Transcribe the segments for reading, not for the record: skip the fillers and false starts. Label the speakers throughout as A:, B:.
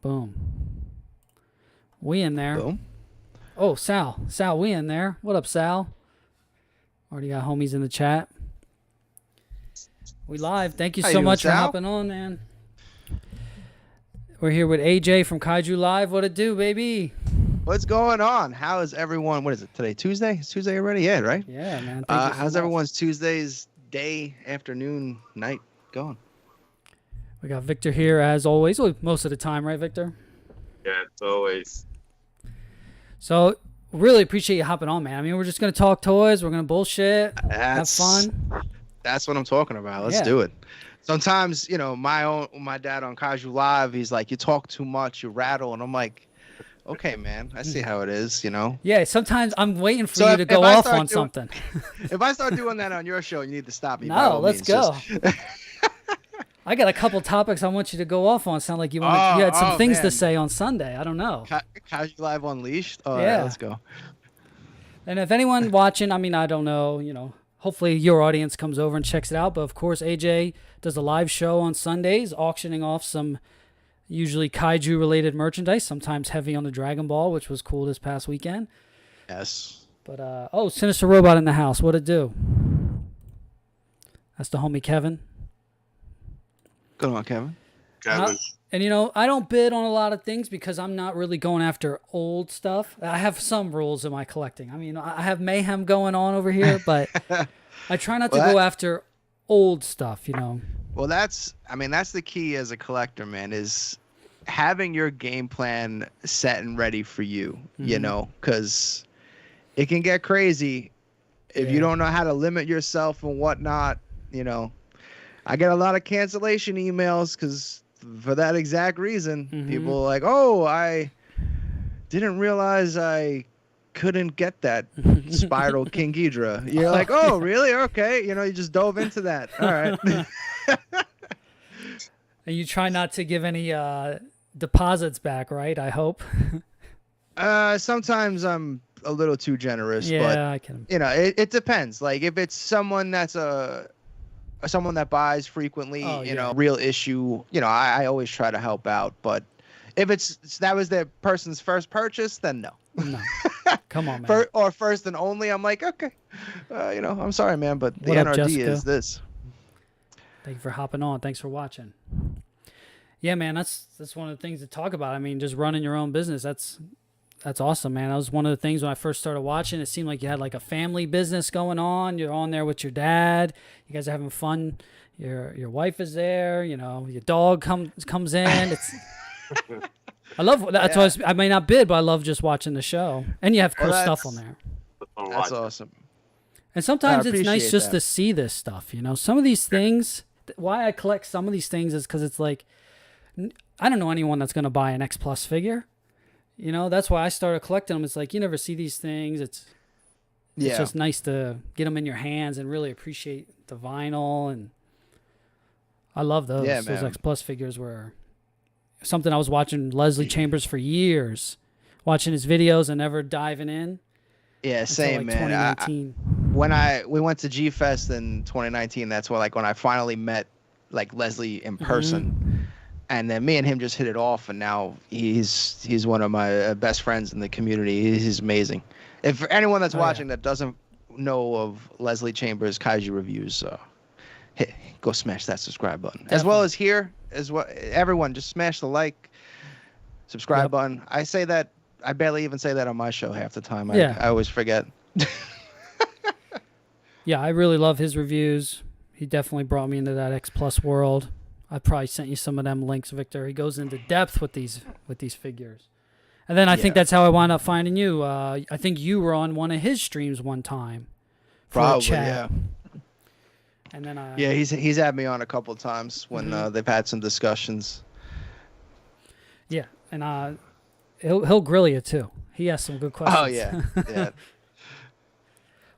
A: Boom. We in there.
B: Boom.
A: Oh, Sal, we in there. What up, Sal? Already got homies in the chat. We live. Thank you
B: How
A: so
B: you doing,
A: much for
B: Sal?
A: hopping on, man. We're here with AJ from Kaiju Live. What it do, baby?
B: What's going on? How is everyone? What is it today? Tuesday? It's Tuesday already? Yeah, right?
A: Yeah, man. Thank you so
B: how's
A: much.
B: everyone's Tuesday's day, afternoon, night going?
A: We got Victor here as always. Well, most of the time, right, Victor?
C: Yeah, it's always.
A: So, really appreciate you hopping on, man. I mean, we're just going to talk toys. We're going to bullshit, have fun.
B: That's what I'm talking about. Let's
A: Yeah.
B: do it. Sometimes, you know, my dad on Kaiju Live, he's like, you talk too much, you rattle. And I'm like, okay, man, I see how it is, you know?
A: Yeah, sometimes I'm waiting for
B: So
A: you
B: if-
A: to
B: if
A: go
B: I
A: off
B: start
A: on
B: doing-
A: something.
B: If I start doing that on your show, you need to stop me. by
A: No,
B: all
A: let's
B: means.
A: go. I got a couple topics I want you to go off on. Sound like you had some things to
B: man.
A: say on Sunday. I don't know.
B: Kaiju Live Unleashed? Oh,
A: Yeah.
B: yeah. Let's go.
A: And if anyone watching, I mean, I don't know, you know, hopefully your audience comes over and checks it out. But of course, AJ does a live show on Sundays, auctioning off some usually kaiju related merchandise, sometimes heavy on the Dragon Ball, which was cool this past weekend.
B: Yes.
A: But, oh, Sinister Robot in the house. What'd it do? That's the homie Kevin.
B: Good on, Kevin.
C: Kevin.
A: And, you know, I don't bid on a lot of things because I'm not really going after old stuff. I have some rules in my collecting. I mean, I have mayhem going on over here, but I try not to go after old stuff, you know.
B: Well, that's the key as a collector, man, is having your game plan set and ready for you, you know, because it can get crazy if you don't know how to limit yourself and whatnot, you know. I get a lot of cancellation emails because for that exact reason, people are like, oh, I didn't realize I couldn't get that Spiral King Ghidorah. You're like, oh, really? Okay. You know, you just dove into that. All right.
A: And you try not to give any deposits back, right? I hope.
B: Sometimes I'm a little too generous,
A: Yeah,
B: but
A: I can.
B: you know, it depends. Like if it's someone that's someone that buys frequently, you know, real issue, you know, I always try to help out. But if that was their person's first purchase, then no.
A: No. Come on, man.
B: Or first and only, I'm like, okay, you know, I'm sorry, man, but the
A: What up,
B: NRD
A: Jessica?
B: is this.
A: Thank you for hopping on. Thanks for watching. Yeah, man, that's one of the things to talk about. I mean, just running your own business. That's awesome, man. That was one of the things when I first started watching. It seemed like you had like a family business going on. You're on there with your dad. You guys are having fun. Your wife is there. You know, your dog comes in. It's I love that's why I may not bid, but I love just watching the show. And you have cool stuff on there.
B: That's awesome.
A: And sometimes it's nice
B: appreciate
A: just
B: that.
A: to see this stuff. You know, some of these things. Why I collect some of these things is because it's like I don't know anyone that's going to buy an Xplus figure. You know, that's why I started collecting them. It's like you never see these things. It's just nice to get them in your hands and really appreciate the vinyl. And I love those.
B: Yeah,
A: those
B: man.
A: X Plus figures were something I was watching Leslie Chambers for years, watching his videos and never diving in.
B: Yeah,
A: until,
B: same,
A: like,
B: man.
A: 2019.
B: When we went to G Fest in 2019, that's when I finally met like Leslie in person. And then me and him just hit it off, and now he's one of my best friends in the community. He's amazing. If for anyone that's watching that doesn't know of Leslie Chambers Kaiju reviews, go smash that subscribe button. As well as here, everyone just smash the like, subscribe button. I say that I barely even say that on my show half the time. I always forget.
A: Yeah, I really love his reviews. He definitely brought me into that X Plus world. I probably sent you some of them links, Victor. He goes into depth with these figures. And then I think that's how I wound up finding you. I think you were on one of his streams one time.
B: Probably,
A: chat.
B: yeah.
A: And then
B: he's had me on a couple of times when they've had some discussions.
A: Yeah, and he'll grill you too. He has some good questions.
B: Oh yeah, yeah.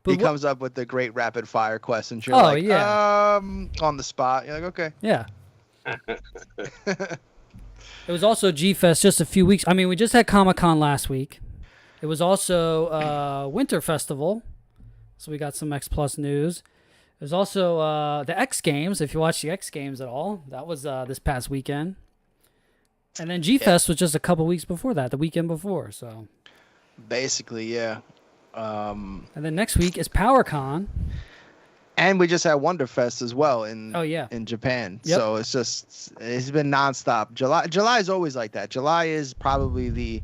A: But
B: he comes up with the great rapid fire questions. You're on the spot. You're like, okay.
A: Yeah. It was also G-Fest just a few weeks. I mean, we just had Comic-Con last week. It was also Winter Festival, so we got some X Plus news. There's also the X Games. If you watch the X Games at all, that was this past weekend. And then G-Fest was just a couple weeks before that, the weekend before. So
B: basically, yeah.
A: And then next week is PowerCon.
B: And we just had Wonderfest as well in Japan.
A: Yep.
B: So it's been nonstop. July is always like that. July is probably the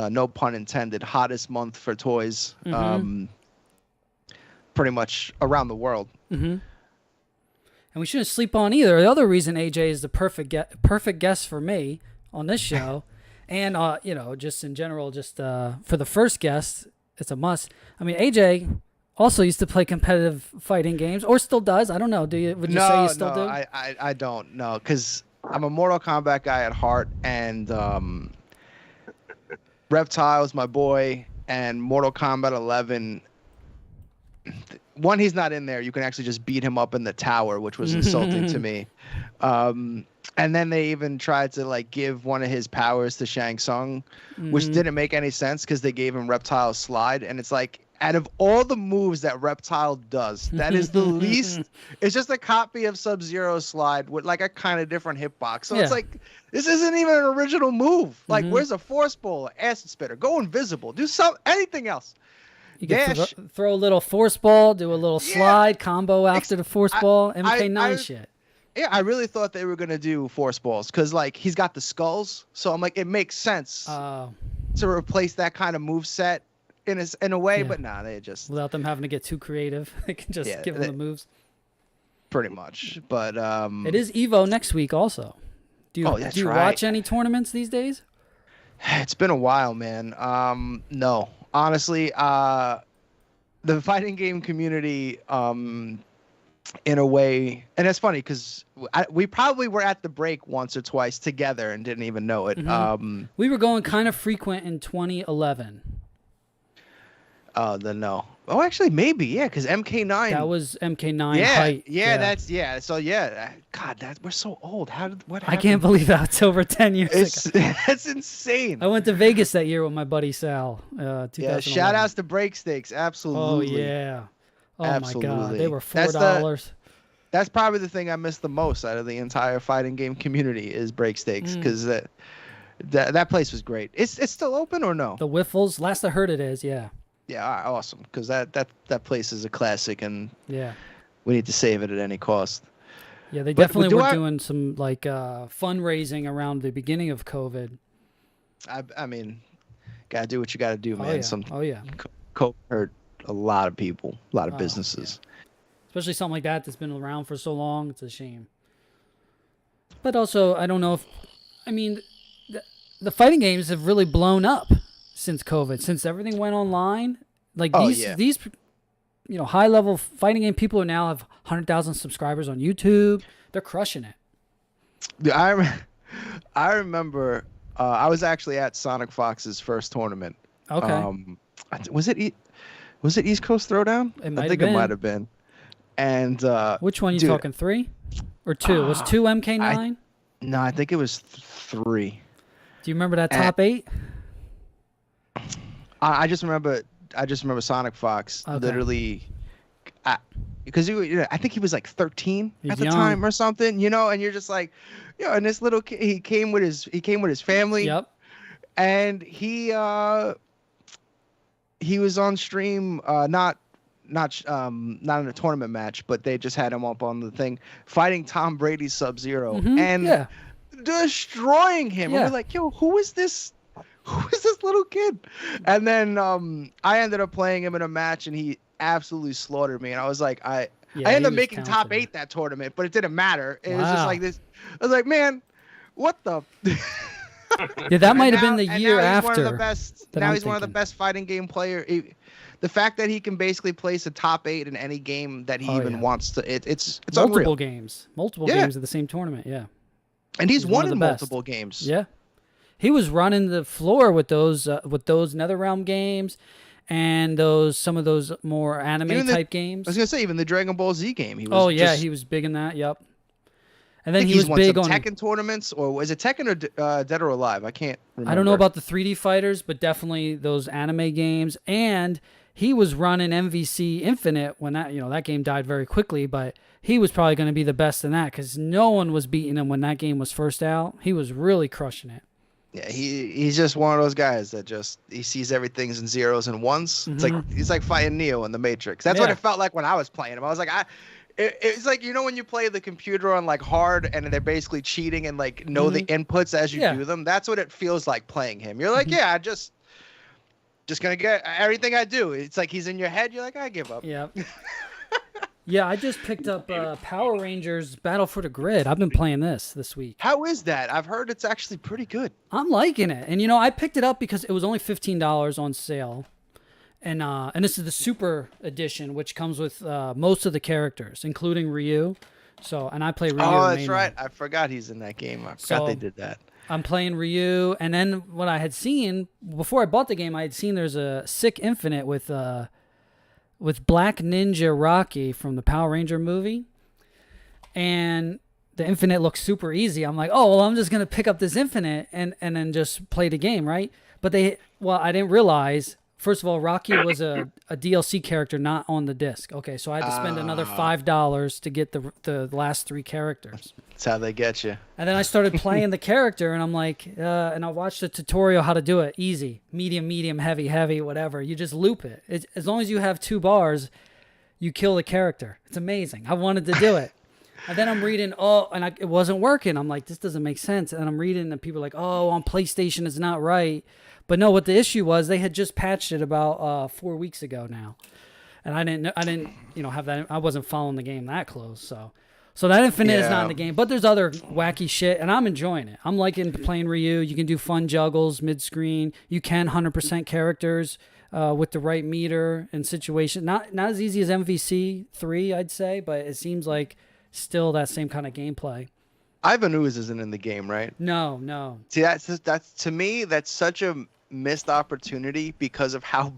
B: no pun intended hottest month for toys. Pretty much around the world.
A: And we shouldn't sleep on either. The other reason AJ is the perfect guest for me on this show, and you know, just in general, just for the first guest, it's a must. I mean, AJ also used to play competitive fighting games, or still does. I don't know. Would you say you still do?
B: I don't know, because I'm a Mortal Kombat guy at heart, and Reptile's my boy, and Mortal Kombat 11. One, he's not in there. You can actually just beat him up in the tower, which was insulting to me. And then they even tried to like give one of his powers to Shang Tsung, which didn't make any sense because they gave him Reptile Slide, and it's like, out of all the moves that Reptile does, that is the least. It's just a copy of Sub-Zero Slide with like a kind of different hitbox. So it's like, this isn't even an original move. Like, where's a Force Ball, Acid Spitter? Go invisible. Do anything else.
A: You can throw a little Force Ball, do a little slide combo after the Force Ball, MK9 shit.
B: Yeah, I really thought they were going to do Force Balls because, like, he's got the skulls. So I'm like, it makes sense to replace that kind of move set in a way. But nah, they just...
A: Without them having to get too creative. They can just give them the moves.
B: Pretty much. But
A: it is EVO next week also. Do you watch any tournaments these days?
B: It's been a while, man. No. Honestly, the fighting game community, in a way, and it's funny because we probably were at the break once or twice together and didn't even know it.
A: We were going kind of frequent in 2011.
B: Then no. Oh, actually, maybe, yeah, because MK9.
A: That was MK9 height.
B: Yeah. So, yeah. God, we're so old. What happened?
A: I can't believe that's over 10 years ago.
B: That's insane.
A: I went to Vegas that year with my buddy Sal. Yeah,
B: shout outs to Break Stakes. Absolutely.
A: Oh, yeah. Oh,
B: absolutely.
A: My God. They were $4.
B: That's probably the thing I miss the most out of the entire fighting game community is Break Stakes, because that place was great. It's still open or no?
A: The Wiffles. Last I heard it is, yeah.
B: Yeah, all right, awesome. Because that place is a classic, and we need to save it at any cost.
A: Yeah, they definitely were doing some like fundraising around the beginning of COVID.
B: I mean, gotta do what you gotta do, man. COVID hurt a lot of people, a lot of businesses.
A: Yeah. Especially something like that's been around for so long. It's a shame. But also, I don't know if, I mean, the fighting games have really blown up since COVID, since everything went online. Like these, you know, high level fighting game people now have 100,000 subscribers on YouTube. They're crushing it.
B: I remember I was actually at Sonic Fox's first tournament.
A: Okay.
B: Was it East Coast Throwdown? I think it might have been. And
A: which one are you talking, 3 or 2? Was 2 MK9?
B: No, I think it was 3.
A: Do you remember that top 8?
B: I just remember Sonic Fox literally, because I think he was like 13 at the time or something, you know, and you're just like, and this little kid, he came with his family.
A: Yep.
B: And he was on stream, not in a tournament match, but they just had him up on the thing fighting Tom Brady's Sub-Zero and destroying him. And we're like, yo, who is this little kid? And then I ended up playing him in a match, and he absolutely slaughtered me. And I was like, I ended up making top 8 that tournament, but it didn't matter. It was just like this. I was like, man, what the?
A: Yeah, that might have been the year after.
B: Now he's one of the best fighting game player. The fact that he can basically place a top 8 in any game that he wants to, it's
A: multiple
B: unreal.
A: games at the same tournament. Yeah,
B: and he's won in multiple games.
A: Yeah. He was running the floor with those NetherRealm games, and some of those more anime type games.
B: I was gonna say even the Dragon Ball Z game. He
A: was big in that. Yep. And then he was
B: won
A: big
B: some
A: on
B: Tekken tournaments, or was it Tekken or Dead or Alive? I can't remember.
A: I don't know about the 3D fighters, but definitely those anime games. And he was running MVC Infinite when that game died very quickly. But he was probably going to be the best in that because no one was beating him when that game was first out. He was really crushing it.
B: Yeah, he's just one of those guys that just he sees everything's in zeros and ones. It's like he's like fighting Neo in the Matrix. That's what it felt like when I was playing him. I was like, it's like, you know, when you play the computer on like hard and they're basically cheating and like know the inputs as you do them. That's what it feels like playing him. You're like, yeah, I just gonna get everything I do. It's like he's in your head. You're like, I give up.
A: Yeah. Yeah, I just picked up Power Rangers Battle for the Grid. I've been playing this week.
B: How is that? I've heard it's actually pretty good.
A: I'm liking it. And, you know, I picked it up because it was only $15 on sale. And this is the Super Edition, which comes with most of the characters, including Ryu. So, and I play Ryu.
B: Oh, that's right. I forgot he's in that game. I forgot they did that.
A: I'm playing Ryu. And then what I had seen, before I bought the game, I had seen there's a Sick Infinite with Black Ninja Rocky from the Power Ranger movie. And the Infinite looks super easy. I'm like, oh, well, I'm just going to pick up this Infinite and then just play the game, right? But I didn't realize, first of all, Rocky was a DLC character not on the disc. Okay, so I had to spend another $5 to get the last 3 characters.
B: That's how they get you.
A: And then I started playing the character, and I'm like, and I watched the tutorial how to do it. Easy, medium, heavy, whatever. You just loop it. As long as you have 2 bars, you kill the character. It's amazing. I wanted to do it. And then I'm reading, it wasn't working. I'm like, this doesn't make sense. And I'm reading, and people are like, oh, on PlayStation it's not right. But no, what the issue was, they had just patched it about 4 weeks ago now. And I didn't, have that. I wasn't following the game that close, So that Infinite is not in the game, but there's other wacky shit, and I'm enjoying it. I'm liking playing Ryu. You can do fun juggles mid-screen. You can 100% characters with the right meter and situation. Not as easy as MVC 3, I'd say, but it seems like still that same kind of gameplay.
B: Ivan Ooze isn't in the game, right?
A: No.
B: See, that's to me, that's such a missed opportunity because of how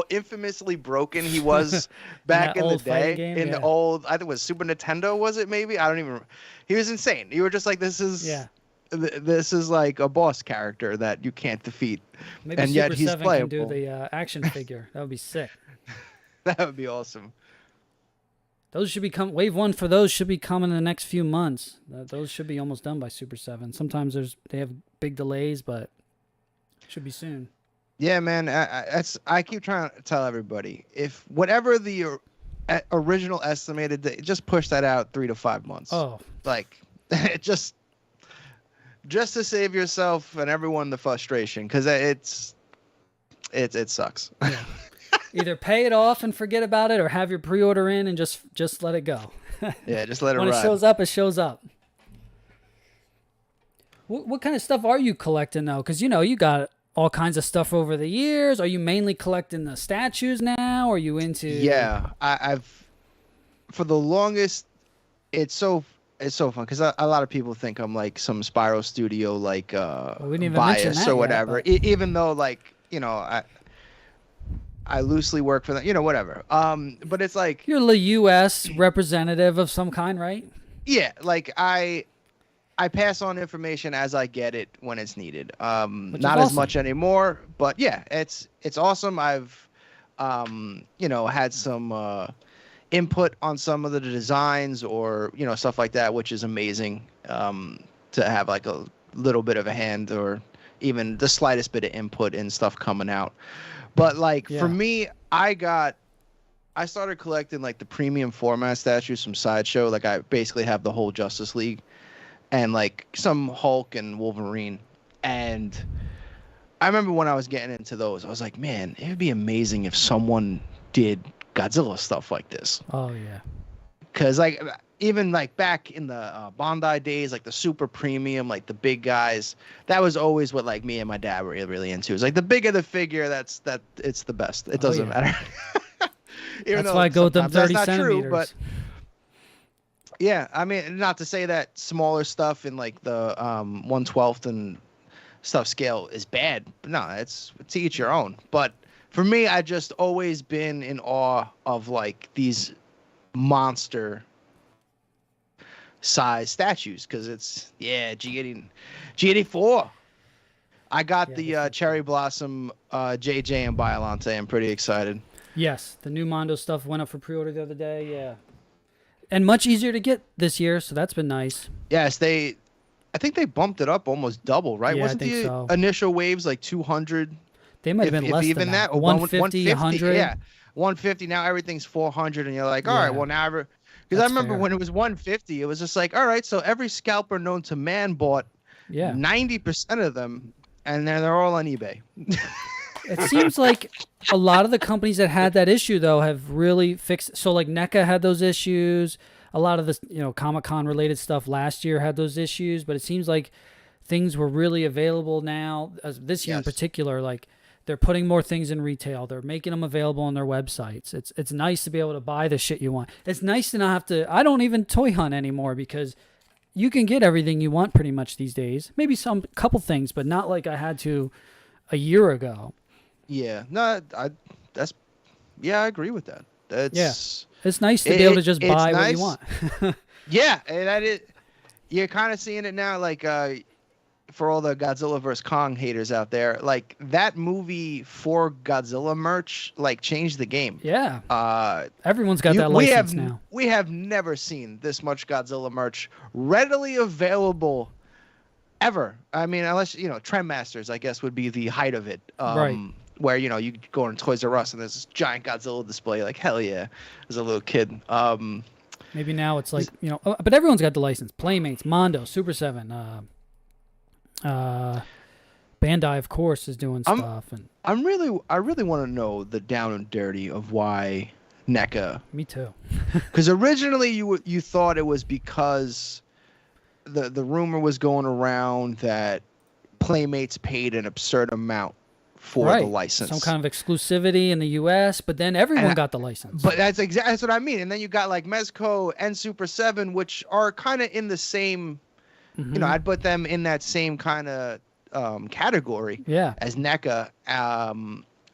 B: infamously broken he was back in the day. The old, I think it was Super Nintendo, was it maybe? I don't even remember. He was insane. You were just like, this is like a boss character that you can't defeat.
A: Maybe
B: and
A: Super
B: yet he's
A: 7
B: playable.
A: can do the action figure. That would be sick.
B: That would be awesome.
A: Those should be Wave 1 for those should be coming in the next few months. Those should be almost done by Super 7. Sometimes they have big delays, but should be soon.
B: Yeah, man. I keep trying to tell everybody, if whatever the original estimated, just push that out 3 to 5 months.
A: Oh,
B: like just to save yourself and everyone the frustration, because it sucks.
A: Yeah. Either pay it off and forget about it, or have your pre-order in and just let it go.
B: Yeah, just let it
A: when
B: ride.
A: When it shows up, it shows up. What kind of stuff are you collecting, though? Because, you got all kinds of stuff over the years. Are you mainly collecting the statues now? Or are you into...
B: Yeah, I've... For the longest, it's so fun, because a lot of people think I'm like some Spyro Studio, like, bias or whatever.
A: Yet,
B: even though, like, I loosely work for them, whatever. But it's like...
A: You're the U.S. representative of some kind, right?
B: Yeah, like I pass on information as I get it when it's needed. Not as much anymore, but yeah, it's awesome. I've had some input on some of the designs or stuff like that, which is amazing to have like a little bit of a hand or even the slightest bit of input in stuff coming out. But like for me, I started collecting like the premium format statues from Sideshow. Like I basically have the whole Justice League and like some Hulk and Wolverine. And I remember when I was getting into those, I was like, man, it would be amazing if someone did Godzilla stuff like this.
A: Oh yeah.
B: Cause like even like back in the Bondi days, like the super premium, like the big guys, that was always what like me and my dad were really into. It's like the bigger the figure, it's the best. It doesn't matter.
A: That's why I go with them 30 centimeters.
B: True, but yeah, I mean, not to say that smaller stuff in like the 1/12 and stuff scale is bad. But no, it's to each your own. But for me, I just always been in awe of like these monster size statues, because it's G84. I got the Cherry Blossom JJ and Biolante. I'm pretty excited.
A: Yes, the new Mondo stuff went up for pre-order the other day. Yeah, and much easier to get this year, so that's been nice.
B: Yes, I think they bumped it up almost double, right?
A: Yeah, I
B: Wasn't
A: think
B: the
A: so.
B: initial waves like 200?
A: They might have been less
B: even
A: than that.
B: or
A: 150, 100.
B: Yeah, 150. Now everything's 400, and you're like, all right,
A: Yeah.
B: well now, because I
A: That's
B: remember
A: fair.
B: when it was 150, it was just like, all right, so every scalper known to man bought
A: Yeah.
B: 90% of them, and then they're all on eBay.
A: It seems like a lot of the companies that had that issue though have really fixed. So like NECA had those issues. A lot of this, Comic-Con related stuff last year had those issues, but it seems like things were really available now. This year in
B: Yes.
A: particular, like they're putting more things in retail. They're making them available on their websites. It's nice to be able to buy the shit you want. It's nice to not have to. I don't even toy hunt anymore because you can get everything you want pretty much these days. Maybe some couple things, but not like I had to a year ago.
B: Yeah, no, I agree with that.
A: It's nice to be able to just
B: it's
A: buy what
B: nice.
A: you want.
B: Yeah, and that is, you're kind of seeing it now, like for all the Godzilla vs. Kong haters out there, like that movie for Godzilla merch, like changed the game.
A: Yeah. Everyone's got that license now.
B: We have never seen this much Godzilla merch readily available ever. I mean, unless Trendmasters, I guess, would be the height of it.
A: Right.
B: Where you go in Toys R Us and there's this giant Godzilla display, like hell yeah, as a little kid.
A: Maybe now it's like but everyone's got the license. Playmates, Mondo, Super 7, Bandai, of course, is doing stuff. And
B: I really want to know the down and dirty of why NECA.
A: me too.
B: Because originally you thought it was because the rumor was going around that Playmates paid an absurd amount for the license,
A: some kind of exclusivity in the U.S., but then everyone got the license.
B: But that's what I mean. And then you got like Mesco and Super 7, which are kind of in the same, I'd put them in that same kind of category as NECA.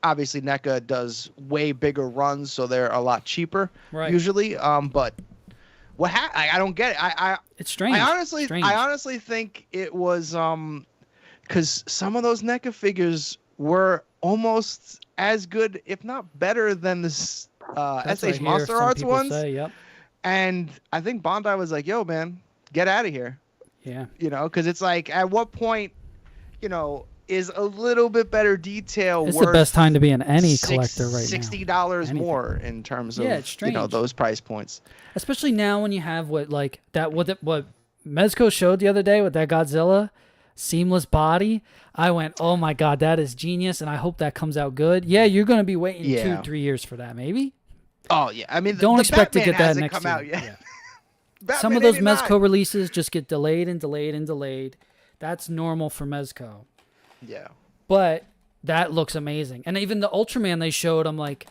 B: Obviously, NECA does way bigger runs, so they're a lot cheaper usually. But I don't get it.
A: It's strange.
B: I honestly think it was because some of those NECA figures were almost as good, if not better, than this SH Monster Arts ones. And I think Bandai was like, "Yo, man, get out of here."
A: Yeah.
B: Because it's like, at what point, is a little bit better detail
A: It's
B: worth
A: the best time to be an any collector right now.
B: $60 more in terms of
A: it's strange.
B: Those price points.
A: Especially now when you have what Mesco showed the other day with that Godzilla seamless body. I went, oh my god, that is genius, and I hope that comes out good. Yeah, you're going to be waiting 2-3 years for that, maybe.
B: Oh yeah, I mean,
A: don't expect
B: Batman
A: to get that
B: hasn't
A: next
B: come
A: year.
B: Out yet.
A: Yeah. Some of those Mesco releases just get delayed and delayed and delayed. That's normal for Mesco.
B: Yeah.
A: But that looks amazing, and even the Ultraman they showed, I'm like,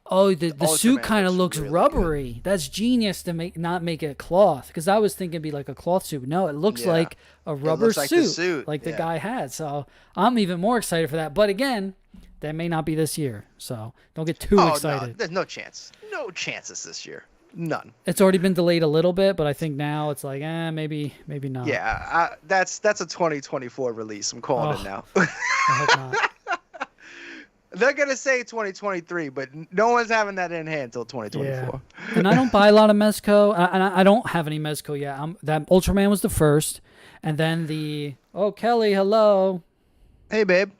A: oh, the suit kind of looks really rubbery. Good. That's genius to not make it cloth, because I was thinking it'd be like a cloth suit. No, it looks like a rubber suit, like the guy had. So I'm even more excited for that. But again, that may not be this year, so don't get too excited.
B: No, there's no chance. No chances this year. None.
A: It's already been delayed a little bit, but I think now it's like, maybe not.
B: Yeah, that's a 2024 release. I'm calling it now.
A: I hope not.
B: They're going to say 2023, but no one's having that in hand until 2024.
A: Yeah. And I don't buy a lot of Mesco, and I don't have any Mesco yet. That Ultraman was the first, and then Kelly, hello.
B: Hey, babe.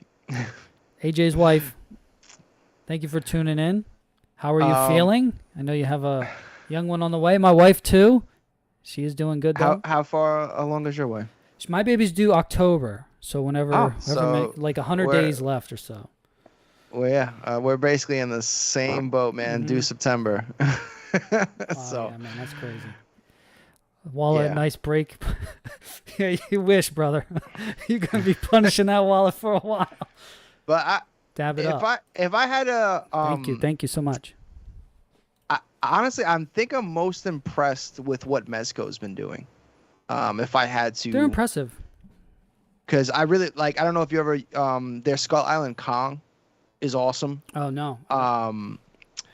A: AJ's wife. Thank you for tuning in. How are you feeling? I know you have a young one on the way. My wife, too. She is doing good, though.
B: How far along is your wife?
A: My baby's due October, so like 100 days left or so.
B: Well, yeah, we're basically in the same boat, man. Due September.
A: Yeah, man, that's crazy. Wallet, nice break. Yeah, you wish, brother. You're gonna be punishing that wallet for a while.
B: But
A: dab it up.
B: If I had a
A: thank you so much.
B: Honestly, I'm most impressed with what Mesco's been doing. If I had to,
A: they're impressive.
B: Because I really like. I don't know if you ever their Skull Island Kong is awesome.
A: Oh no.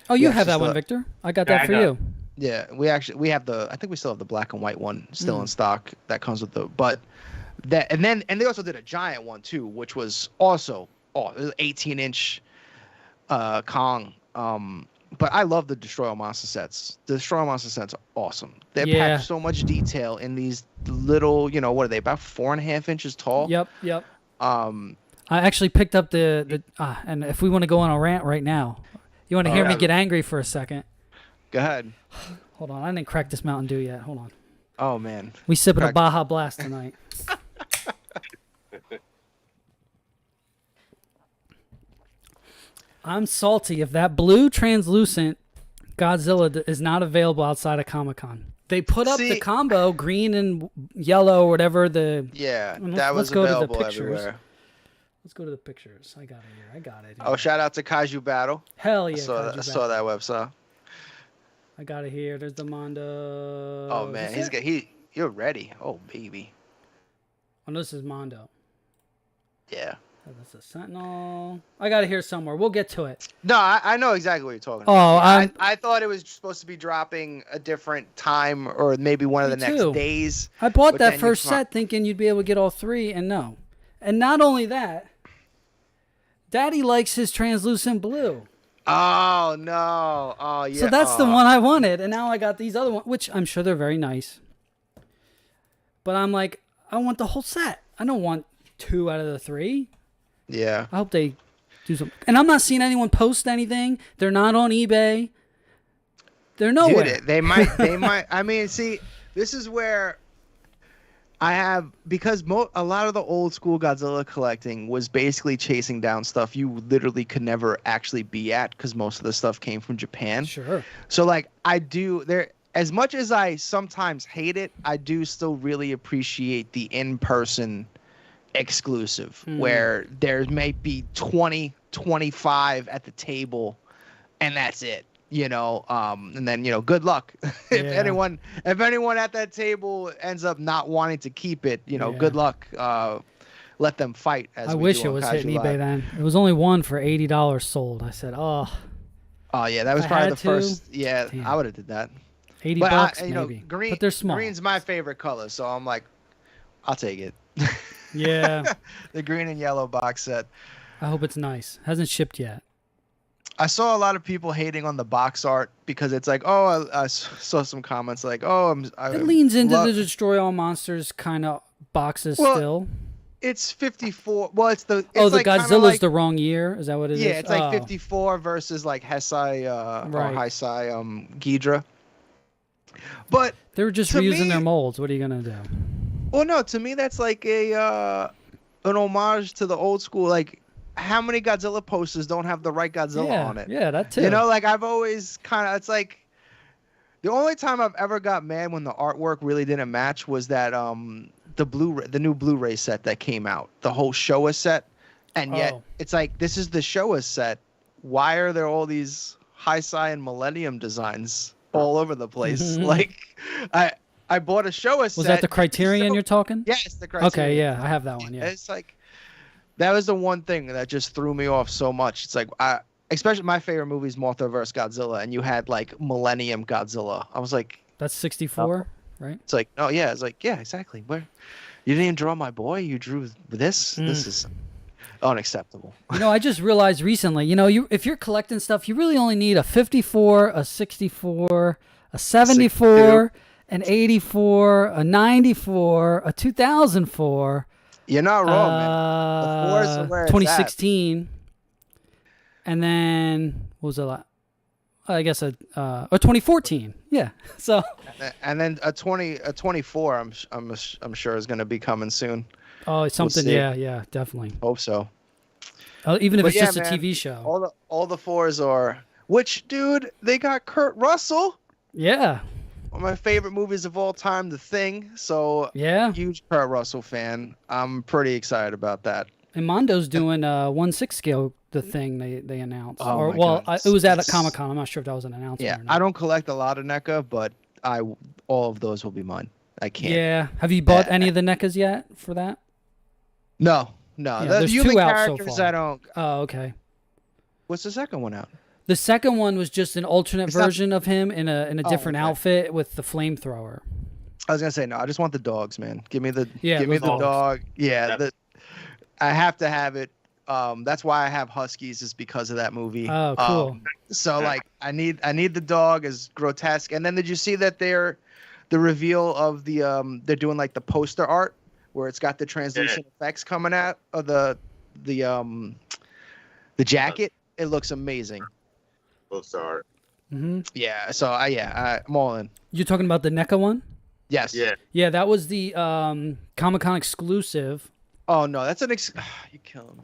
A: You have that one, Victor. I got that for you.
B: Yeah, we have I think we still have the black and white one still in stock that comes with and they also did a giant one too, which was also 18-inch Kong. But I love the Destroy All Monster sets. The Destroy All Monster sets are awesome. They
A: Yeah.
B: pack so much detail in these little, you know, what are they, about 4.5 inches tall?
A: Yep. I actually picked up and if we want to go on a rant right now, you want to hear me get angry for a second?
B: Go ahead.
A: Hold on, I didn't crack this Mountain Dew yet. Hold on.
B: Oh, man.
A: We sipping a Baja Blast tonight. I'm salty if that blue translucent Godzilla is not available outside of Comic-Con. They put up the combo, green and yellow, or whatever the...
B: Yeah,
A: that
B: was available everywhere.
A: Let's go to the pictures. I got it here. I got it here.
B: Oh, shout out to Kaiju Battle.
A: Hell yeah.
B: I saw that website.
A: I got it here. There's the Mondo.
B: Oh, man. You're ready. Oh, baby.
A: Oh, no, this is Mondo.
B: Yeah.
A: Oh, that's a Sentinel. I got it here somewhere. We'll get to it.
B: No, I know exactly what you're talking about.
A: Oh,
B: I thought it was supposed to be dropping a different time or maybe one of the next days.
A: I bought that first set thinking you'd be able to get all three, and no. And not only that, Daddy likes his translucent blue.
B: Oh, no. Oh, yeah.
A: So that's the one I wanted, and now I got these other ones, which I'm sure they're very nice. But I'm like, I want the whole set. I don't want 2 out of the 3.
B: Yeah.
A: I hope they do something. And I'm not seeing anyone post anything. They're not on eBay. They're nowhere.
B: Dude, they might. I mean, see, this is where I have, because a lot of the old school Godzilla collecting was basically chasing down stuff you literally could never actually be at because most of the stuff came from Japan.
A: Sure.
B: So like as much as I sometimes hate it, I do still really appreciate the in-person exclusive where there may be 20, 25 at the table and that's it. You know, and then, you know, good luck. if anyone at that table ends up not wanting to keep it, you know, good luck. Let them fight. I
A: wish it was hitting eBay then. It was only one for $80 sold. I said, oh
B: yeah, that was probably the first. Yeah, damn. I would have did that.
A: $80,
B: you know,
A: maybe.
B: Green,
A: but they're small.
B: Green's my favorite color, so I'm like, I'll take it.
A: Yeah.
B: The green and yellow box set.
A: I hope it's nice. Hasn't shipped yet.
B: I saw a lot of people hating on the box art because it's like, oh, I saw some comments like, oh,
A: it leans into the Destroy All Monsters kind of boxes still.
B: It's 54. Well, it's the
A: like Godzilla's the wrong year. Is that what it is?
B: Yeah, it's like 54 versus like Heisei or Heisei Ghidra. But
A: they were just reusing their molds. What are you gonna do?
B: Well, no, to me that's like an homage to the old school. Like, how many Godzilla posters don't have the right Godzilla on it?
A: Yeah, that too.
B: You know, like I've always it's like the only time I've ever got mad when the artwork really didn't match was that the new Blu-ray set that came out, the whole Showa set, and yet it's like, this is the Showa set. Why are there all these Heisei and Millennium designs all over the place? Like, I bought a Showa set.
A: Was that the Criterion you're talking?
B: Yes, the Criterion.
A: Okay, yeah, I have that one. Yeah,
B: it's like, that was the one thing that just threw me off so much. It's like, especially my favorite movie is Mothra vs. Godzilla, and you had like Millennium Godzilla. I was like,
A: that's 64, right?
B: It's like, oh yeah, it's like, yeah, exactly. Where you didn't even draw my boy, you drew this. This is unacceptable.
A: You know, I just realized recently, you know, if you're collecting stuff, you really only need a 54, a 64, a 74, 62. An 84, a 94, a 2004.
B: You're not wrong, man. The fours are where it's
A: 2016, and then what was the last? I guess or 2014. Yeah. So.
B: And then a 24. I'm sure is going to be coming soon.
A: Oh, something. Yeah, definitely.
B: Hope so.
A: Even if it's just a TV show.
B: All the fours are. Which, dude? They got Kurt Russell.
A: Yeah.
B: One of my favorite movies of all time, The Thing. So
A: yeah,
B: huge Kurt Russell fan. I'm pretty excited about that.
A: And Mondo's doing 1/6 scale, The Thing they announced.
B: Oh,
A: it was at a Comic-Con. I'm not sure if that was an announcement.
B: Yeah,
A: or not.
B: I don't collect a lot of NECA, but all of those will be mine. I can't.
A: Yeah. Have you bought any of the NECAs yet for that?
B: No.
A: Yeah,
B: the
A: there's
B: human
A: 2 out
B: characters
A: so far.
B: I don't.
A: Oh, okay.
B: What's the second one out?
A: The second one was just an alternate version of him in a different outfit with the flamethrower.
B: I was gonna say no. I just want the dogs, man. Give me the
A: dogs.
B: dog. Yeah, I have to have it. That's why I have huskies, is because of that movie.
A: Oh, cool.
B: So like I need the dog as grotesque. And then did you see that the reveal of they're doing like the poster art where it's got the transition effects coming out of the jacket? It looks amazing.
C: Poster art.
A: Mm-hmm.
B: Yeah. So I'm all in.
A: You're talking about the NECA one?
B: Yes.
C: Yeah.
A: Yeah, that was the Comic-Con exclusive.
B: Oh no, that's you're killing me.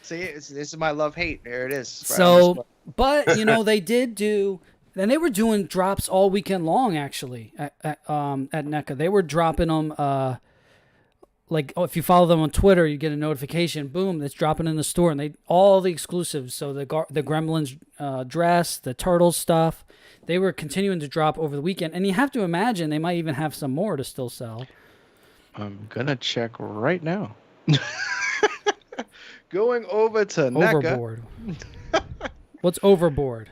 B: See, this is my love-hate. There it is.
A: So, but they did do, and they were doing drops all weekend long. Actually, at NECA, they were dropping them. If you follow them on Twitter, you get a notification. Boom, it's dropping in the store, and all the exclusives. So the Gremlins dress, the Turtles stuff, they were continuing to drop over the weekend. And you have to imagine they might even have some more to still sell.
B: I'm gonna check right now. Going over to NECA.
A: Overboard. What's Overboard?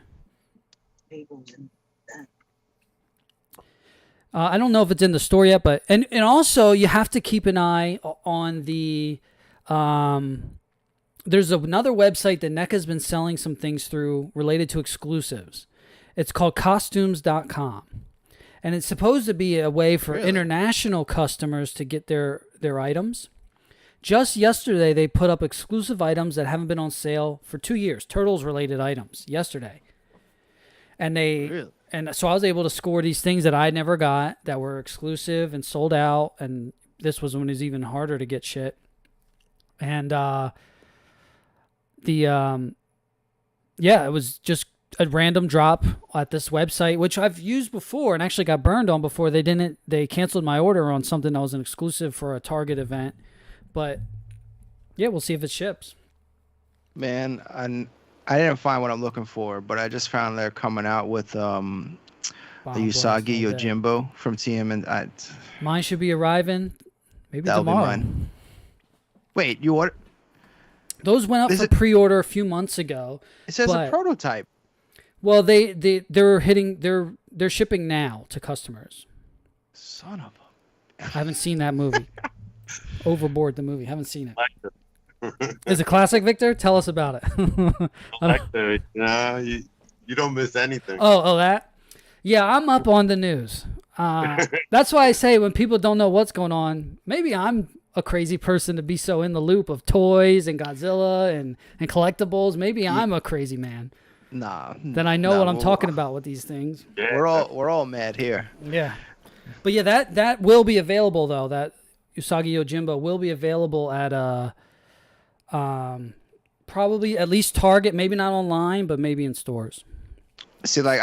A: I don't know if it's in the store yet, but and also you have to keep an eye on the. There's another website that NECA's been selling some things through related to exclusives. It's called costumes.com. And it's supposed to be a way for international customers to get their items. Just yesterday, they put up exclusive items that haven't been on sale for 2 years. Turtles-related items yesterday. And so I was able to score these things that I never got that were exclusive and sold out. And this was when it was even harder to get shit. And it was just a random drop at this website, which I've used before and actually got burned on before. They canceled my order on something that was an exclusive for a Target event. But yeah, we'll see if it ships.
B: Man, I didn't find what I'm looking for, but I just found they're coming out with the Usagi Yojimbo from TMNT.
A: Mine should be arriving maybe
B: that'll
A: tomorrow.
B: Be mine. Wait, you what?
A: Those went up for pre-order a few months ago.
B: It says a prototype.
A: Well, they're shipping now to customers.
B: Son of a.
A: I haven't seen that movie. Overboard the movie. Haven't seen it. Is it classic, Victor? Tell us about it.
C: You don't miss anything.
A: Oh, that? Yeah, I'm up on the news. That's why I say when people don't know what's going on, maybe I'm a crazy person to be so in the loop of toys and Godzilla and collectibles. Maybe I'm a crazy man.
B: Nah.
A: Then I know what I'm talking about with these things.
C: Yeah.
B: We're all mad here.
A: Yeah. But yeah, that will be available though. That Usagi Yojimbo will be available at probably at least Target, maybe not online, but maybe in stores.
B: See, like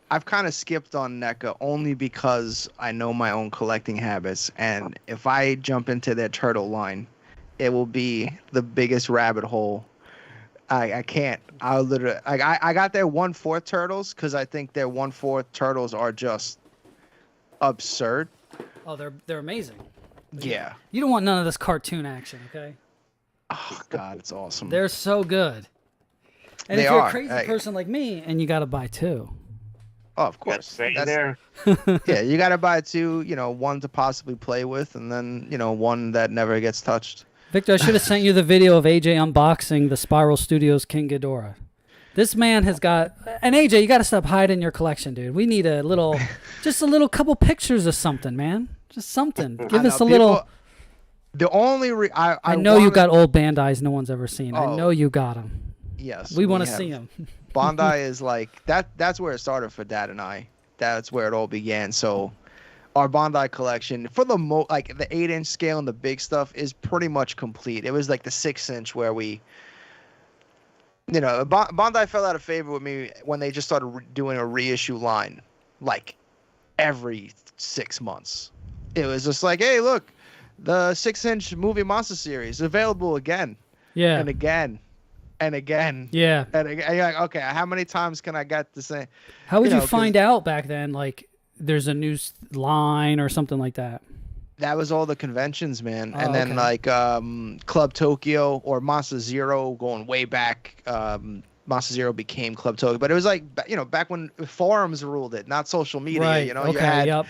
B: I've kind of skipped on NECA only because I know my own collecting habits, and if I jump into their turtle line, it will be the biggest rabbit hole. I can't. I'll literally I got their 1/4 turtles because I think their 1/4 turtles are just absurd.
A: Oh, they're amazing.
B: Yeah.
A: You don't want none of this cartoon action, okay?
B: Oh God, it's awesome.
A: They're so good. And if you're a crazy person like me, and you got to buy two.
B: Oh, of course.
C: There.
B: Yeah, you got to buy two. One to possibly play with, and then one that never gets touched.
A: Victor, I should have sent you the video of AJ unboxing the Spiral Studios King Ghidorah. This man has got, and AJ, you got to stop hiding your collection, dude. We need just a little couple pictures of something, man. Just something. Give us a little.
B: The only
A: I know you got old Bandais no one's ever seen. I know you got them.
B: Yes,
A: we want to see them.
B: Bandai is like that. That's where it started for Dad and I. That's where it all began. So, our Bandai collection, for the like the 8-inch scale and the big stuff, is pretty much complete. It was like the 6-inch where we, Bandai fell out of favor with me when they just started doing a reissue line, like every 6 months. It was just like, hey, look, the 6-inch movie monster series available again, and again. And again,
A: yeah,
B: and again. You're like, okay, how many times can I get the same?
A: How would you find out back then? Like, there's a new line or something like that.
B: That was all the conventions, man. And then like Club Tokyo or Monster Zero, going way back. Monster Zero became Club Tokyo, but it was like back when forums ruled it, not social media.
A: Right.
B: You had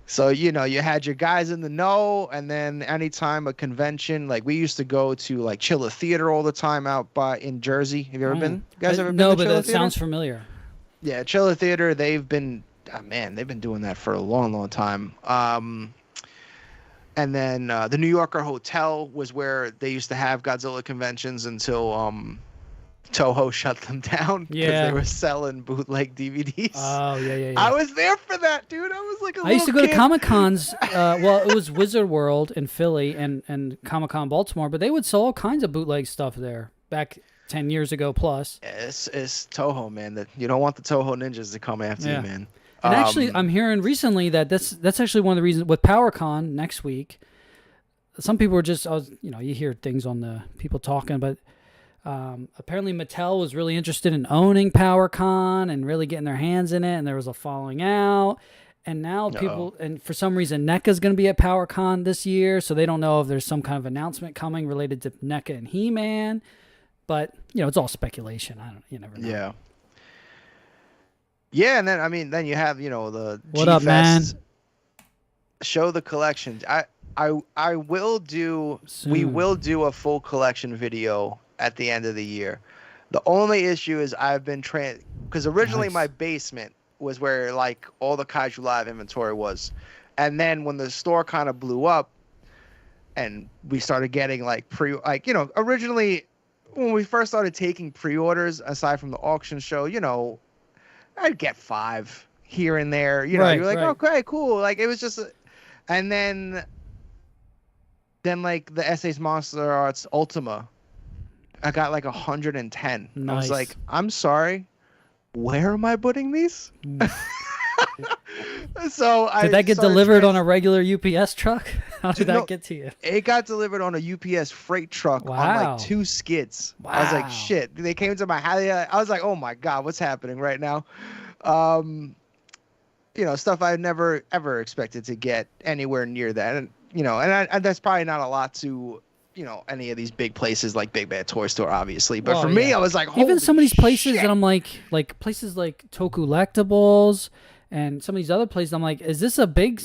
B: So, you know, you had your guys in the know, and then anytime a convention, like we used to go to like Chilla Theater all the time out by in Jersey. Have you ever been? You guys ever been
A: No,
B: to
A: but
B: Chilla
A: that
B: Theater?
A: sounds familiar.
B: Yeah, Chilla Theater, they've been, oh, man, they've been doing that for a long, long time. And then the New Yorker Hotel was where they used to have Godzilla conventions until Toho shut them down because
A: Yeah.
B: they were selling bootleg DVDs.
A: Oh, yeah.
B: I was there for that, dude. I was like a
A: I used to go
B: little
A: to
B: kid.
A: Comic-Cons. Well, it was Wizard World in Philly and Comic-Con Baltimore, but they would sell all kinds of bootleg stuff there back 10 years ago plus.
B: It's Toho, man. That you don't want the Toho ninjas to come after
A: Yeah.
B: you, man.
A: And actually, I'm hearing recently that that's actually one of the reasons with PowerCon next week. Some people were just, you hear things on the people talking, but apparently Mattel was really interested in owning PowerCon and really getting their hands in it, and there was a falling out. And now people, and for some reason, NECA's going to be at PowerCon this year, so they don't know if there's some kind of announcement coming related to NECA and He-Man. But it's all speculation. You never know.
B: Yeah. Yeah, and then you have the
A: What up, man?
B: Show the collection. I will do.
A: Soon.
B: We will do a full collection video at the end of the year. The only issue is I've been because originally
A: Nice.
B: my basement was where like all the Kaiju Live inventory was, and then when the store kind of blew up, and we started getting originally when we first started taking pre-orders aside from the auction show, I'd get 5 here and there.
A: Right,
B: you're like,
A: right.
B: okay, cool. Like it was just, and then like the Essays Monster Arts Ultima, I got like 110. I
A: Nice.
B: was like, I'm sorry, where am I putting these? So
A: Did that get delivered on a regular UPS truck? How did that get to you?
B: It got delivered on a UPS freight truck on
A: Wow.
B: like 2 skids. I was like,
A: Wow.
B: shit. They came to my house. I was like, oh my God, what's happening right now? Stuff I never ever expected to get anywhere near that. And, and that's probably not a lot to, any of these big places like Big Bad Toy Store, obviously. But for me, I was like,
A: even some of these places
B: shit.
A: that I'm like places like Tokulectables and some of these other places, I'm like, is this a big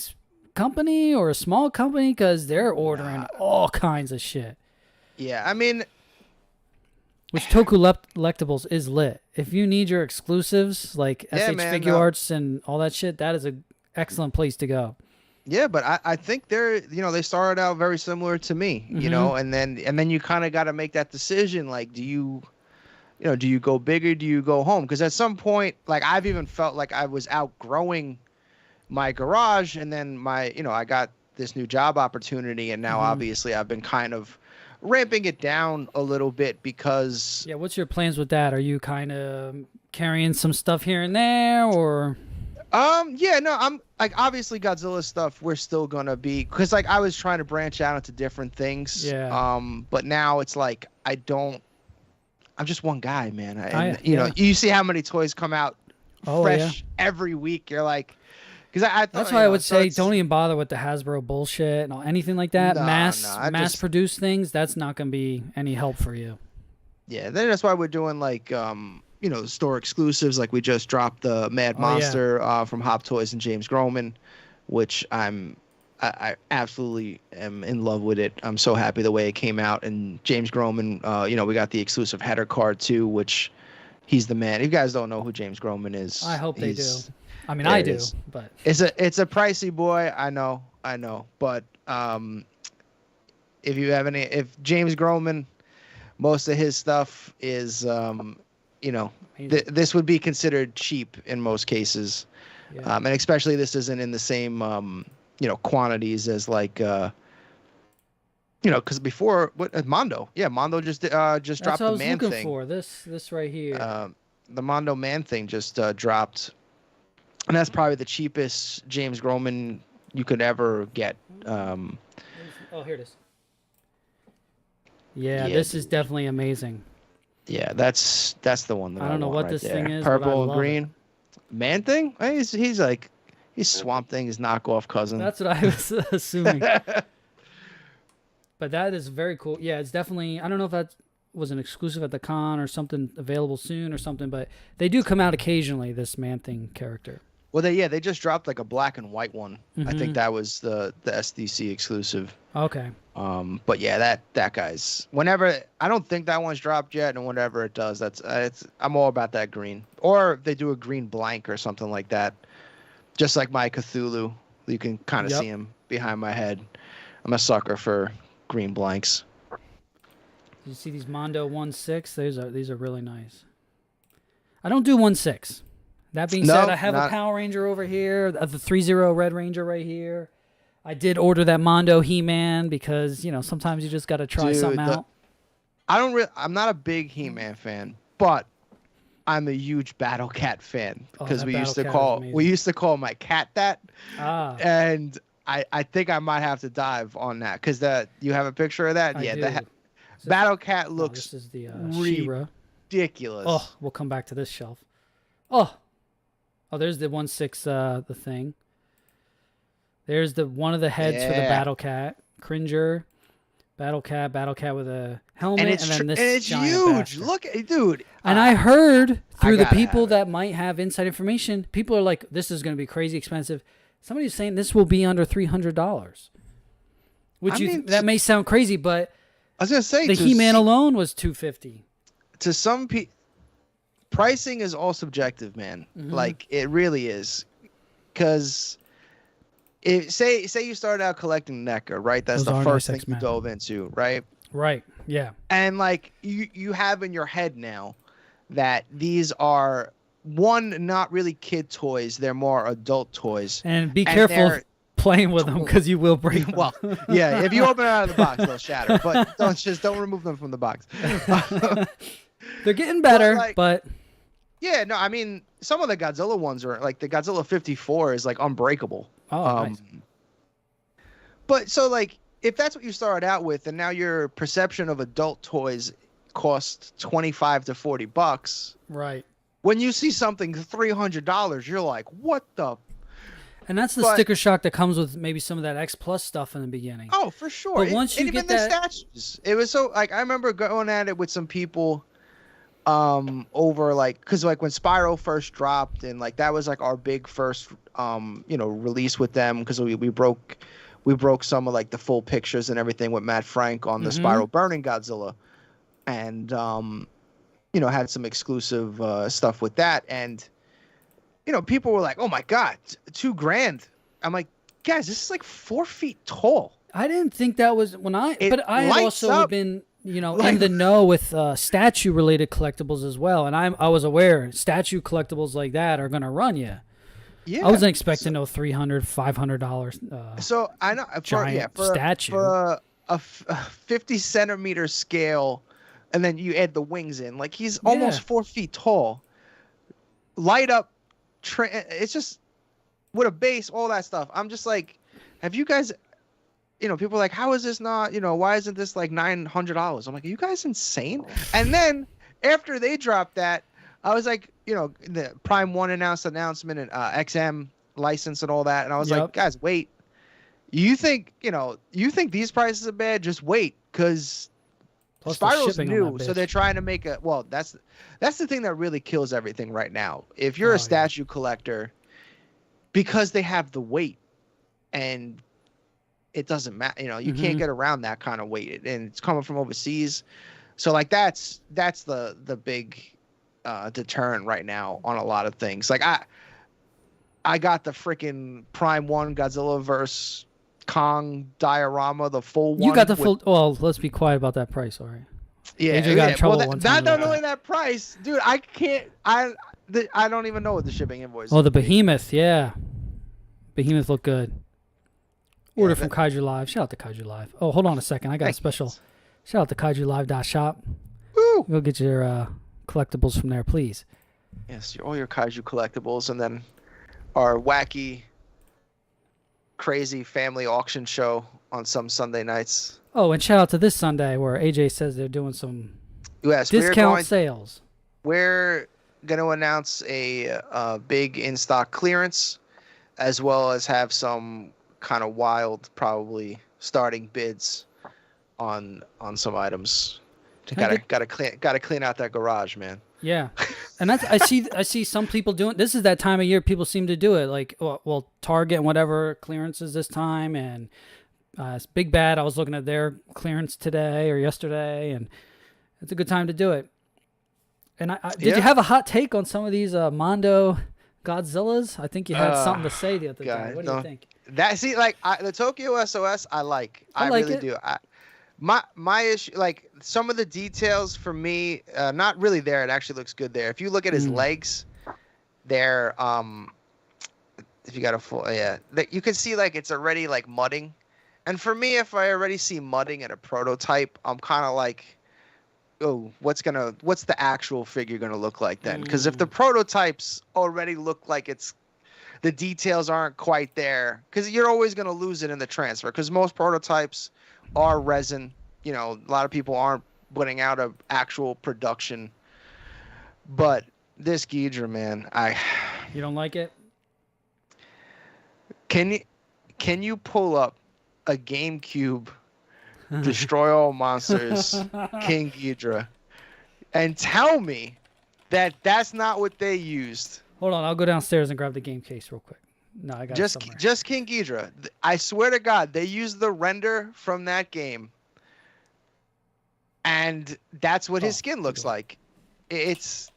A: company or a small company? Because they're ordering all kinds of shit.
B: Yeah, I mean,
A: which Tokulectables is lit. If you need your exclusives like SH Figure Arts and all that shit, that is an excellent place to go.
B: Yeah, but I think they started out very similar to me, and then you kind of got to make that decision. Like, do you go big or do you go home? Because at some point, like I've even felt like I was outgrowing my garage, and then I got this new job opportunity, and now obviously I've been kind of ramping it down a little bit because.
A: Yeah, what's your plans with that? Are you kind of carrying some stuff here and there, or?
B: Yeah, no, I'm like obviously Godzilla stuff. We're still gonna be because like I was trying to branch out into different things.
A: Yeah.
B: But now it's like I'm just one guy, man.
A: Yeah.
B: You see how many toys come out fresh
A: yeah.
B: every week. You're like, because I thought,
A: That's why I would say don't even bother with the Hasbro bullshit and anything like that.
B: No,
A: mass produced things. That's not gonna be any help for you.
B: Yeah, then that's why we're doing like store exclusives. Like we just dropped the Mad Monster from Hop Toys and James Groman, which I absolutely am in love with it. I'm so happy the way it came out. And James Groman, we got the exclusive header card too, which he's the man. If you guys don't know who James Groman is,
A: I hope they do. I mean, I do, but
B: it's a pricey boy. I know. But if James Groman, most of his stuff is this would be considered cheap in most cases.
A: Yeah.
B: And especially this isn't in the same quantities as like because before Mondo just
A: that's
B: dropped
A: what I
B: the
A: was
B: man
A: looking
B: thing.
A: for. This right here.
B: The Mondo man thing just dropped, and that's probably the cheapest James Groman you could ever get.
A: Oh, here it is. Yeah, this is definitely amazing.
B: Yeah, that's the one that I
A: don't know
B: want
A: what
B: right
A: this
B: there.
A: thing is, but I
B: Purple and
A: love
B: green. Man thing? He's Swamp Thing, his knockoff cousin.
A: That's what I was assuming. But that is very cool. Yeah, it's definitely. I don't know if that was an exclusive at the con or something available soon or something, but they do come out occasionally. This Man Thing character.
B: Well, they just dropped like a black and white one. I think
A: Mhm.
B: that was the SDC exclusive.
A: Okay.
B: But yeah, that guy's whenever I don't think that one's dropped yet, and whenever it does, I'm all about that green. Or if they do a green blank or something like that, just like my Cthulhu, you can kind of
A: Yep.
B: see him behind my head. I'm a sucker for green blanks.
A: You see these Mondo 1/6? These are really nice. I don't do 1/6. That being said, I have a Power Ranger over here, the 3-0 Red Ranger right here. I did order that Mondo He-Man because, you know, sometimes you just got to try something out.
B: I'm not a big He-Man fan, but I'm a huge Battle Cat fan because we used to call my cat that. And I think I might have to dive on that because you have a picture of that. Battle Cat looks
A: this is the She-Ra.
B: Ridiculous.
A: Oh, we'll come back to this shelf. Oh, there's the 1/6 the thing. There's one of the heads for the Battle Cat. Cringer, Battle Cat with a helmet, and then this
B: and it's
A: giant
B: huge.
A: bastard.
B: Look, dude.
A: And I heard through the people that might have inside information, people are like, "This is going to be crazy expensive." Somebody's saying this will be under $300, which that may sound crazy, but
B: I was gonna say
A: the He-Man alone was $250.
B: To some people, pricing is all subjective, man. Like it really is, because say you started out collecting NECA, right? That's the first thing you dove into, right?
A: Right. Yeah.
B: And like you have in your head now that these are not really kid toys; they're more adult toys.
A: And be careful playing with them because you will break them.
B: Well, yeah, if you open it out of the box, they'll shatter. But don't remove them from the box.
A: They're getting better, but
B: yeah, no, I mean some of the Godzilla ones are like the Godzilla 54 is like unbreakable.
A: Oh, nice.
B: But so like if that's what you started out with, and now your perception of adult toys cost $25 to $40,
A: right?
B: When you see something $300, you're like, what the?
A: And that's the sticker shock that comes with maybe some of that Xplus stuff in the beginning.
B: Oh, for sure.
A: But once you get
B: the statues, it was so like I remember going at it with some people. Over like because like when Spyro first dropped and like that was like our big first release with them because we broke some of like the full pictures and everything with Matt Frank on the Spyro Burning Godzilla, and had some exclusive stuff with that, and people were like, oh my god, $2,000. I'm like, guys, this is like 4 feet tall.
A: I didn't think that was but I had also been in the know with statue related collectibles as well, and I was aware statue collectibles like that are gonna run you. Yeah, I wasn't expecting no $300, $500.
B: So I know for
A: statue
B: for a 50 centimeter scale, and then you add the wings in, like he's almost 4 feet tall. Light up, it's just with a base, all that stuff. I'm just like, have you guys? People are like, how is this not, why isn't this like $900? I'm like, are you guys insane? And then after they dropped that, I was like, the Prime 1 announcement and XM license and all that. And I was like, guys, wait, you think these prices are bad? Just wait. Cause Spyro's new. So they're trying to make that's the thing that really kills everything right now. If you're a statue collector, because they have the weight and it doesn't matter, you can't get around that kind of weight, and it's coming from overseas. So like that's the big deterrent right now on a lot of things. Like I got the freaking Prime 1 Godzilla vs Kong diorama, the full one.
A: You got the full. Well, let's be quiet about that price, all right?
B: Yeah,
A: AJ got in trouble one time.
B: Not only that price, dude. I can't. I don't even know what the shipping invoice.
A: Oh, the Behemoth, yeah. Behemoth looked good. Order from Kaiju Live. Shout out to Kaiju Live. Oh, hold on a second. I got a special. Shout out to KaijuLive.shop.
B: Woo!
A: Go get your collectibles from there, please.
B: Yes, all your Kaiju collectibles, and then our wacky, crazy family auction show on some Sunday nights.
A: Oh, and shout out to this Sunday where AJ says they're doing some discount sales.
B: We're going to announce a big in-stock clearance, as well as have some kind of wild, probably starting bids on some items. Gotta clean out that garage, man.
A: Yeah, and that's I see some people doing. This is that time of year people seem to do it. Like, well, Target and whatever clearances this time, and it's Big Bad. I was looking at their clearance today or yesterday, and it's a good time to do it. And did you have a hot take on some of these Mondo Godzillas? I think you had something to say the other day. What do you think?
B: The Tokyo SOS, I like. I
A: like
B: really
A: it.
B: do. My issue, like some of the details for me, not really there. It actually looks good there. If you look at his legs, they're if you got a full, you can see like it's already like mudding. And for me, if I already see mudding in a prototype, I'm kind of like, oh, what's the actual figure gonna look like then? Because if the prototypes already look like the details aren't quite there, because you're always gonna lose it in the transfer. Because most prototypes are resin. You know, a lot of people aren't putting out a actual production. But this Ghidra, man,
A: You don't like it?
B: Can you pull up a GameCube Destroy All Monsters King Ghidra and tell me that that's not what they used?
A: Hold on, I'll go downstairs and grab the game case real quick. No, I got it somewhere.
B: Just King Ghidra. I swear to God, they used the render from that game, and that's what his skin looks like. It's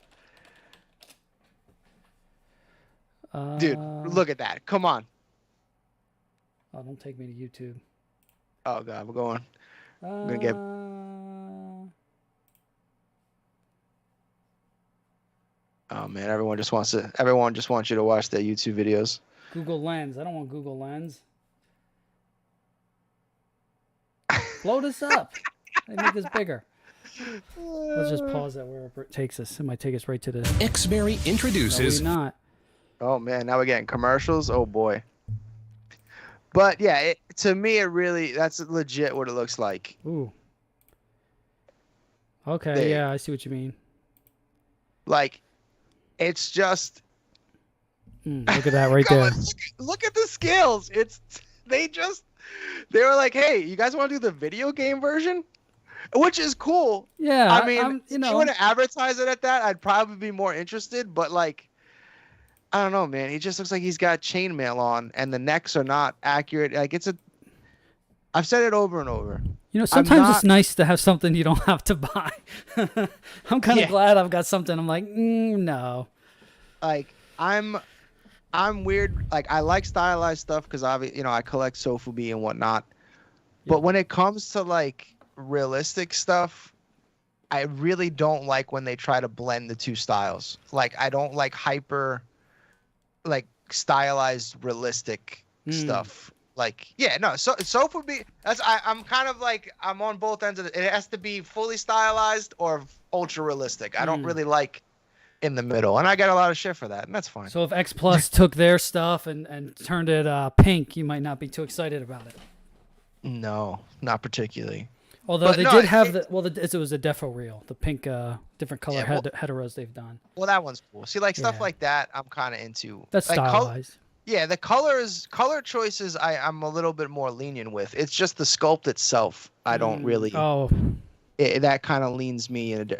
B: dude, look at that. Come on.
A: Oh, don't take me to YouTube.
B: Oh God, we're going. I'm gonna get. Oh man, everyone just wants you to watch their YouTube videos.
A: Google Lens. I don't want Google Lens. Blow this up. Make this bigger. Let's just pause that wherever it takes us. It might take us right to the.
D: Xberry introduces.
A: No, not.
B: Oh man, now we're getting commercials. Oh boy. But yeah, to me, that's legit what it looks like.
A: Ooh. Okay, yeah, I see what you mean.
B: Like, it's just.
A: Look at that right there.
B: Look at the scales. They were like, hey, you guys want to do the video game version? Which is cool.
A: Yeah,
B: I mean, if you want to advertise it at that, I'd probably be more interested. But like, I don't know, man. He just looks like he's got chainmail on, and the necks are not accurate. Like I've said it over and over.
A: You know, sometimes it's nice to have something you don't have to buy. I'm kind of glad I've got something. I'm like, no.
B: Like I'm weird. Like I like stylized stuff because I collect Sofubi and whatnot. Yeah. But when it comes to like realistic stuff, I really don't like when they try to blend the two styles. Like I don't like hyper. Like stylized realistic stuff. Like so Sofubi, I'm kind of like I'm on both ends of it. It has to be fully stylized or ultra realistic. I don't really like in the middle, and I get a lot of shit for that, and that's fine.
A: So if Xplus took their stuff and turned it pink, you might not be too excited about it.
B: No, not particularly.
A: Although they did have it was a defo reel, the pink different color heteros they've done.
B: Well, that one's cool. See, like stuff like that, I'm kind of into.
A: That's
B: like,
A: stylized.
B: The color choices, I'm a little bit more lenient with. It's just the sculpt itself, I don't really.
A: Oh.
B: That kind of leans me in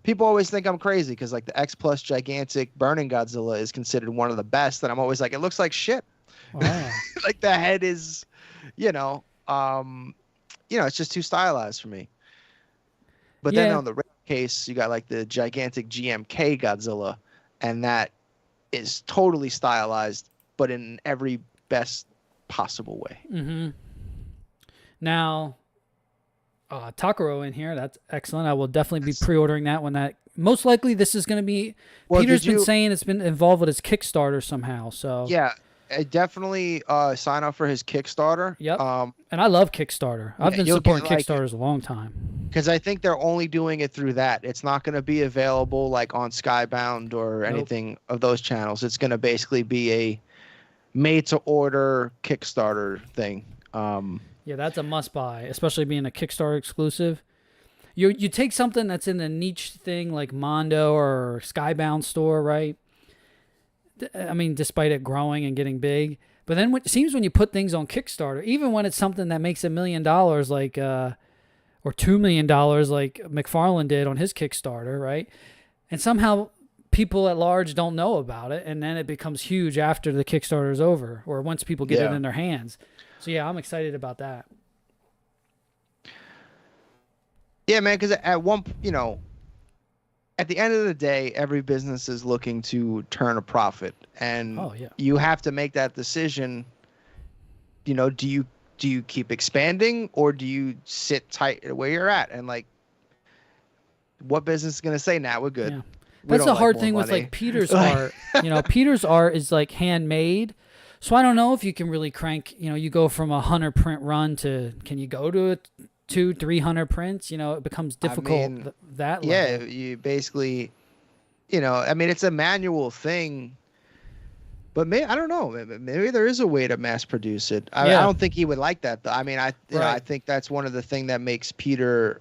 B: people always think I'm crazy because like the Xplus gigantic Burning Godzilla is considered one of the best, and I'm always like, it looks like shit.
A: Wow.
B: Like the head is, it's just too stylized for me. But then on the rare case, you got like the gigantic GMK Godzilla, and that is totally stylized, but in every best possible way.
A: Mm-hmm. Now, Takaro in here. That's excellent. I will definitely be pre-ordering that when that. Most likely, this is going to be. Well, Peter's been saying it's been involved with his Kickstarter somehow. So
B: yeah. I definitely sign up for his Kickstarter.
A: Yep. And I love Kickstarter. I've been supporting Kickstarters a long time.
B: Because I think they're only doing it through that. It's not going to be available like on Skybound or anything of those channels. It's going to basically be a made-to-order Kickstarter thing.
A: Yeah, that's a must-buy, especially being a Kickstarter exclusive. You take something that's in the niche thing like Mondo or Skybound store, right? I mean, despite it growing and getting big. But then it seems when you put things on Kickstarter, even when it's something that makes $1 million, like, or $2 million, like McFarlane did on his Kickstarter, right? And somehow people at large don't know about it, and then it becomes huge after the Kickstarter is over, or once people get it in their hands. So yeah, I'm excited about that.
B: Yeah, man, because at one, at the end of the day, every business is looking to turn a profit, and you have to make that decision. Do you keep expanding, or do you sit tight where you're at? And like, what business is gonna say, "Nah, we're good."
A: Yeah. That's the hard thing with like Peter's art. Peter's art is like handmade. So I don't know if you can really crank, you go from a 100 print run to, can you go to 200-300 prints? It becomes difficult that level.
B: Yeah, you basically, it's a manual thing. But maybe, I don't know. Maybe there is a way to mass produce it. I don't think he would like that, though. I mean, I think that's one of the things that makes Peter,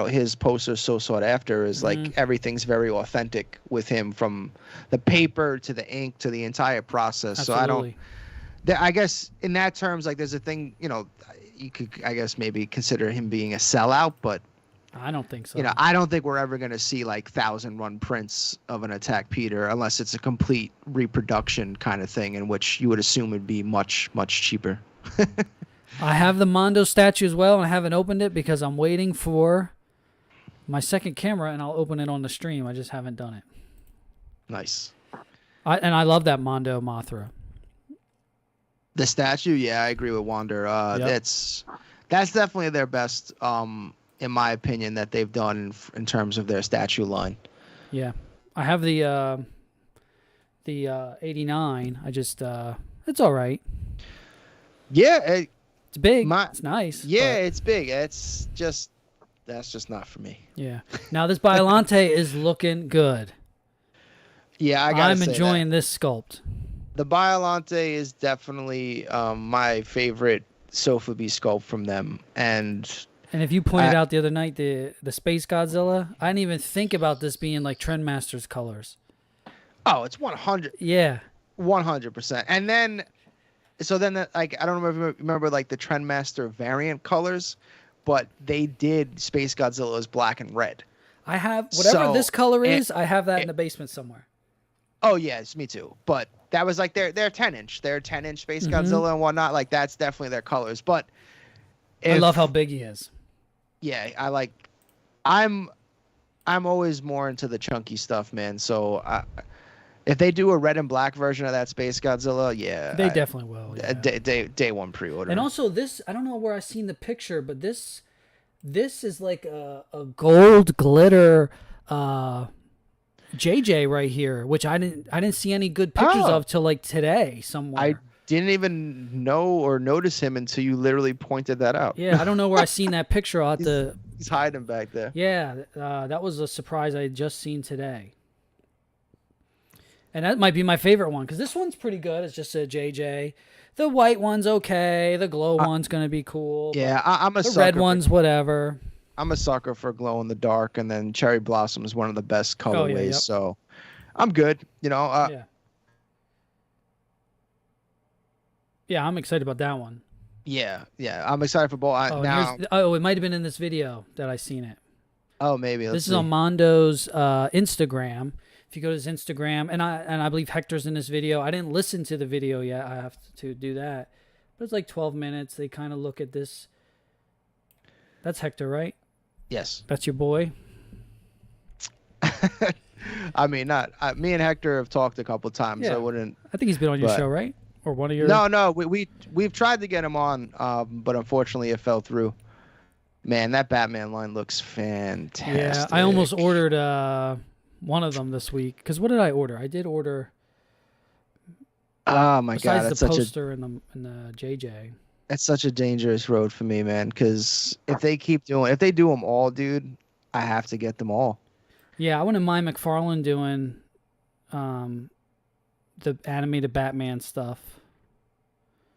B: his posters so sought after is like everything's very authentic with him, from the paper to the ink to the entire process.
A: Absolutely.
B: So I guess in that terms, like there's a thing, you could, I guess, maybe consider him being a sellout, but
A: I don't think so.
B: I don't think we're ever going to see like 1,000 run prints of an Attack Peter unless it's a complete reproduction kind of thing, in which you would assume it'd be much, much cheaper.
A: I have the Mondo statue as well, and I haven't opened it because I'm waiting for my second camera, and I'll open it on the stream. I just haven't done it.
B: Nice.
A: I love that Mondo Mothra.
B: The statue, yeah, I agree with Wander. That's definitely their best, in my opinion, that they've done in terms of their statue line.
A: Yeah, I have the 89. I just it's all right.
B: Yeah,
A: it's big. It's nice.
B: Yeah, it's big. That's just not for me.
A: Yeah. Now this Biollante is looking good.
B: Yeah,
A: I'm enjoying this sculpt.
B: The Biollante is definitely my favorite Sofubi sculpt from them, and
A: if you pointed out the other night the Space Godzilla, I didn't even think about this being like Trendmaster's colors.
B: Oh, it's 100.
A: Yeah,
B: 100%. And then, like, I don't remember like the Trendmaster variant colors, but they did Space Godzilla as black and red.
A: I have whatever this color is. I have that in the basement somewhere.
B: Oh yes, me too. But that was like their 10-inch, Space Godzilla and whatnot. Like that's definitely their colors. But
A: I love how big he is.
B: Yeah, I'm always more into the chunky stuff, man. So if they do a red and black version of that Space Godzilla,
A: they definitely will. Yeah.
B: Day one pre-order.
A: And also this, I don't know where I seen the picture, but this is like a gold glitter JJ right here, which I didn't see any good pictures of till like today somewhere.
B: I didn't even know or notice him until you literally pointed that out.
A: Yeah, I don't know where I seen that picture.
B: He's hiding back there.
A: Yeah, that was a surprise I had just seen today. And that might be my favorite one, because this one's pretty good. It's just a JJ. The white one's okay. The glow one's going to be cool.
B: Yeah, I'm a
A: sucker.
B: The
A: red one's whatever.
B: I'm a sucker for glow in the dark, and then Cherry Blossom is one of the best colorways. So I'm good.
A: Yeah, I'm excited about that one.
B: Yeah, I'm excited for both.
A: It might have been in this video that I seen it.
B: Oh, maybe.
A: This is on Mondo's Instagram. If you go to his Instagram, and I believe Hector's in this video. I didn't listen to the video yet. I have to do that. But it's like 12 minutes. They kind of look at this. That's Hector, right?
B: Yes.
A: That's your boy?
B: I mean, me and Hector have talked a couple times.
A: Yeah. I think he's been on your show, right? Or one of your...
B: No. We've tried to get him on, but unfortunately it fell through. Man, that Batman line looks fantastic.
A: Yeah, I almost ordered one of them this week. Because what did I order? I did order...
B: Oh my God!
A: Besides the poster and the JJ.
B: That's such a dangerous road for me, man. Because if they do them all, dude, I have to get them all. Yeah,
A: I wouldn't mind McFarlane doing the animated Batman stuff.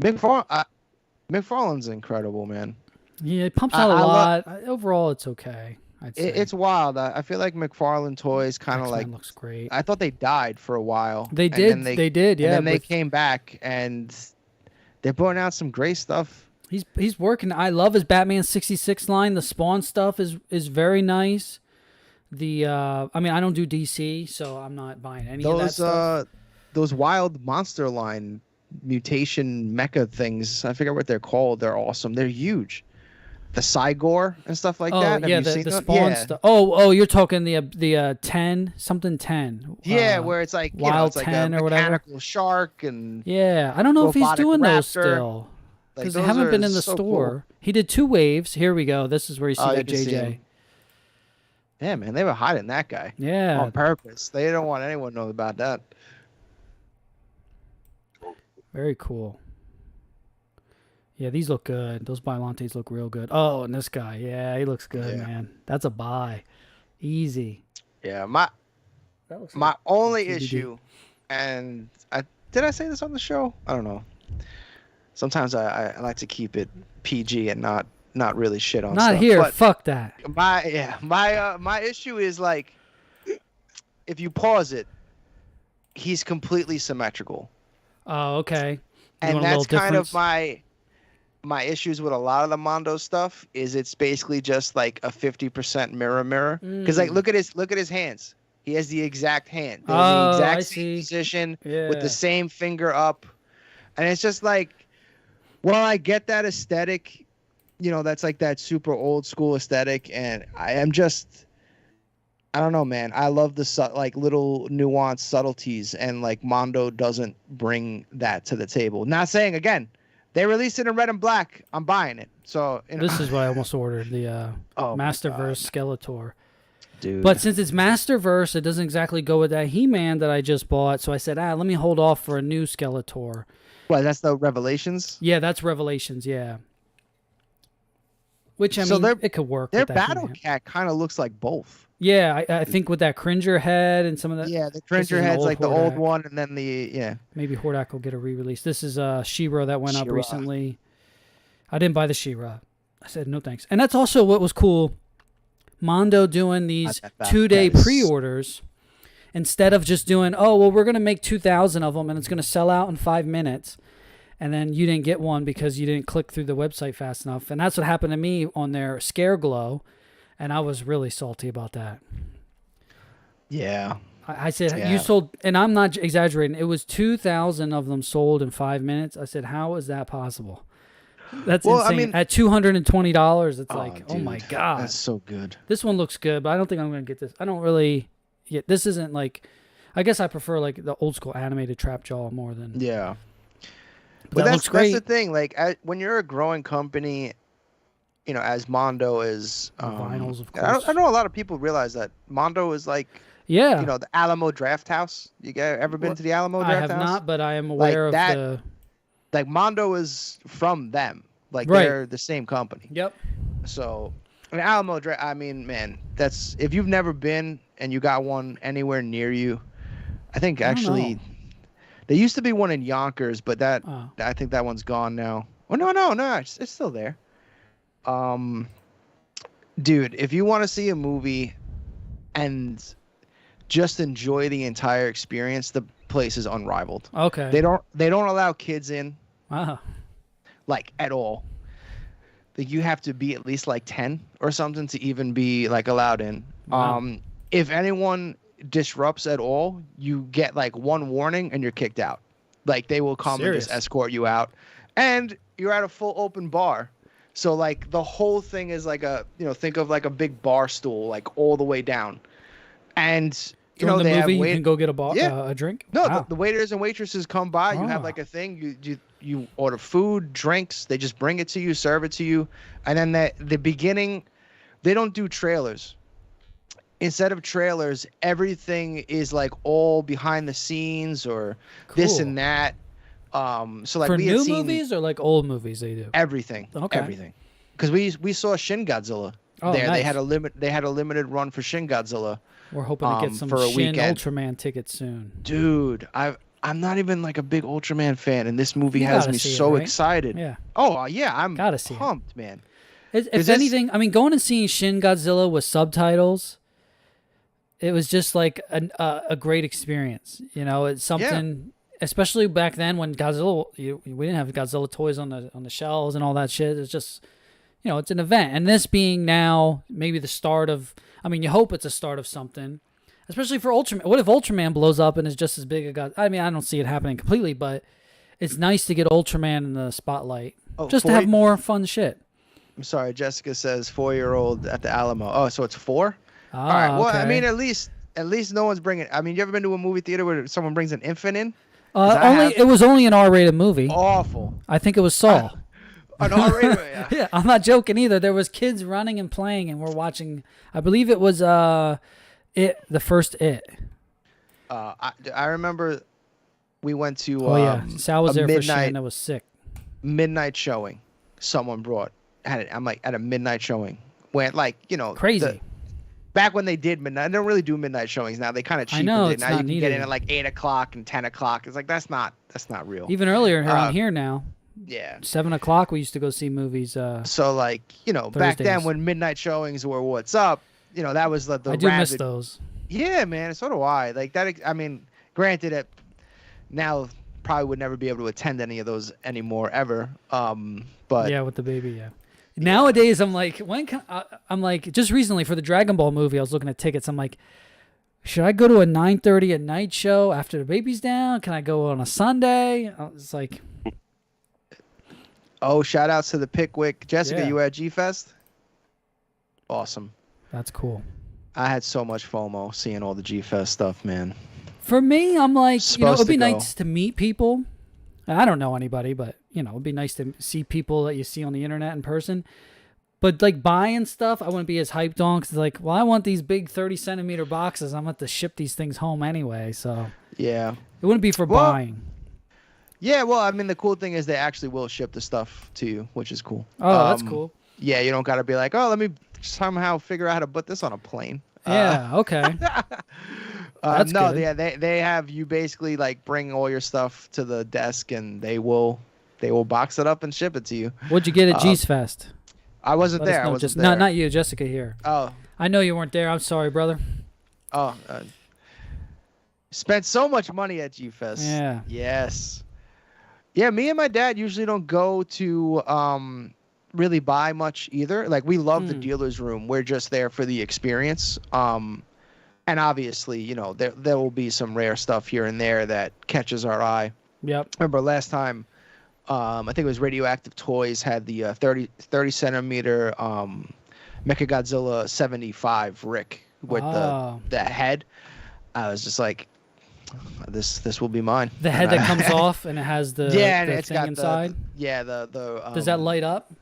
B: McFarlane's incredible, man.
A: Yeah, it pumps out a lot. Overall, it's okay.
B: It's wild. I feel like McFarlane toys kind of like
A: looks great.
B: I thought they died for a while.
A: They did. Yeah.
B: And then they came back and they're putting out some great stuff.
A: He's working. I love his Batman 66 line. The Spawn stuff is very nice. I mean, I don't do DC, so I'm not buying any of that
B: Those
A: stuff.
B: those wild monster line mutation mecha things. I forget what they're called. They're awesome. They're huge. The Cygor and stuff like
A: Oh
B: that. Have
A: yeah,
B: you
A: the
B: seen them?
A: Spawn
B: Yeah.
A: stuff. Oh, you're talking the 10 something 10.
B: Yeah, where it's like
A: Wild
B: it's like
A: 10
B: a
A: or whatever.
B: mechanical shark and
A: Yeah, I don't know if he's
B: robotic
A: doing those
B: raptor.
A: still
B: like,
A: because they
B: those
A: haven't
B: are
A: been in the
B: so
A: store.
B: cool.
A: He did 2 waves. Here we go. This is where you see
B: Oh, you
A: that
B: can see
A: JJ.
B: him. Yeah, man, they were hiding that guy
A: Yeah,
B: on purpose. They don't want anyone to know about that.
A: very cool. Yeah, these look good. Those Biolantes look real good. Oh, and this guy. Yeah, he looks good,
B: Yeah.
A: man. That's a buy. Easy.
B: Yeah,
A: That looks
B: my
A: like
B: only
A: DVD.
B: issue, and did I say this on the show? I don't know. Sometimes I like to keep it PG and not really shit on
A: Not
B: stuff.
A: here.
B: But
A: Fuck that.
B: my issue is like, if you pause it, he's completely symmetrical,
A: Oh, okay. You
B: and
A: want a little
B: that's kind of
A: difference?
B: my issues with a lot of the Mondo stuff is it's basically just like a 50% mirror. Because like look at his hands. He has the exact hand. They're in
A: Oh,
B: the exact
A: I
B: same
A: see.
B: position with
A: Yeah.
B: the same finger up. And it's just like, well, I get that aesthetic, that's like that super old school aesthetic, and I don't know, man. I love the like little nuanced subtleties, and like Mondo doesn't bring that to the table. Not saying again, they released it in red and black. I'm buying it. So
A: This is what I almost ordered. The
B: Oh my
A: Masterverse Skeletor.
B: dude.
A: But since it's Masterverse, it doesn't exactly go with that He-Man that I just bought. So I said, let me hold off for a new Skeletor.
B: What? That's the Revelations.
A: Yeah, that's Revelations. Yeah. Which I
B: So
A: mean, it could work.
B: Their
A: with that
B: Battle
A: He-Man.
B: Cat kind of looks like both.
A: Yeah, I think with that Cringer head and some of that.
B: Yeah, the
A: this is
B: Cringer
A: an
B: head's
A: old
B: like the old
A: Hordak.
B: one, and then the
A: Maybe Hordak will get a re-release. This is She-Ra that went up
B: She-Ra.
A: recently. I didn't buy the She-Ra. I said no thanks. And that's also what was cool. Mondo doing these
B: That
A: 2-day
B: is-
A: pre-orders instead of just doing, we're going to make 2,000 of them and it's going to sell out in 5 minutes. And then you didn't get one because you didn't click through the website fast enough. And that's what happened to me on their Scare Glow. And I was really salty about that.
B: Yeah.
A: I said,
B: Yeah.
A: you sold, and I'm not exaggerating, it was 2,000 of them sold in 5 minutes. I said, how is that possible? That's
B: Well, I
A: insane.
B: mean-
A: At $220, it's like, oh
B: dude,
A: my God.
B: That's so good.
A: This one looks good, but I don't think I'm going to get this. I don't really, this isn't like, I guess I prefer like the old school animated Trap Jaw more than,
B: Yeah.
A: but that looks great.
B: That's the thing. Like, when you're a growing company, as Mondo is,
A: Vinyls, of
B: I
A: course.
B: know a lot of people realize that Mondo is like,
A: Yeah.
B: the Alamo Draft House. You guys ever been to the Alamo
A: I
B: Draft
A: have
B: House?
A: not, but I am aware
B: Like that-
A: of the,
B: Like, Mondo is from them. Like,
A: Right.
B: they're the same company.
A: yep.
B: So, Alamo Draft, I mean, man, that's, if you've never been and you got one anywhere near you, I think
A: I don't
B: actually,
A: know.
B: there used to be one in Yonkers, but
A: Oh.
B: I think that one's gone now. Oh, no, it's still there. Dude, if you want to see a movie and just enjoy the entire experience, the place is unrivaled.
A: Okay.
B: They don't allow kids in,
A: Wow.
B: like, at all. Like, you have to be at least like 10 or something to even be like allowed in.
A: Wow.
B: If anyone disrupts at all, you get like one warning and you're kicked out. Like, they will come and just
A: Serious?
B: escort you out, and you're at a full open bar. So like the whole thing is like think of like a big bar stool, like all the way down, and
A: During the
B: they
A: movie,
B: have
A: you can go get a drink?
B: no,
A: Wow.
B: the waiters and waitresses come by. You have
A: Oh.
B: like a thing. You order food, drinks. They just bring it to you, serve it to you, and then the beginning, they don't do trailers. Instead of trailers, everything is like all behind the scenes or this
A: Cool.
B: and that. So like
A: For
B: we had
A: new
B: seen
A: movies or like old movies they do?
B: everything,
A: Okay.
B: everything, because we saw Shin Godzilla
A: Oh,
B: there.
A: nice.
B: They had a limited run for Shin Godzilla.
A: We're hoping to get some
B: for a
A: Shin
B: weekend.
A: Ultraman tickets soon.
B: Dude, I'm not even like a big Ultraman fan, and this movie
A: You
B: has
A: gotta
B: me
A: see it,
B: so
A: right?
B: excited.
A: Yeah.
B: Oh yeah, I'm
A: Gotta see it.
B: pumped, man.
A: If
B: this-
A: anything, I mean, going and seeing Shin Godzilla with subtitles, it was just like a great experience. It's something, especially back then when Godzilla, we didn't have Godzilla toys on the shelves and all that shit. It's just, you know, it's an event. And this being now maybe the start of, I mean, you hope it's a start of something, especially for Ultraman. What if Ultraman blows up and is just as big a god? I mean, I don't see it happening completely, but it's nice to get Ultraman in the spotlight just to have more fun shit.
B: I'm sorry, Jessica says 4-year-old at the Alamo. Oh, so it's 4?
A: Ah,
B: all right. Well,
A: okay.
B: I mean, at least no one's bringing. I mean, you ever been to a movie theater where someone brings an infant in?
A: It was only an R-rated movie.
B: Awful.
A: I think it was Saw.
B: An R-rated, yeah.
A: Yeah, I'm not joking either. There was kids running and playing, and we're watching. I believe it was the first It.
B: I remember we went to.
A: Sal was there for
B: midnight,
A: shit, and it was sick.
B: Midnight showing. Someone brought. I'm like at a midnight showing. Went like
A: crazy.
B: Back when they did midnight, they don't really do midnight showings now. They kind of cheapened it. Now you can get in at like 8 o'clock and 10 o'clock. It's like that's not real.
A: Even earlier around here now.
B: Yeah.
A: 7 o'clock we used to go see movies.
B: So like back then when midnight showings were what's up, that was the
A: I do miss those.
B: Yeah, man. So do I. Like that. I mean, granted, it now probably would never be able to attend any of those anymore ever. But
A: yeah, with the baby, yeah. Nowadays, I'm like, I'm like, just recently for the Dragon Ball movie, I was looking at tickets. I'm like, should I go to a 9:30 at night show after the baby's down? Can I go on a Sunday? It's like,
B: oh, shout outs to the Pickwick. Jessica,
A: Yeah.
B: you were at G-Fest? Awesome.
A: that's cool.
B: I had so much FOMO seeing all the G-Fest stuff, man.
A: For me, I'm like,
B: Supposed
A: it'd be
B: to go.
A: nice to meet people. I don't know anybody, but it'd be nice to see people that you see on the internet in person. But like buying stuff, I wouldn't be as hyped on because like, well, I want these big 30-centimeter boxes. I'm going to have to ship these things home anyway, so
B: Yeah.
A: it wouldn't be for buying.
B: Yeah, well, I mean, the cool thing is they actually will ship the stuff to you, which is cool.
A: Oh, that's cool.
B: Yeah, you don't got to be like, oh, let me somehow figure out how to put this on a plane.
A: Yeah, okay. That's
B: no,
A: good.
B: yeah, they have you basically like bring all your stuff to the desk and they will box it up and ship it to you.
A: What'd you get at G's Fest?
B: I wasn't
A: Let us
B: there. I
A: know.
B: wasn't there.
A: Not you, Jessica here.
B: Oh,
A: I know you weren't there. I'm sorry, brother.
B: Spent so much money at G-Fest.
A: Yeah.
B: Yes. Yeah, me and my dad usually don't go to really buy much either. Like we love the dealer's room. We're just there for the experience. And obviously, there will be some rare stuff here and there that catches our eye.
A: Yep.
B: Remember last time, I think it was Radioactive Toys had the 30 centimeter Mechagodzilla 75 Rick with the head. I was just like, this will be mine.
A: The head that comes off and it has the
B: and
A: the
B: it's
A: thing
B: got
A: inside.
B: the
A: Does that light up?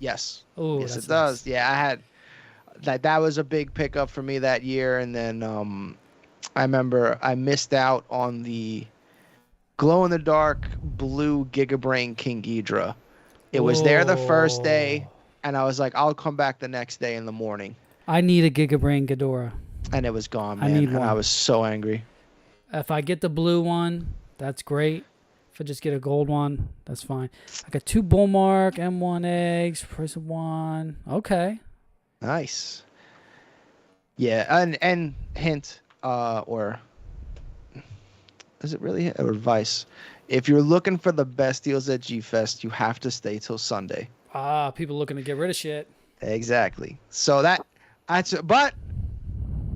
B: Yes.
A: Oh,
B: yes,
A: that's
B: it does.
A: nice.
B: Yeah, I had that was a big pickup for me that year, and then I remember I missed out on the glow-in-the-dark blue Gigabrain King Ghidorah. It was there the first day, and I was like, I'll come back the next day in the morning.
A: I need a Gigabrain Ghidorah.
B: And it was gone, man.
A: I need
B: and
A: one.
B: I was so angry.
A: If I get the blue one, that's great. If I just get a gold one, that's fine. I got 2 Bullmark M1 eggs, price of 1. Okay.
B: Nice. Yeah, and hint, or is it really or advice? If you're looking for the best deals at G-Fest, you have to stay till Sunday.
A: People looking to get rid of shit.
B: Exactly. So but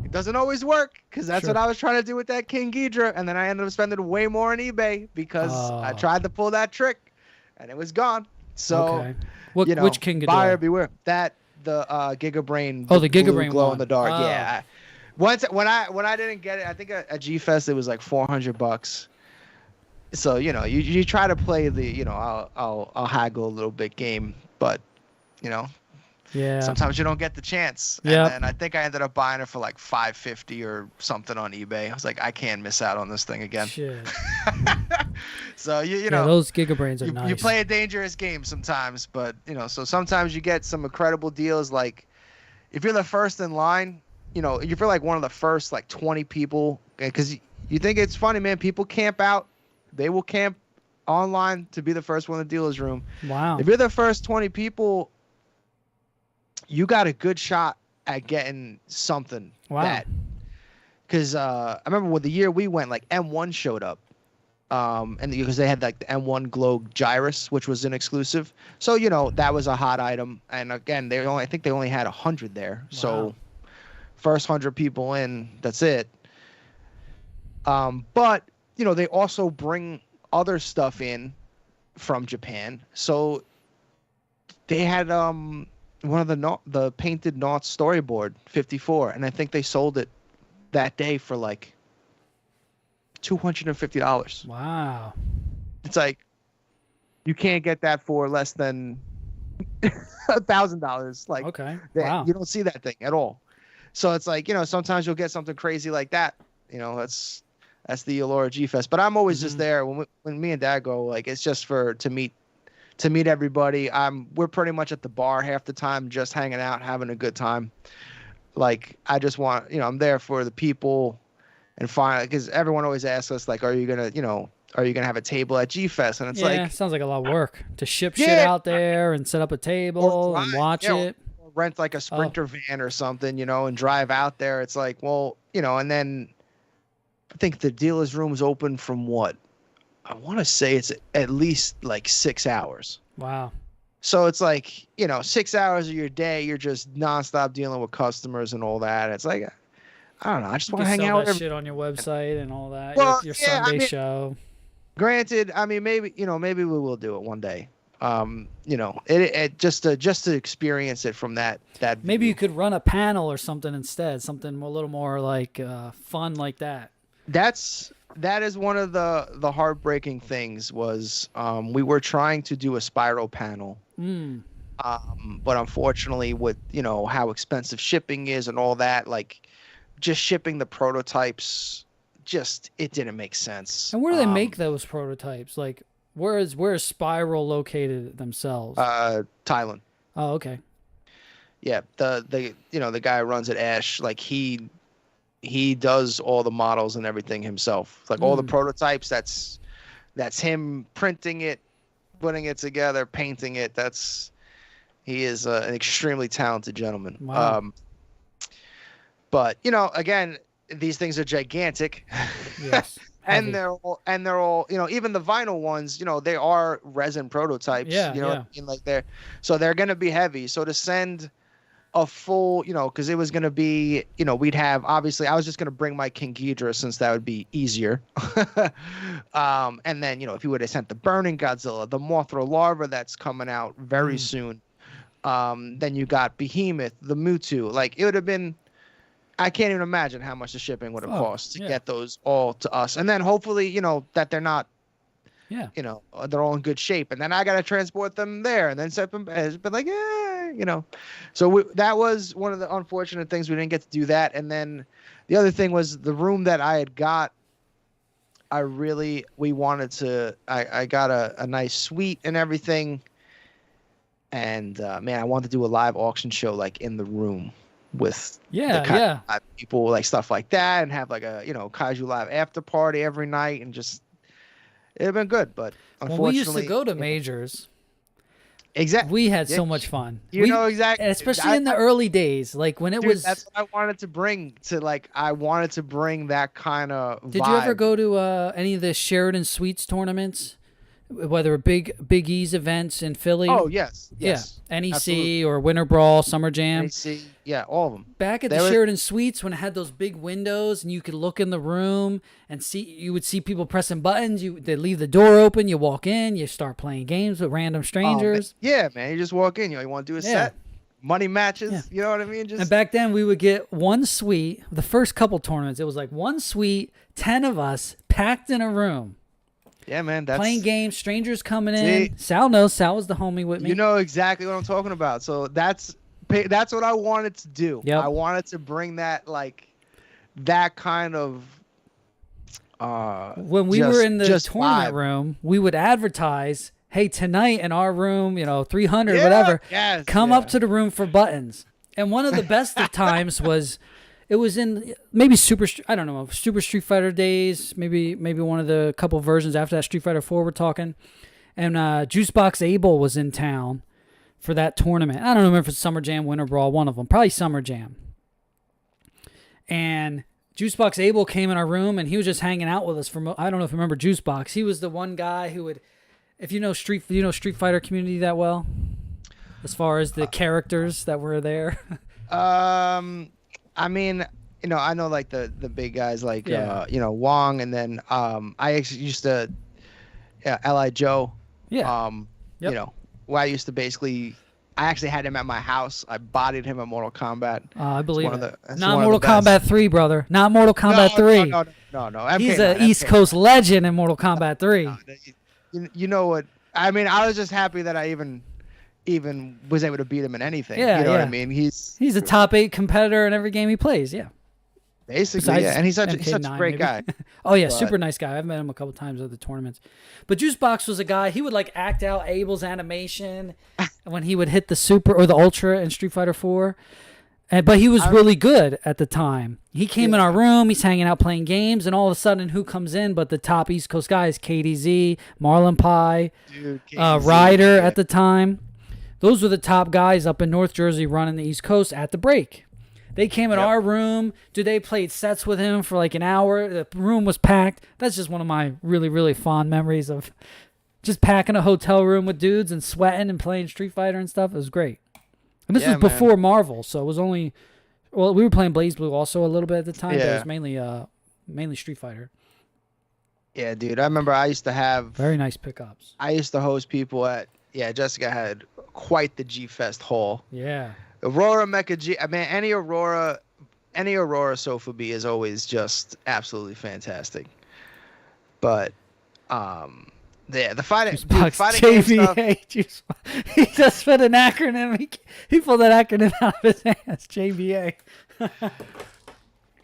B: it doesn't always work because that's
A: Sure.
B: what I was trying to do with that King Ghidorah, and then I ended up spending way more on eBay because I tried to pull that trick, and it was gone. So,
A: Okay. Which King Ghidorah?
B: buyer beware. The Gigabrain.
A: Oh, the Gigabrain
B: glow
A: one.
B: in the dark.
A: Oh.
B: Yeah. When I didn't get it, I think at G-Fest it was like $400. So you try to play the I'll haggle a little bit game, but
A: Yeah.
B: sometimes you don't get the chance.
A: Yep.
B: And I think I ended up buying it for like $550 or something on eBay. I was like, I can't miss out on this thing again.
A: Shit.
B: So
A: Yeah, those Gigabrains are nice.
B: you play a dangerous game sometimes, but so sometimes you get some incredible deals. Like if you're the first in line, if you're like one of the first like 20 people, because you think it's funny, man. People camp out. They will camp online to be the first one in the dealer's room.
A: Wow.
B: If you're the first 20 people, you got a good shot at getting something.
A: Wow.
B: Because I remember when the year we went, like M1 showed up. And because they had like the M1 Glow Gyrus, which was an exclusive, so that was a hot item. And again, I think they only had 100 there. Wow. So first 100 people in, that's it. But they also bring other stuff in from Japan. So they had one of the painted Naught storyboard 54, and I think they sold it that day for like $250.
A: Wow.
B: It's like you can't get that for less than $1,000. Like,
A: okay. Wow.
B: You don't see that thing at all. So it's like, sometimes you'll get something crazy like that. That's the allure of G-Fest. But I'm always just there when me and Dad go. Like, it's just to meet everybody. We're pretty much at the bar half the time, just hanging out, having a good time. Like, I just want, I'm there for the people. And finally, because everyone always asks us, like, are you gonna have a table at G-Fest? And it's like,
A: sounds like a lot of work to ship shit out there and set up a table and watch it.
B: Or rent like a Sprinter van or something, and drive out there. It's like, well, and then I think the dealer's room is open from what? I want to say it's at least like 6 hours.
A: Wow.
B: So it's like, 6 hours of your day, you're just nonstop dealing with customers and all that. It's like, I don't know. I just want to hang out.
A: That shit on your website and all that.
B: Well,
A: your Sunday show.
B: Granted, I mean, maybe we will do it one day. It just to experience it from that.
A: Maybe you could run a panel or something instead. Something a little more like fun like that.
B: That is one of the heartbreaking things was we were trying to do a spiral panel. But unfortunately, with how expensive shipping is and all that, like, just shipping the prototypes, it didn't make sense.
A: And where do they make those prototypes? Like, where is Spiral located themselves?
B: Thailand.
A: Oh, okay.
B: Yeah, the guy who runs it, Ash, like he does all the models and everything himself. Like all the prototypes, that's him printing it, putting it together, painting it. He is an extremely talented gentleman.
A: Wow.
B: But again, these things are gigantic.
A: Yes.
B: and they're all even the vinyl ones, they are resin prototypes.
A: Yeah.
B: What I mean? Like they're gonna be heavy. So to send a full, because it was gonna be, we'd have, obviously I was just gonna bring my King Ghidorah since that would be easier. And then if you would have sent the Burning Godzilla, the Mothra Larva that's coming out very soon, then you got Behemoth, the Mutu, like it would have been. I can't even imagine how much the shipping would have cost to get those all to us. And then hopefully, that they're not, they're all in good shape. And then I got to transport them there and then set them. It's been like, So that was one of the unfortunate things. We didn't get to do that. And then the other thing was the room that I had got. We wanted to, I got a nice suite and everything. And man, I wanted to do a live auction show like in the room. With people, like stuff like that, and have like a Kaiju live after party every night, and just it'd been good. But unfortunately,
A: we used to go to majors.
B: Exactly,
A: we had so much fun.
B: Exactly,
A: especially in the early days, like when it was.
B: That's what I wanted to bring I wanted to bring that kind of.
A: Did you ever go to any of the Sheridan Suites tournaments? Whether Big E's events in Philly.
B: Oh yes.
A: Yeah, NEC absolutely. Or Winter Brawl, Summer Jam.
B: NEC, yeah, all of them.
A: Back at the Sheridan Suites when it had those big windows and you could look in the room and you would see people pressing buttons. They leave the door open. You walk in. You start playing games with random strangers.
B: Yeah, man. You just walk in. You want to do a set. Money matches. Yeah. You know what I mean?
A: And back then we would get one suite. The first couple tournaments, it was like one suite, 10 of us packed in a room.
B: Yeah, man. That's
A: playing games, strangers coming in. Sal knows. Sal was the homie with me.
B: You know exactly what I'm talking about. So that's what I wanted to do.
A: Yep.
B: I wanted to bring that that kind of.
A: When we were in the tournament room, we would advertise, "Hey, tonight in our room, 300, whatever.
B: Yes,
A: come up to the room for buttons." And one of the best of times was. It was in maybe Super Street Fighter days, maybe one of the couple versions after that, Street Fighter 4 we're talking. And Juicebox Abel was in town for that tournament. I don't remember if it's Summer Jam, Winter Brawl, one of them. Probably Summer Jam. And Juicebox Abel came in our room and he was just hanging out with us I don't know if you remember Juicebox. He was the one guy who would, if you know Street Fighter community that well, as far as the characters that were there.
B: I mean, I know like the big guys like Wong, and then I actually used to L.I. Joe.
A: Yeah.
B: Yep. Where I used to basically, I actually had him at my house. I bodied him at Mortal Kombat.
A: I believe it.
B: Not
A: Not Mortal Kombat 3, brother. Not Mortal Kombat 3.
B: No. MK9,
A: He's an East Coast legend in Mortal Kombat 3.
B: You know what? I mean, I was just happy that I even was able to beat him in anything.
A: Yeah,
B: you know what I mean? He's
A: a top 8 competitor in every game he plays. Yeah.
B: Basically,
A: Besides
B: yeah, and he's such a great
A: maybe.
B: guy.
A: Oh yeah, super nice guy. I've met him a couple times at the tournaments. But Juicebox was a guy. He would like act out Abel's animation when he would hit the super or the ultra in Street Fighter 4. But he was really good at the time. He came in our room. He's hanging out playing games, and all of a sudden, who comes in? But the top East Coast guys: KDZ, Marlon Pie, Ryder at the time. Those were the top guys up in North Jersey running the East Coast at the break. They came in our room. They played sets with him for like an hour. The room was packed. That's just one of my really, really fond memories of just packing a hotel room with dudes and sweating and playing Street Fighter and stuff. It was great. And this was before Marvel, so it was only... Well, we were playing BlazBlue also a little bit at the time, but it was mainly Street Fighter.
B: Yeah, dude. I remember I used to have... Very
A: nice pickups.
B: I used to host people at... Yeah, Jessica had quite the G-Fest hall.
A: Yeah.
B: Aurora Mecha G. I mean, any Aurora Sofa B is always just absolutely fantastic. But, the fighting game stuff.
A: He just put an acronym. He pulled that acronym out of his ass. JBA.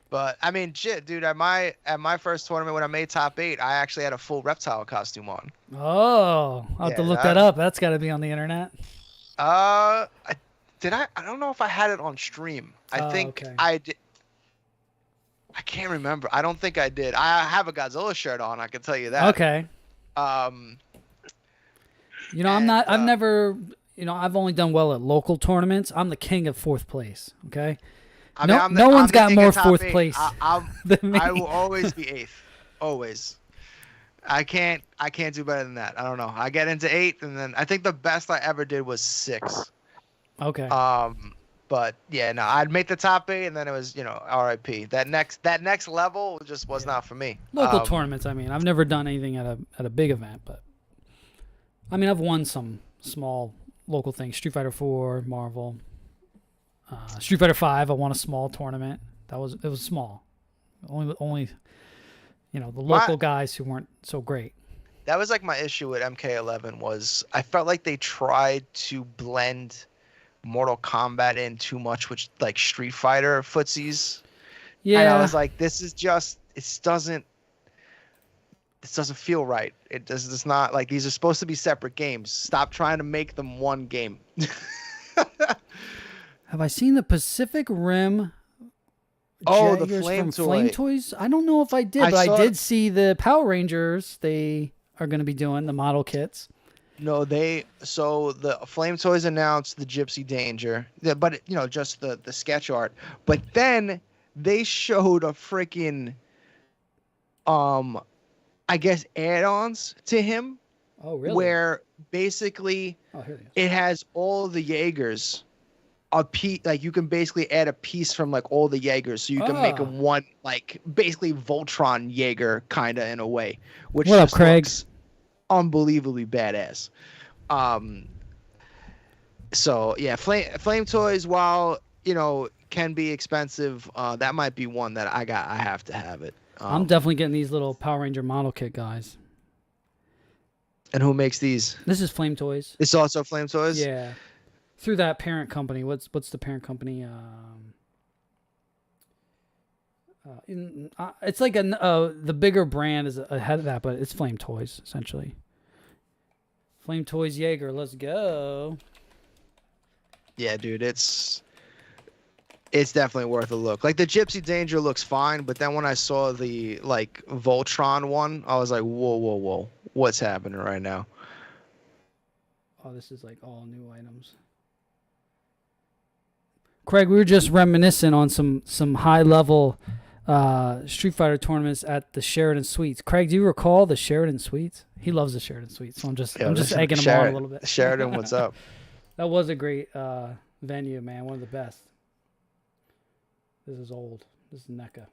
B: But I mean, shit, dude. At my first tournament when I made top 8, I actually had a full reptile costume on.
A: Oh, I'll have to look that up. That's got to be on the internet.
B: I don't know if I had it on stream. I think I did. I can't remember. I don't think I did. I have a Godzilla shirt on. I can tell you that.
A: Okay. I'm not. I've never. I've only done well at local tournaments. I'm the king of 4th place. Okay. No one's got more 4th place than me.
B: I will always be 8th. Always. I can't do better than that. I don't know. I get into 8th, and then I think the best I ever did was 6.
A: Okay.
B: But yeah, no, I'd make the top 8, and then it was, RIP. That next level just was not for me.
A: Local tournaments. I mean, I've never done anything at a big event, but I mean, I've won some small local things. Street Fighter 4, Marvel, Street Fighter 5. I won a small tournament. It was small. Only, the local guys who weren't so great.
B: That was like my issue with MK11 was I felt like they tried to blend Mortal Kombat in too much with like Street Fighter footsies. Yeah. And I was like, this doesn't feel right. It's not like these are supposed to be separate games. Stop trying to make them one game.
A: Have I seen the Pacific Rim?
B: The
A: Flame Toys? I don't know if I did, but I did see the Power Rangers. They are going to be doing the model kits.
B: No, so the Flame Toys announced the Gypsy Danger, but just the sketch art. But then they showed a freaking, I guess add-ons to him.
A: Oh, really?
B: Where basically it has all the Jaegers. A piece, like you can basically add a piece from like all the Jaegers, so you can make them one, like basically Voltron Jaeger kind of in a way, which
A: what up, Craig?
B: Looks unbelievably badass. So yeah, flame toys, while can be expensive, that might be one that I have to have it.
A: I'm definitely getting these little Power Ranger model kit guys.
B: And who makes these?
A: This is Flame Toys.
B: It's also Flame Toys.
A: Yeah, through that parent company. What's the parent company? It's like the bigger brand is ahead of that, but it's Flame Toys essentially. Flame Toys Jaeger, let's go.
B: Yeah, dude, it's definitely worth a look. Like the Gypsy Danger looks fine, but then when I saw the like Voltron one, I was like, whoa, what's happening right now?
A: Oh, this is like all new items. Craig, we were just reminiscing on some high level Street Fighter tournaments at the Sheridan Suites. Craig, do you recall the Sheridan Suites? He loves the Sheridan Suites, so I'm just egging him on a little bit.
B: Sheridan, what's up?
A: That was a great venue, man. One of the best. This is old. This is Neca.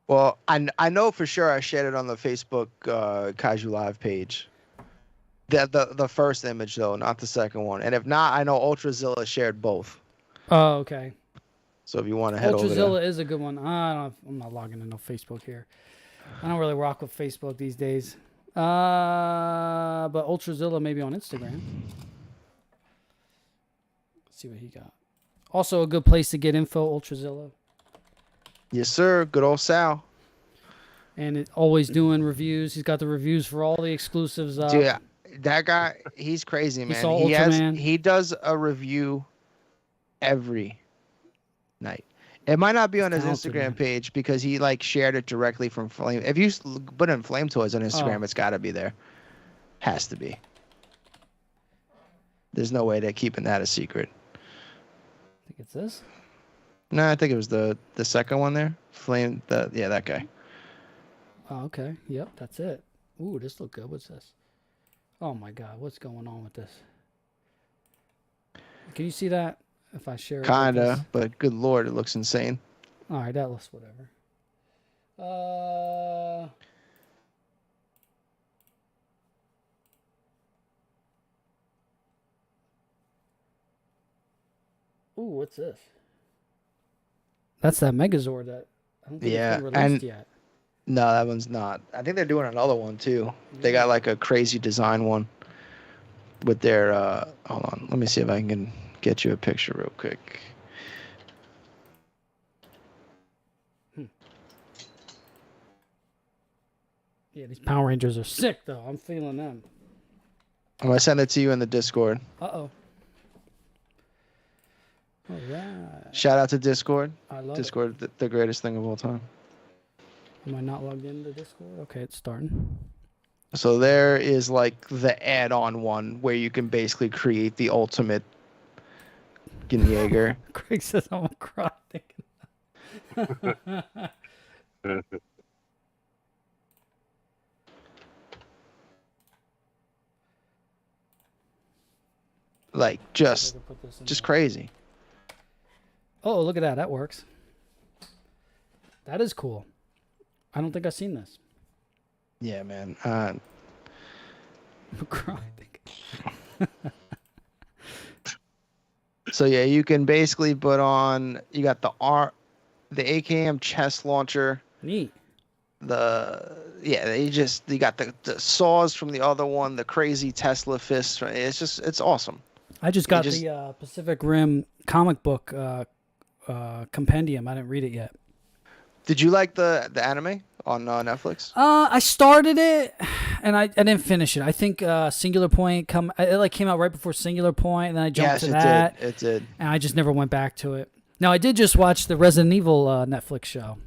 B: Well, I know for sure I shared it on the Facebook Kaiju Live page. The first image though, not the second one. And if not, I know Ultrazilla shared both.
A: Oh, okay.
B: So if you want to head over there.
A: Ultrazilla is a good one. I'm not logging into no Facebook here. I don't really rock with Facebook these days. But Ultrazilla maybe on Instagram. Let's see what he got. Also a good place to get info, Ultrazilla.
B: Yes, sir. Good old Sal.
A: And always doing reviews. He's got the reviews for all the exclusives.
B: Dude, that guy, he's crazy, man. He does a review every night. It might not be on his Instagram page because he like shared it directly from Flame. If you put in Flame Toys on Instagram, it's got to be there. Has to be. There's no way they're keeping that a secret.
A: I think it's this.
B: No, I think it was the second one there. Flame, that guy.
A: Oh, okay. Yep, that's it. Ooh, this look good. What's this? Oh my God, what's going on with this? Can you see that? If I share it.
B: Kinda, but good Lord, it looks insane.
A: All right, that looks whatever. Ooh, what's this? That's that Megazord that I don't think it's been released yet.
B: No, that one's not. I think they're doing another one too. They got like a crazy design one with their hold on, let me see if I can get you a picture real quick.
A: Yeah, these Power Rangers are sick though. I'm feeling them.
B: I'm gonna send it to you in the Discord.
A: Uh-oh. All right.
B: Shout out to Discord.
A: I love
B: Discord, the greatest thing of all time.
A: Am I not logged into Discord? Okay, it's starting.
B: So there is like the add-on one where you can basically create the ultimate Jaeger.
A: Craig says I'm crying thinking.
B: Like just crazy.
A: Oh, look at that. That works. That is cool. I don't think I've seen this.
B: Yeah, man.
A: I'm crying.
B: So yeah, you can basically put on. You got the AKM chest launcher.
A: Neat.
B: You got the saws from the other one. The crazy Tesla fists. It's awesome.
A: I just got the Pacific Rim comic book compendium. I didn't read it yet.
B: Did you like the anime on Netflix?
A: I started it and I didn't finish it. I think Singular Point came out right before Singular Point, and then I jumped to that.
B: It did.
A: And I just never went back to it. Now I did just watch the Resident Evil Netflix show.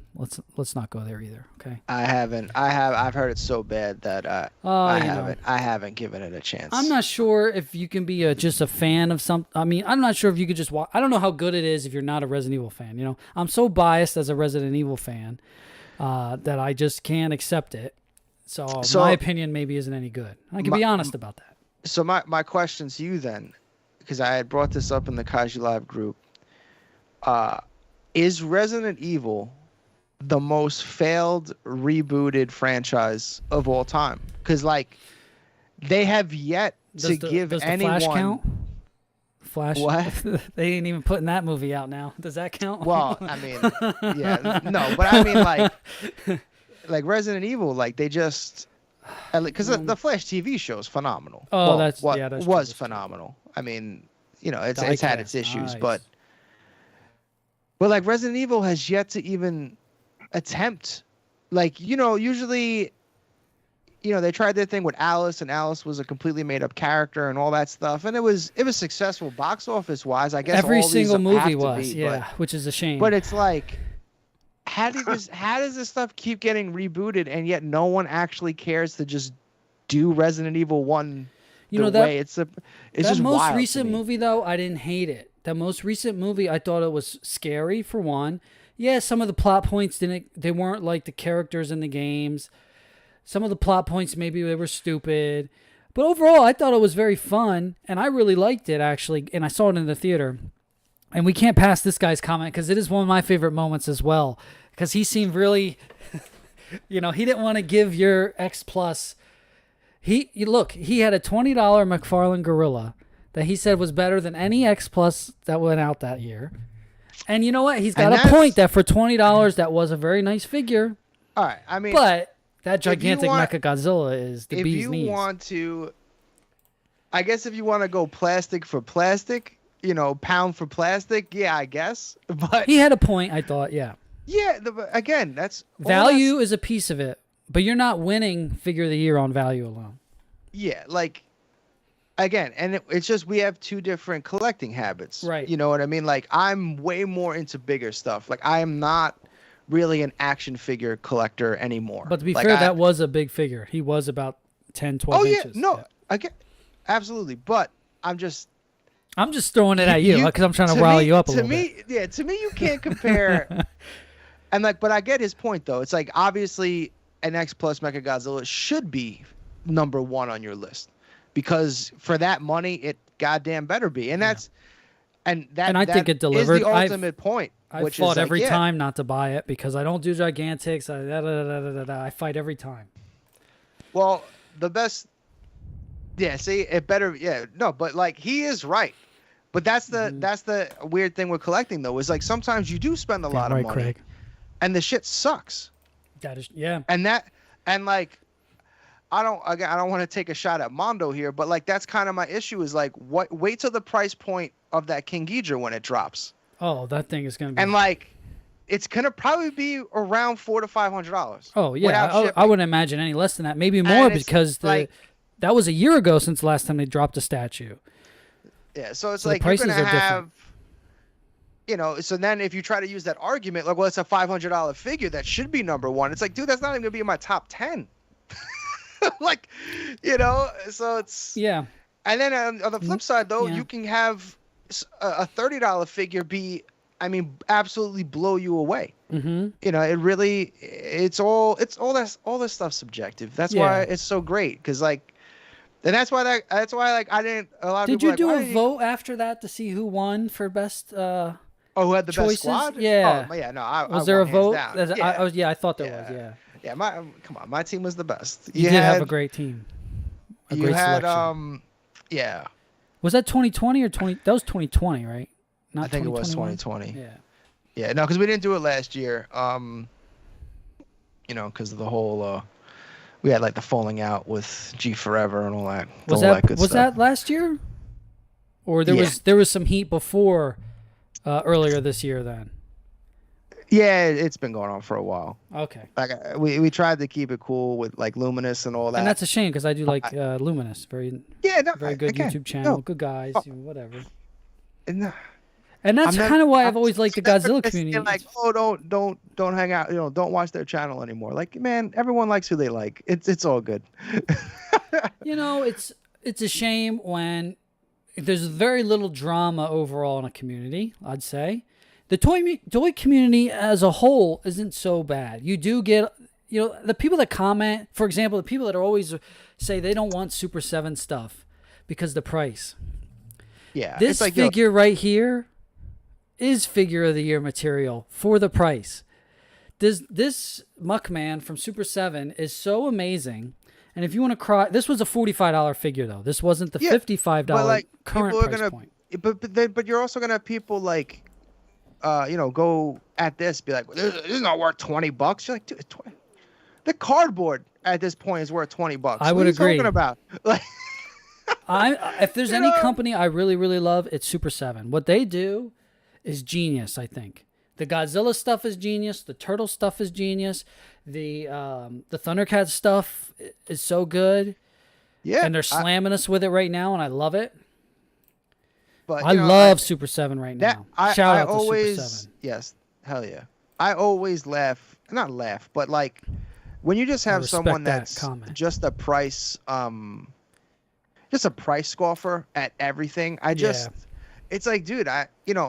A: Let's not go there either. Okay.
B: I haven't. I've heard it's so bad that I haven't given it a chance.
A: I'm not sure if you can be just a fan of some. I mean, I'm not sure if you could just watch. I don't know how good it is if you're not a Resident Evil fan. You know, I'm so biased as a Resident Evil fan that I just can't accept it. So my opinion maybe isn't any good. I can be honest about that.
B: So my question to you then, because I had brought this up in the Kaiju Live group, is Resident Evil the most failed rebooted franchise of all time? Because like they have yet to give anyone.
A: Flash count? Flash.
B: What?
A: They ain't even putting that movie out now. Does that count?
B: Well, I mean, yeah, no, but I mean like Resident Evil, like they just because the Flash TV show is phenomenal.
A: Oh,
B: well,
A: that's
B: was phenomenal. I mean, you know, it's had its issues,
A: nice.
B: but like Resident Evil has yet to even attempt, like, you know, usually, you know, they tried their thing with Alice, and Alice was a completely made up character and all that stuff, and it was successful box office wise. I guess
A: every
B: all
A: single
B: these
A: movie
B: have
A: was,
B: to be,
A: yeah, which is a shame.
B: But it's like, how does this stuff keep getting rebooted, and yet no one actually cares to just do Resident Evil 1 way it's just
A: most
B: wild
A: recent
B: to me.
A: movie though, I didn't hate it. The most recent movie, I thought it was scary for one. yeah, some of the plot points they weren't like the characters in the games. Some of the plot points, maybe they were stupid. But overall, I thought it was very fun, and I really liked it, actually, and I saw it in the theater. And we can't pass this guy's comment, because it is one of my favorite moments as well, because he seemed really, he didn't want to give your Xplus. He had a $20 McFarlane Gorilla that he said was better than any Xplus that went out that year. And you know what? He's got a point that for $20, that was a very nice figure.
B: All right, I mean...
A: But... that gigantic Mechagodzilla is the bee's knees.
B: I guess if you want to go plastic for plastic, pound for plastic, yeah, I guess. But
A: he had a point, I thought, yeah.
B: Yeah, again, that's...
A: value is a piece of it, but you're not winning figure of the year on value alone.
B: Yeah, like, again, and it's just we have two different collecting habits.
A: Right.
B: You know what I mean? Like, I'm way more into bigger stuff. Like, I am not... really an action figure collector anymore.
A: But to be fair, that was a big figure. He was about 10, 12 inches.
B: Absolutely. But I'm just
A: throwing it at you because I'm trying to rile you up a little bit.
B: Yeah, to me, you can't compare. And but I get his point though. It's like obviously an Xplus Mechagodzilla should be number 1 on your list because for that money, it goddamn better be. And that's and I think it delivered. Is the ultimate point.
A: I fought every time not to buy it because I don't do gigantics. I fight every time.
B: Well, the best. Yeah, see, it better. Yeah, no, but like he is right. But that's the weird thing with collecting though is like sometimes you do spend a lot of money, Craig. And the shit sucks.
A: That is
B: And like I don't want to take a shot at Mondo here, but like that's kind of my issue is like wait till the price point of that King Ghidorah when it drops.
A: Oh, that thing is going to be...
B: And, like, it's going to probably be around $400 to $500.
A: Oh, yeah. I wouldn't imagine any less than that. Maybe more because that was a year ago since the last time they dropped a statue.
B: Yeah, so it's like you're going to have... Different. So then if you try to use that argument, like, well, it's a $500 figure that should be number 1. It's like, dude, that's not even going to be in my top 10. Like, so it's...
A: Yeah.
B: And then on the flip side, though, you can have... a $30 figure absolutely blow you away. Mm-hmm. It really it's all this stuff subjective. That's why it's so great because like, and that's why I didn't. A lot of
A: did
B: people
A: you do a vote after that to see who won for best?
B: Who had the
A: choices?
B: Best squad?
A: Yeah.
B: Oh, yeah. No,
A: was there a vote?
B: I
A: thought there was. Yeah.
B: Yeah. Come on, my team was the best.
A: You did have a great team.
B: Great selection. Yeah.
A: Was that 2020 or 20? That was 2020, right?
B: I think it was 2020.
A: Yeah.
B: Yeah, no, because we didn't do it last year. Because of the whole, we had like the falling out with G Forever and all that.
A: Was that last year? Or there was some heat before, earlier this year then?
B: Yeah, it's been going on for a while.
A: Okay.
B: Like we tried to keep it cool with like Luminous and all that.
A: And that's a shame because I do like Luminous. Very good YouTube channel. Good guys. Whatever. And that's kind of why I've always liked the Godzilla community.
B: Like, don't hang out. Don't watch their channel anymore. Like, man, everyone likes who they like. It's all good.
A: It's a shame when there's very little drama overall in a community. I'd say. The toy community as a whole isn't so bad. You do get, the people that comment, for example, the people that are always say they don't want Super 7 stuff because the price.
B: Yeah.
A: This figure right here is figure of the year material for the price. This Muckman from Super 7 is so amazing. And if you want to cry, this was a $45 figure though. This wasn't the $55 current price point.
B: But you're also gonna have people like, go at this, be like, this is not worth $20. You're like, dude, the cardboard at this point is worth $20.
A: I would agree.
B: What are you talking about? Like,
A: if there's any company I really, really love, it's Super 7. What they do is genius, I think. The Godzilla stuff is genius. The Turtle stuff is genius. The Thundercats stuff is so good.
B: Yeah.
A: And they're slamming us with it right now, and I love it.
B: But
A: I love Super 7 right now. Shout out to Super 7.
B: Yes, hell yeah. I always not laugh, but like when you just have someone that's just a price scoffer at everything. it's like, dude,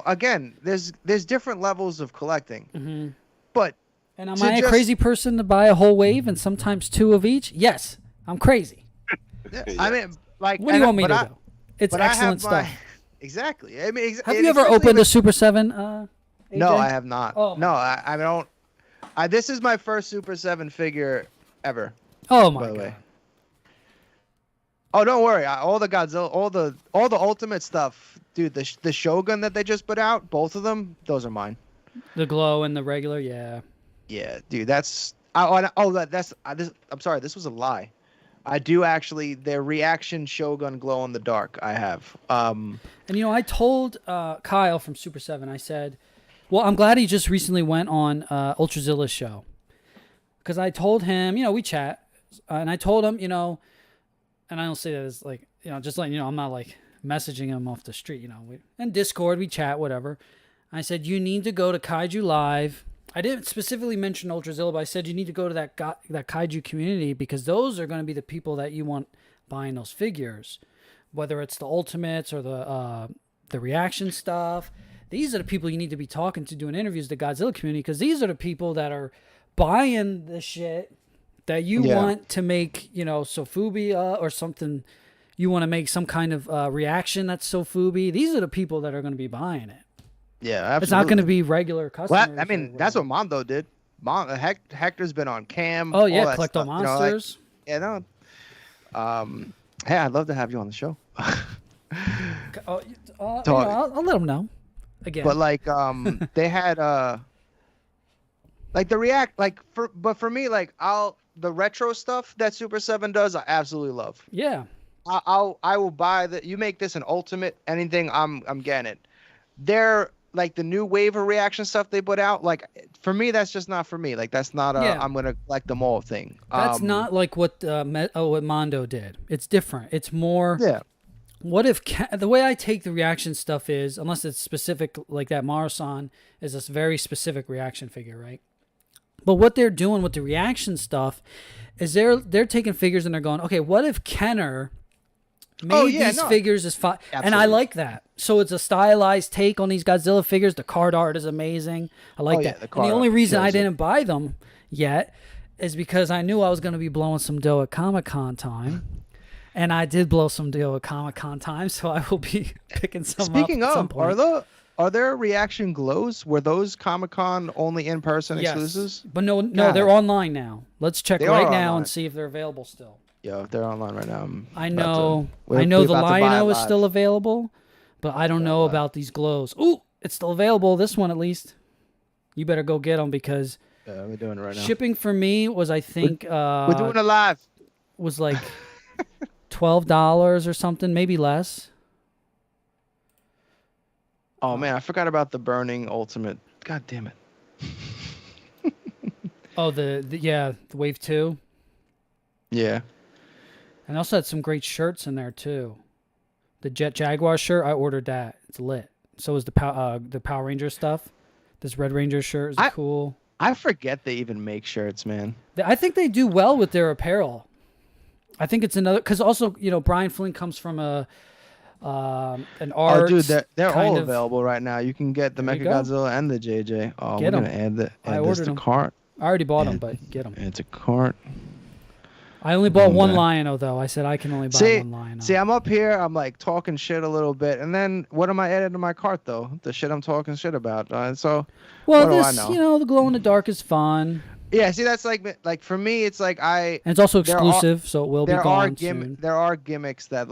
B: again, there's different levels of collecting, but.
A: And am I a crazy person to buy a whole wave and sometimes 2 of each? Yes, I'm crazy.
B: I mean, like,
A: what do you want me to do? It's excellent stuff.
B: Exactly. I mean,
A: have you ever opened a Super 7? AJ?
B: No, I have not.
A: Oh,
B: no, I don't. This is my first Super 7 figure ever.
A: Oh my god.
B: Oh, don't worry. All the Godzilla, all the Ultimate stuff, dude. The Shogun that they just put out, both of them, those are mine.
A: The glow and the regular, yeah.
B: Yeah, dude. That's. I'm sorry. This was a lie. I do actually. Their reaction Shogun glow in the dark. I have.
A: And I told Kyle from Super 7. I said, well, I'm glad he just recently went on Ultrazilla's show, because I told him, we chat, and I told him, and I don't say that as like, just letting I'm not like messaging him off the street, in Discord we chat, whatever. I said, you need to go to Kaiju Live. I didn't specifically mention Ultrazilla, but I said you need to go to that Kaiju community, because those are going to be the people that you want buying those figures, whether it's the Ultimates or the reaction stuff. These are the people you need to be talking to, doing interviews, the Godzilla community, because these are the people that are buying the shit that you want to make, Sofubi or something. You want to make some kind of reaction that's Sofubi. These are the people that are going to be buying it.
B: Yeah, absolutely.
A: It's not going to be regular customers.
B: Well, I mean, that's what Mondo did. Hector's been on cam.
A: Oh yeah, Collect All Monsters.
B: Hey, I'd love to have you on the show.
A: I'll let them know. Again,
B: but they had for me, the retro stuff that Super 7 does, I absolutely love.
A: Yeah.
B: I will buy you make this an Ultimate anything, I'm getting it. They're like the new wave of reaction stuff they put out. Like, for me, that's just not for me. Like, that's not I'm gonna collect them all thing.
A: That's not like what Mondo did. It's different. It's more.
B: Yeah.
A: What if the way I take the reaction stuff is, unless it's specific, like that Marasan is a very specific reaction figure, right? But what they're doing with the reaction stuff is they're taking figures and they're going, okay, what if Kenner made these figures as fun? And I like that. So it's a stylized take on these Godzilla figures. The card art is amazing. I like that. And the only reason I didn't buy them yet is because I knew I was going to be blowing some dough at Comic-Con time. And I did blow some dough at Comic-Con time, so I will be picking some
B: Speaking
A: up at some
B: of,
A: point.
B: are there reaction glows? Were those Comic-Con only in-person exclusives?
A: But no, they're online now. Let's check right now and see if they're available still.
B: Yeah, if they're online right now.
A: I know the Lion-O is still available, but I don't know about these glows. Ooh, it's still available, this one at least. You better go get them, because
B: we're doing it right now.
A: Shipping for me was, I think...
B: we're doing it live.
A: Was like $12 or something, maybe less.
B: Oh, man, I forgot about the Burning Ultimate. God damn it.
A: Oh, the Wave 2?
B: Yeah.
A: And also had some great shirts in there too. The Jet Jaguar shirt, I ordered that. It's lit. So is the Power Ranger stuff. This Red Ranger shirt is cool.
B: I forget they even make shirts, man.
A: I think they do well with their apparel. I think it's another, because also, Brian Flynn comes from an art.
B: Oh, dude, they're all available right now. You can get the Mechagodzilla and the JJ. Oh, we're gonna add this to cart.
A: I already bought them, but get them.
B: It's a cart.
A: I only bought one Lion-O, though. I said I can only buy one Lion-O.
B: See, I'm up here. I'm like talking shit a little bit, and then what am I adding to my cart though? The shit I'm talking shit about. So, what do I know?
A: The glow in the dark is fun.
B: Yeah, see, that's like for me, it's like
A: and it's also exclusive, so it will be gone soon.
B: There are gimmicks that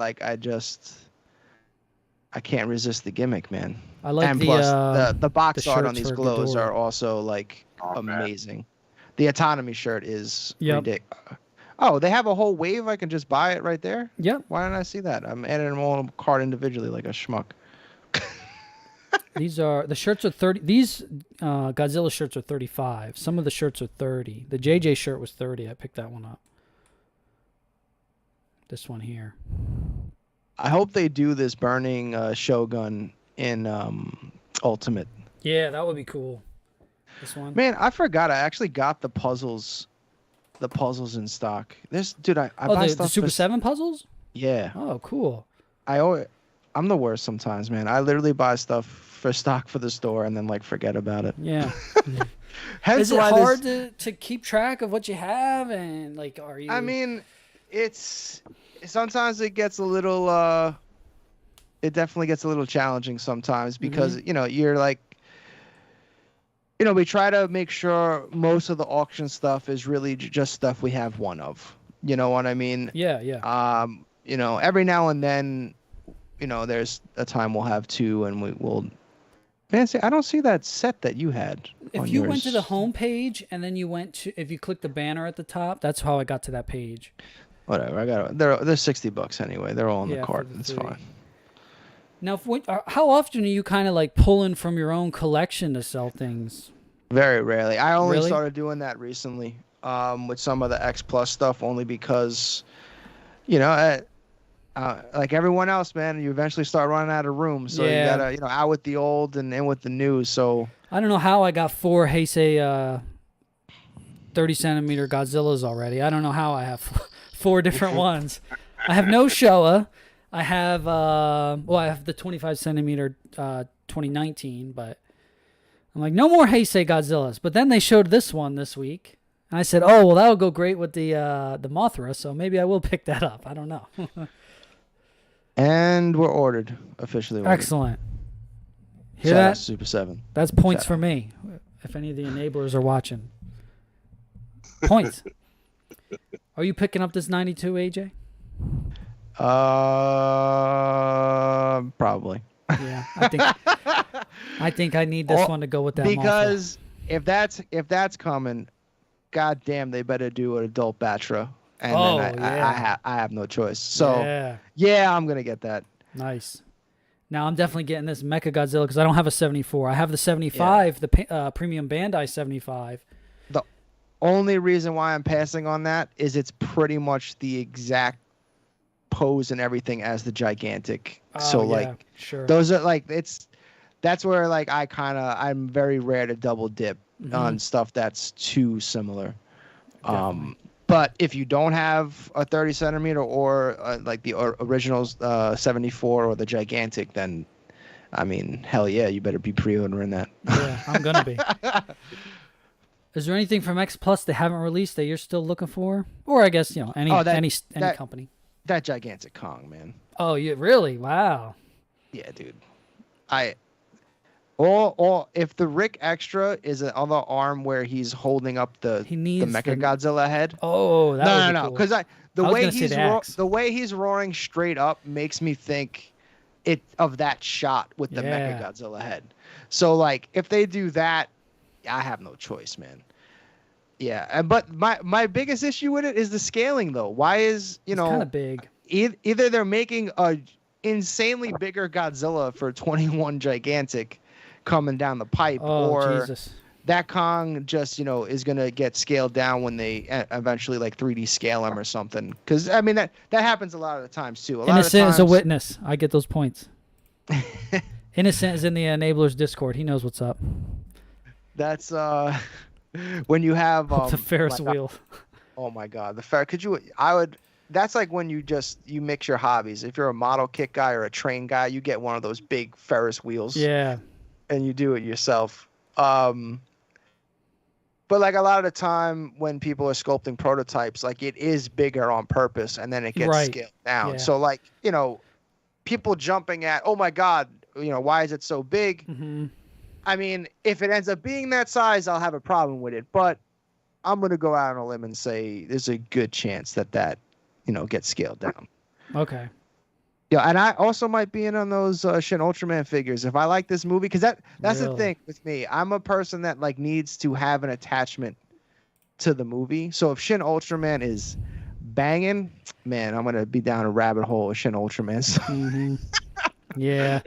B: I can't resist the gimmick, man.
A: I like
B: the box art on these glows are also like amazing. The autonomy shirt is ridiculous. Oh, they have a whole wave. I can just buy it right there?
A: Yep.
B: Why didn't I see that? I'm adding them all to cart individually like a schmuck.
A: The shirts are 30. These Godzilla shirts are 35. Some of the shirts are 30. The JJ shirt was 30. I picked that one up. This one here.
B: I hope they do this Burning Shogun in Ultimate.
A: Yeah, that would be cool. This one.
B: Man, I forgot. I actually got the puzzles in stock. I buy stuff.
A: The Super 7 puzzles?
B: Yeah.
A: Oh, cool.
B: I I'm the worst sometimes, man. I literally buy stuff for stock for the store and then like forget about it.
A: Yeah.
B: Hence
A: Is it
B: why
A: hard to keep track of what you have and like are you?
B: I mean, it's sometimes it gets a little. It definitely gets a little challenging sometimes because you know you're like. You know, we try to make sure most of the auction stuff is really just stuff we have one of. You know what I mean?
A: Yeah, yeah.
B: You know, every now and then, you know, there's a time we'll have two, and we'll. Man, see, I don't see that set that you had.
A: If you went to the home page and then you went to, if you click the banner at the top, that's how I got to that they're $60 anyway. They're all in the cart. It's fine. Now, how often are you kind of like pulling from your own collection to sell things?
B: Very rarely. I only started doing that recently with some of the Xplus stuff, only because, you know, like everyone else, man, you eventually start running out of room. So you gotta, you know, out with the old and in with the new. So
A: I don't know how I got 4 Heisei 30-centimeter Godzillas already. I don't know how I have 4 different ones. I have no Showa. I have I have the 25-centimeter 2019, but I'm like, no more Heisei Godzillas. But then they showed this one this week, and I said, oh well, that'll go great with the Mothra, so maybe I will pick that up. I don't know.
B: And we're officially ordered.
A: Excellent. Hear
B: Shout
A: that?
B: out to Super 7.
A: That's points for me. If any of the enablers are watching, points. Are you picking up this 92, AJ?
B: Probably.
A: Yeah, I think I need this one to go with that.
B: Because if that's coming, goddamn, they better do an adult Batra, and then I have no choice. So yeah, I'm gonna get that.
A: Nice. Now I'm definitely getting this Mechagodzilla because I don't have a 74. I have the 75, the premium Bandai 75.
B: The only reason why I'm passing on that is it's pretty much the exact pose and everything as the gigantic.
A: Sure.
B: Those are like that's where like I'm very rare to double dip on stuff that's too similar. But if you don't have a 30-centimeter or like the originals 74 or the gigantic, then I mean, hell yeah, you better be pre-ordering that.
A: Yeah, I'm gonna be. Is there anything from Xplus they haven't released that you're still looking for? Or I guess, you know, any company.
B: That gigantic Kong, man.
A: Oh, you really? Wow.
B: Yeah, dude. If the Rick Extra is on the arm where he's holding up the Mechagodzilla head.
A: Oh, that
B: no, because the way he's roaring straight up makes me think of that shot with the Mechagodzilla head. So like, if they do that, I have no choice, man. Yeah, but my biggest issue with it is the scaling, though. Why is
A: it's kind of big?
B: Either they're making a insanely bigger Godzilla for 21 gigantic coming down the pipe, or
A: Jesus.
B: That Kong just is gonna get scaled down when they eventually like 3D scale him or something. Because I mean that happens a lot of the times too.
A: Innocent is a witness. I get those points. Innocent is in the enablers Discord. He knows what's up.
B: That's when you have
A: the Ferris wheel.
B: Oh my God, that's like when you mix your hobbies. If you're a model kit guy or a train guy, you get one of those big Ferris wheels.
A: Yeah.
B: And you do it yourself. But like a lot of the time when people are sculpting prototypes, like it is bigger on purpose and then it gets scaled down. Yeah. So like, people jumping at, oh my God, why is it so big?
A: Mm-hmm.
B: I mean, if it ends up being that size, I'll have a problem with it. But I'm going to go out on a limb and say there's a good chance that gets scaled down.
A: Okay.
B: Yeah, and I also might be in on those Shin Ultraman figures if I like this movie, because that's the thing with me. I'm a person that like needs to have an attachment to the movie. So if Shin Ultraman is banging, man, I'm gonna be down a rabbit hole with Shin Ultraman.
A: Mm-hmm. Yeah.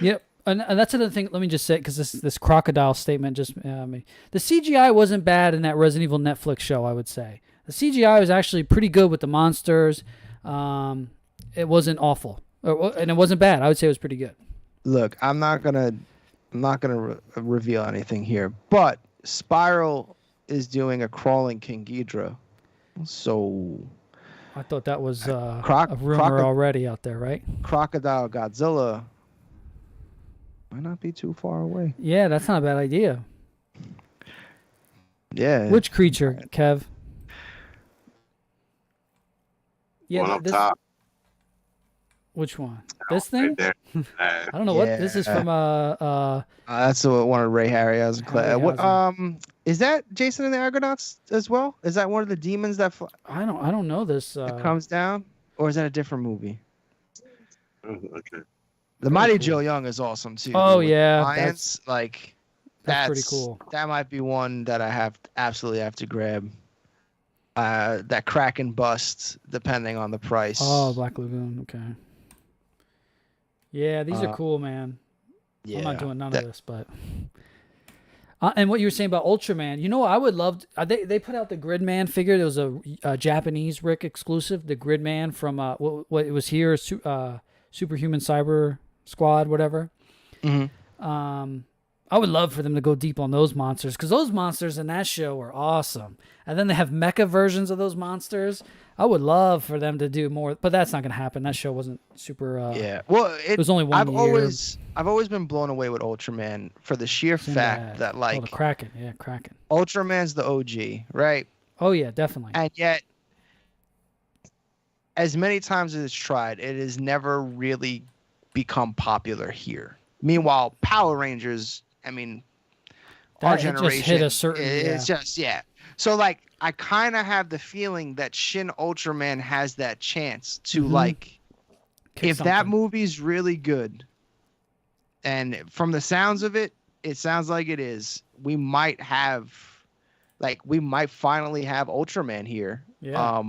A: Yep. And that's another thing. Let me just say, because this crocodile statement just the CGI wasn't bad in that Resident Evil Netflix show. I would say the CGI was actually pretty good with the monsters. It wasn't awful. And it wasn't bad. I would say it was pretty good.
B: Look, I'm not gonna reveal anything here, but Spiral is doing a crawling King Ghidorah, so
A: I thought that was a rumor already out there, right?
B: Crocodile Godzilla might not be too far away.
A: Yeah, that's not a bad idea.
B: Yeah.
A: Which creature, Kev? Yeah,
C: One up top.
A: Which one? This thing?
C: Right there.
A: I don't know what this is from.
B: That's one of Ray Harryhausen. Is that Jason and the Argonauts as well? Is that one of the demons that
A: I don't know this.
B: that comes down, or is that a different movie?
C: Oh, okay.
B: The Mighty Joe Young is awesome too.
A: Oh
B: dude.
A: yeah,
B: Lions,
A: that's pretty cool.
B: That might be one that I absolutely have to grab. That Kraken bust, depending on the price.
A: Oh, Black Lagoon. Okay. Yeah, these are cool, man.
B: Yeah,
A: I'm not doing none of this, but. And what you were saying about Ultraman, you know, I would love. They put out the Gridman figure. There was a Japanese Rick exclusive, the Gridman from what it was here, Superhuman Cyber Squad, whatever.
B: Mm-hmm.
A: I would love for them to go deep on those monsters because those monsters in that show are awesome. And then they have mecha versions of those monsters. I would love for them to do more, but that's not going to happen. That show wasn't super.
B: Yeah, well,
A: it was only one year.
B: I've always been blown away with Ultraman for the sheer fact that
A: the Kraken, Kraken.
B: Ultraman's the OG, right?
A: Oh yeah, definitely.
B: And yet, as many times as it's tried, it has never really become popular here. Meanwhile, Power Rangers, I mean, our generation,
A: just hit a certain.
B: It's just So like, I kind of have the feeling that Shin Ultraman has that chance to
A: Kick
B: if
A: something.
B: that movie's really good, and from the sounds of it, it sounds like it is. We might finally have Ultraman here.
A: Yeah.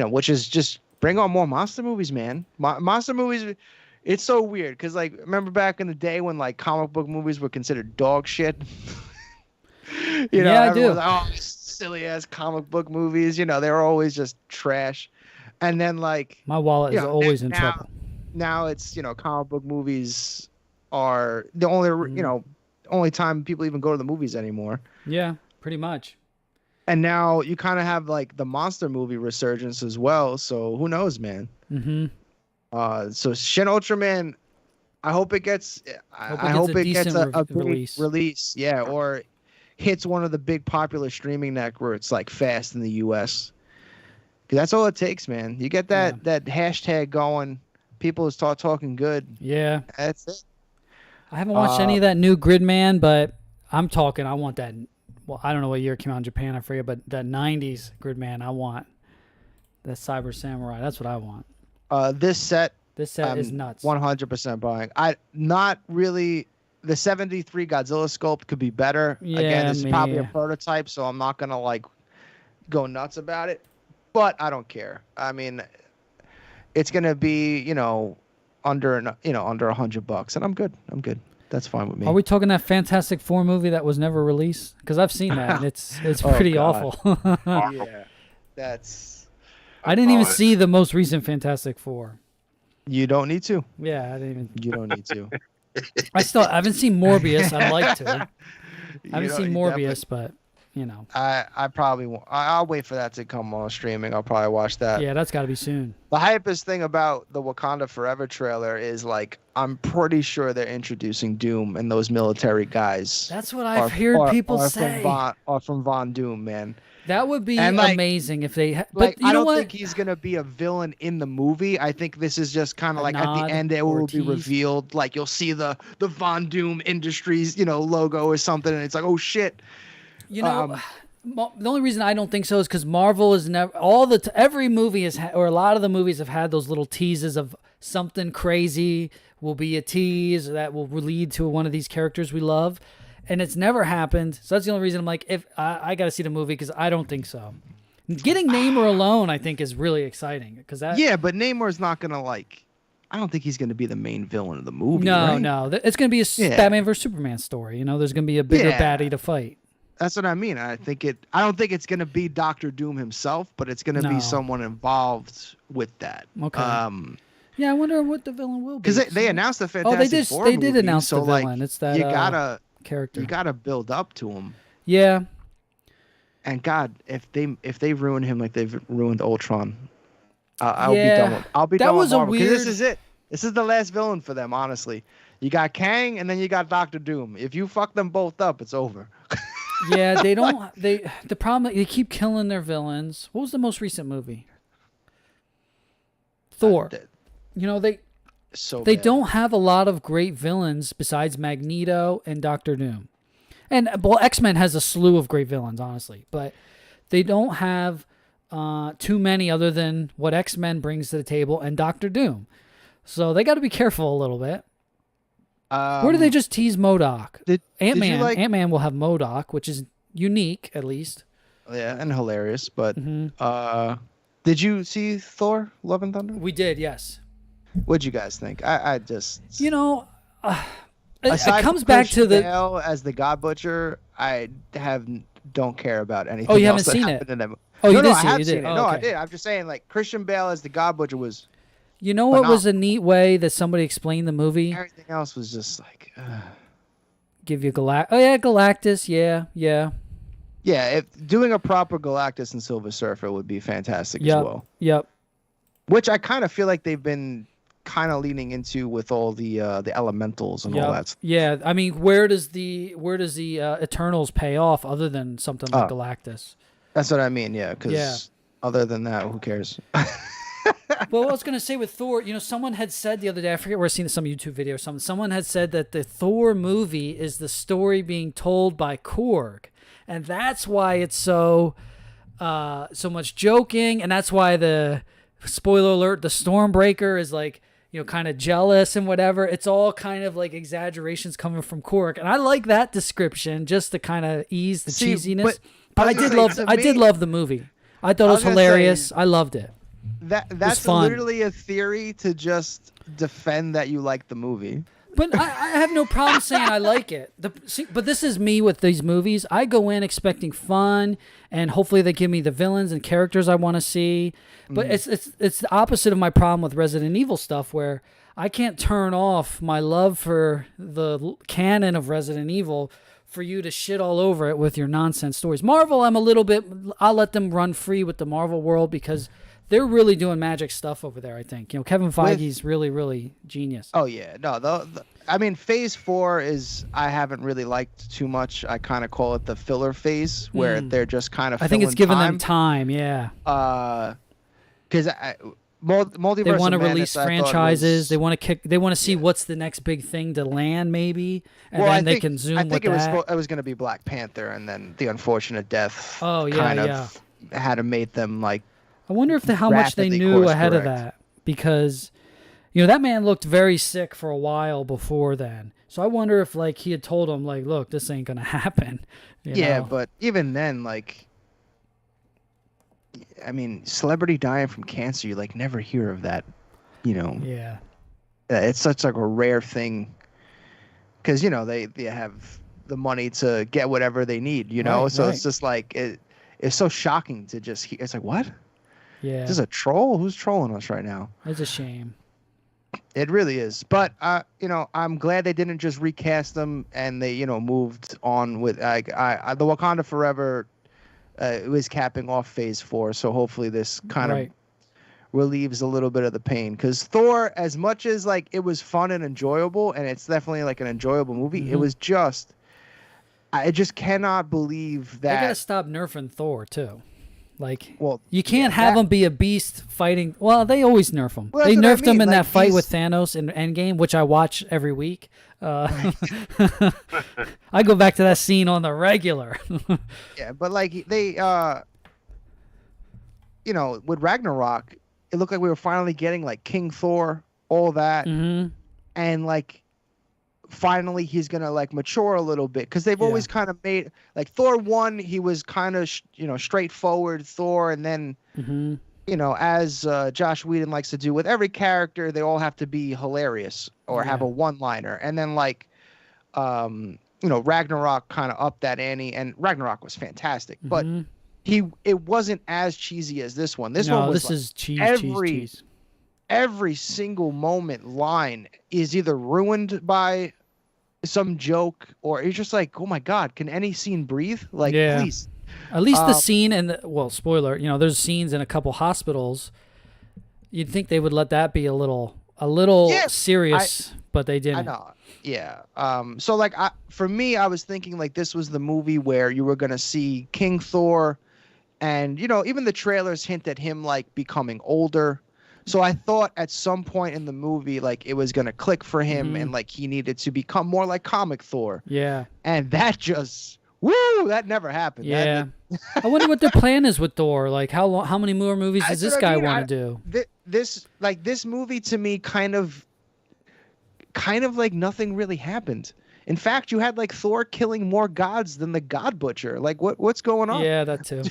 B: Which is just bring on more monster movies, man. Monster movies. It's so weird because, remember back in the day when, comic book movies were considered dog shit?
A: I do.
B: Like, silly-ass comic book movies. They were always just trash. And then,
A: my wallet is always in trouble.
B: Now it's, comic book movies are the only, only time people even go to the movies anymore.
A: Yeah, pretty much.
B: And now you kind of have, the monster movie resurgence as well. So who knows, man?
A: Mm-hmm.
B: So Shin Ultraman, I hope it gets. I hope it gets a big release. Yeah, or hits one of the big popular streaming networks like Fast in the U.S. Because that's all it takes, man. You get that hashtag going, people start talking good.
A: Yeah,
B: that's it.
A: I haven't watched any of that new Gridman, but I'm talking. I want that. Well, I don't know what year it came out in Japan. I forget, but that '90s Gridman, I want. That Cyber Samurai. That's what I want.
B: This set
A: is nuts.
B: 100% buying. Not really. The 73 Godzilla sculpt could be better.
A: Yeah,
B: again, this is probably a prototype, so I'm not gonna go nuts about it. But I don't care. I mean, it's gonna be under $100, and I'm good. That's fine with me.
A: Are we talking that Fantastic Four movie that was never released? Because I've seen that, and it's pretty awful.
B: Yeah, that's.
A: I didn't even see the most recent Fantastic Four.
B: You don't need to.
A: Yeah, I didn't even.
B: You don't need to.
A: I haven't seen Morbius. I'd like to. I haven't seen Morbius, but
B: I probably won't. I'll wait for that to come on streaming. I'll probably watch that.
A: Yeah, that's got to be soon.
B: The hypest thing about the Wakanda Forever trailer is I'm pretty sure they're introducing Doom and those military guys.
A: That's what I've heard people say.
B: From Von Doom, man.
A: That would be amazing if they. But
B: I don't think he's gonna be a villain in the movie. I think this is just kind of at the end it will be revealed. You'll see the Von Doom Industries, logo or something, and it's oh shit.
A: The only reason I don't think so is because Marvel is never every movie has or a lot of the movies have had those little teases of something crazy will be a tease that will lead to one of these characters we love. And it's never happened. So that's the only reason I'm if I got to see the movie because I don't think so. Getting Namor alone, I think, is really exciting because that.
B: Yeah, but Namor's not gonna I don't think he's gonna be the main villain of the movie.
A: No,
B: right?
A: no, it's gonna be a Batman vs Superman story. There's gonna be a bigger baddie to fight.
B: That's what I mean. I don't think it's gonna be Doctor Doom himself, but it's gonna be someone involved with that.
A: Okay. Yeah, I wonder what the villain will be.
B: Because they announced the Fantastic Four movie.
A: They did announce the villain. It's that
B: you gotta.
A: Character.
B: You got to build up to him.
A: Yeah.
B: And God, if they ruin him like they've ruined Ultron, I'll be done with. I'll be
A: that
B: done
A: was
B: with
A: a
B: Marvel. 'Cause
A: weird.
B: This is it. This is the last villain for them, honestly. You got Kang, and then you got Doctor Doom. If you fuck them both up, it's over.
A: Yeah, they don't. The problem, they keep killing their villains. What was the most recent movie? Thor. You know, they
B: Bad.
A: don't have a lot of great villains besides Magneto and Doctor Doom. And well, X-Men has a slew of great villains, honestly, but they don't have too many other than what X-Men brings to the table and Doctor Doom. So they got to be careful a little bit. Where do they just tease MODOK? Ant-Man. Ant-Man will have MODOK, which is unique, at least.
B: Yeah, and hilarious. But did you see Thor: Love and Thunder?
A: We did, yes.
B: What'd you guys think? I just,
A: you know, it
B: aside
A: comes
B: from
A: back to
B: Christian
A: the.
B: Bale as the God Butcher, I don't care about anything.
A: Oh, you
B: else
A: haven't
B: that
A: seen
B: happened
A: it?
B: in them.
A: Oh, you
B: no,
A: did
B: I
A: see it.
B: have
A: You
B: seen
A: did.
B: it.
A: Oh,
B: No, I
A: okay.
B: did. I'm just saying, like Christian Bale as the God Butcher was.
A: You know what was a neat way that somebody explained the movie?
B: Everything else was just like.
A: Give you Galactus. Yeah.
B: Yeah, if doing a proper Galactus and Silver Surfer would be fantastic as well.
A: Yep.
B: Which I kind of feel like they've been kind of leaning into with all the elementals and all that stuff.
A: Yeah, I mean, where does the Eternals pay off other than something like Galactus?
B: That's what I mean, yeah, because other than that, who cares?
A: Well, I was going to say with Thor, you know, someone had said the other day, I forget where I seen some YouTube video or something, someone had said that the Thor movie is the story being told by Korg. And that's why it's so much joking, and that's why the, spoiler alert, the Stormbreaker is like, you know, kind of jealous and whatever. It's all kind of like exaggerations coming from Korg. And I like that description just to kind of ease the cheesiness. But I did love the movie. I thought it was hilarious. I loved it.
B: That's literally a theory to just defend that you like the movie.
A: But I have no problem saying I like it. But this is me with these movies. I go in expecting fun, and hopefully they give me the villains and characters I want to see. But it's the opposite of my problem with Resident Evil stuff, where I can't turn off my love for the canon of Resident Evil for you to shit all over it with your nonsense stories. Marvel, I'll let them run free with the Marvel world because they're really doing magic stuff over there, I think. You know, Kevin Feige's really, really genius.
B: Oh, yeah. No, I mean, Phase 4 I haven't really liked too much. I kind of call it the filler phase, where they're just kind of
A: I think it's giving them time, yeah.
B: Because Multiverse
A: they want to
B: of Madness,
A: release franchises. They want to see what's the next big thing to land, maybe, and then they can zoom with that.
B: I think it was going to be Black Panther, and then the unfortunate death had to make them like.
A: I wonder how much they knew ahead of that, because, you know, that man looked very sick for a while before then. So I wonder if like he had told him like, look, this ain't gonna happen. You know?
B: But even then, like, I mean, celebrity dying from cancer, you like never hear of that, you know.
A: Yeah.
B: It's such like a rare thing, because you know they have the money to get whatever they need, you know. It's just like it's so shocking to just hear. It's like, what?
A: Yeah.
B: Is this a troll? Who's trolling us right now?
A: It's a shame.
B: It really is. But you know, I'm glad they didn't just recast them and they, you know, moved on with the Wakanda Forever was capping off Phase 4, so hopefully this kind of relieves a little bit of the pain, because Thor, as much as like it was fun and enjoyable, and it's definitely like an enjoyable movie, it was just I just cannot believe that
A: they gotta stop nerfing Thor too. Like,
B: well,
A: you can't have him be a beast fighting. Well, they always nerf him.
B: Well,
A: they nerfed him in
B: like,
A: that fight with Thanos in Endgame, which I watch every week. I go back to that scene on the regular.
B: Yeah, but like they, you know, with Ragnarok, it looked like we were finally getting like King Thor, all that, and like finally he's gonna like mature a little bit, because they've always kind of made like Thor 1, he was kind of you know, straightforward Thor, and then you know, as Josh Whedon likes to do with every character, they all have to be hilarious or have a one-liner, and then like you know, Ragnarok kind of upped that ante, and Ragnarok was fantastic, but it wasn't as cheesy as this one. This one was
A: this is cheese.
B: Every single line is either ruined by some joke, or it's just like, oh my God, can any scene breathe? Like, please,
A: At least the scene and well, spoiler, there's scenes in a couple hospitals. You'd think they would let that be a little serious, but they didn't.
B: I know. Yeah. So like for me, I was thinking like this was the movie where you were gonna see King Thor, and even the trailers hint at him like becoming older. So I thought at some point in the movie, like it was gonna click for him, and like he needed to become more like comic Thor.
A: Yeah.
B: And that just that never happened.
A: Yeah. I wonder what their plan is with Thor. Like how many more movies does this guy want to do?
B: This movie to me kind of like nothing really happened. In fact, you had like Thor killing more gods than the God Butcher. Like what's going on?
A: Yeah, that too.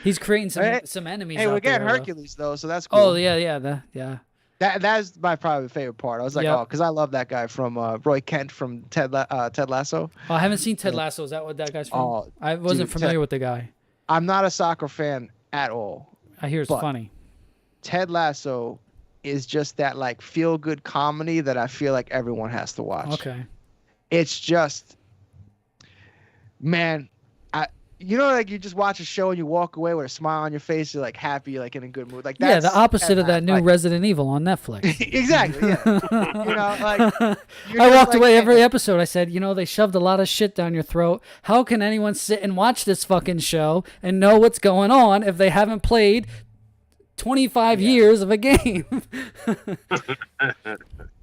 A: He's creating some enemies.
B: Hey,
A: out
B: we're getting
A: there,
B: Hercules though, so that's cool.
A: Oh yeah.
B: That's my probably favorite part. I was like, because I love that guy from Roy Kent from Ted Lasso.
A: Oh, I haven't seen Ted Lasso. Is that what that guy's from?
B: Oh,
A: I wasn't familiar with the guy.
B: I'm not a soccer fan at all.
A: I hear it's funny.
B: Ted Lasso is just that like feel good comedy that I feel like everyone has to watch.
A: Okay.
B: It's just, man, like you just watch a show and you walk away with a smile on your face. You're like happy, you're like in a good mood. Like that's,
A: the opposite of that new Resident Evil on Netflix.
B: Exactly. Yeah. Like
A: I walked away every episode. I said, they shoved a lot of shit down your throat. How can anyone sit and watch this fucking show and know what's going on if they haven't played 25 years of a game?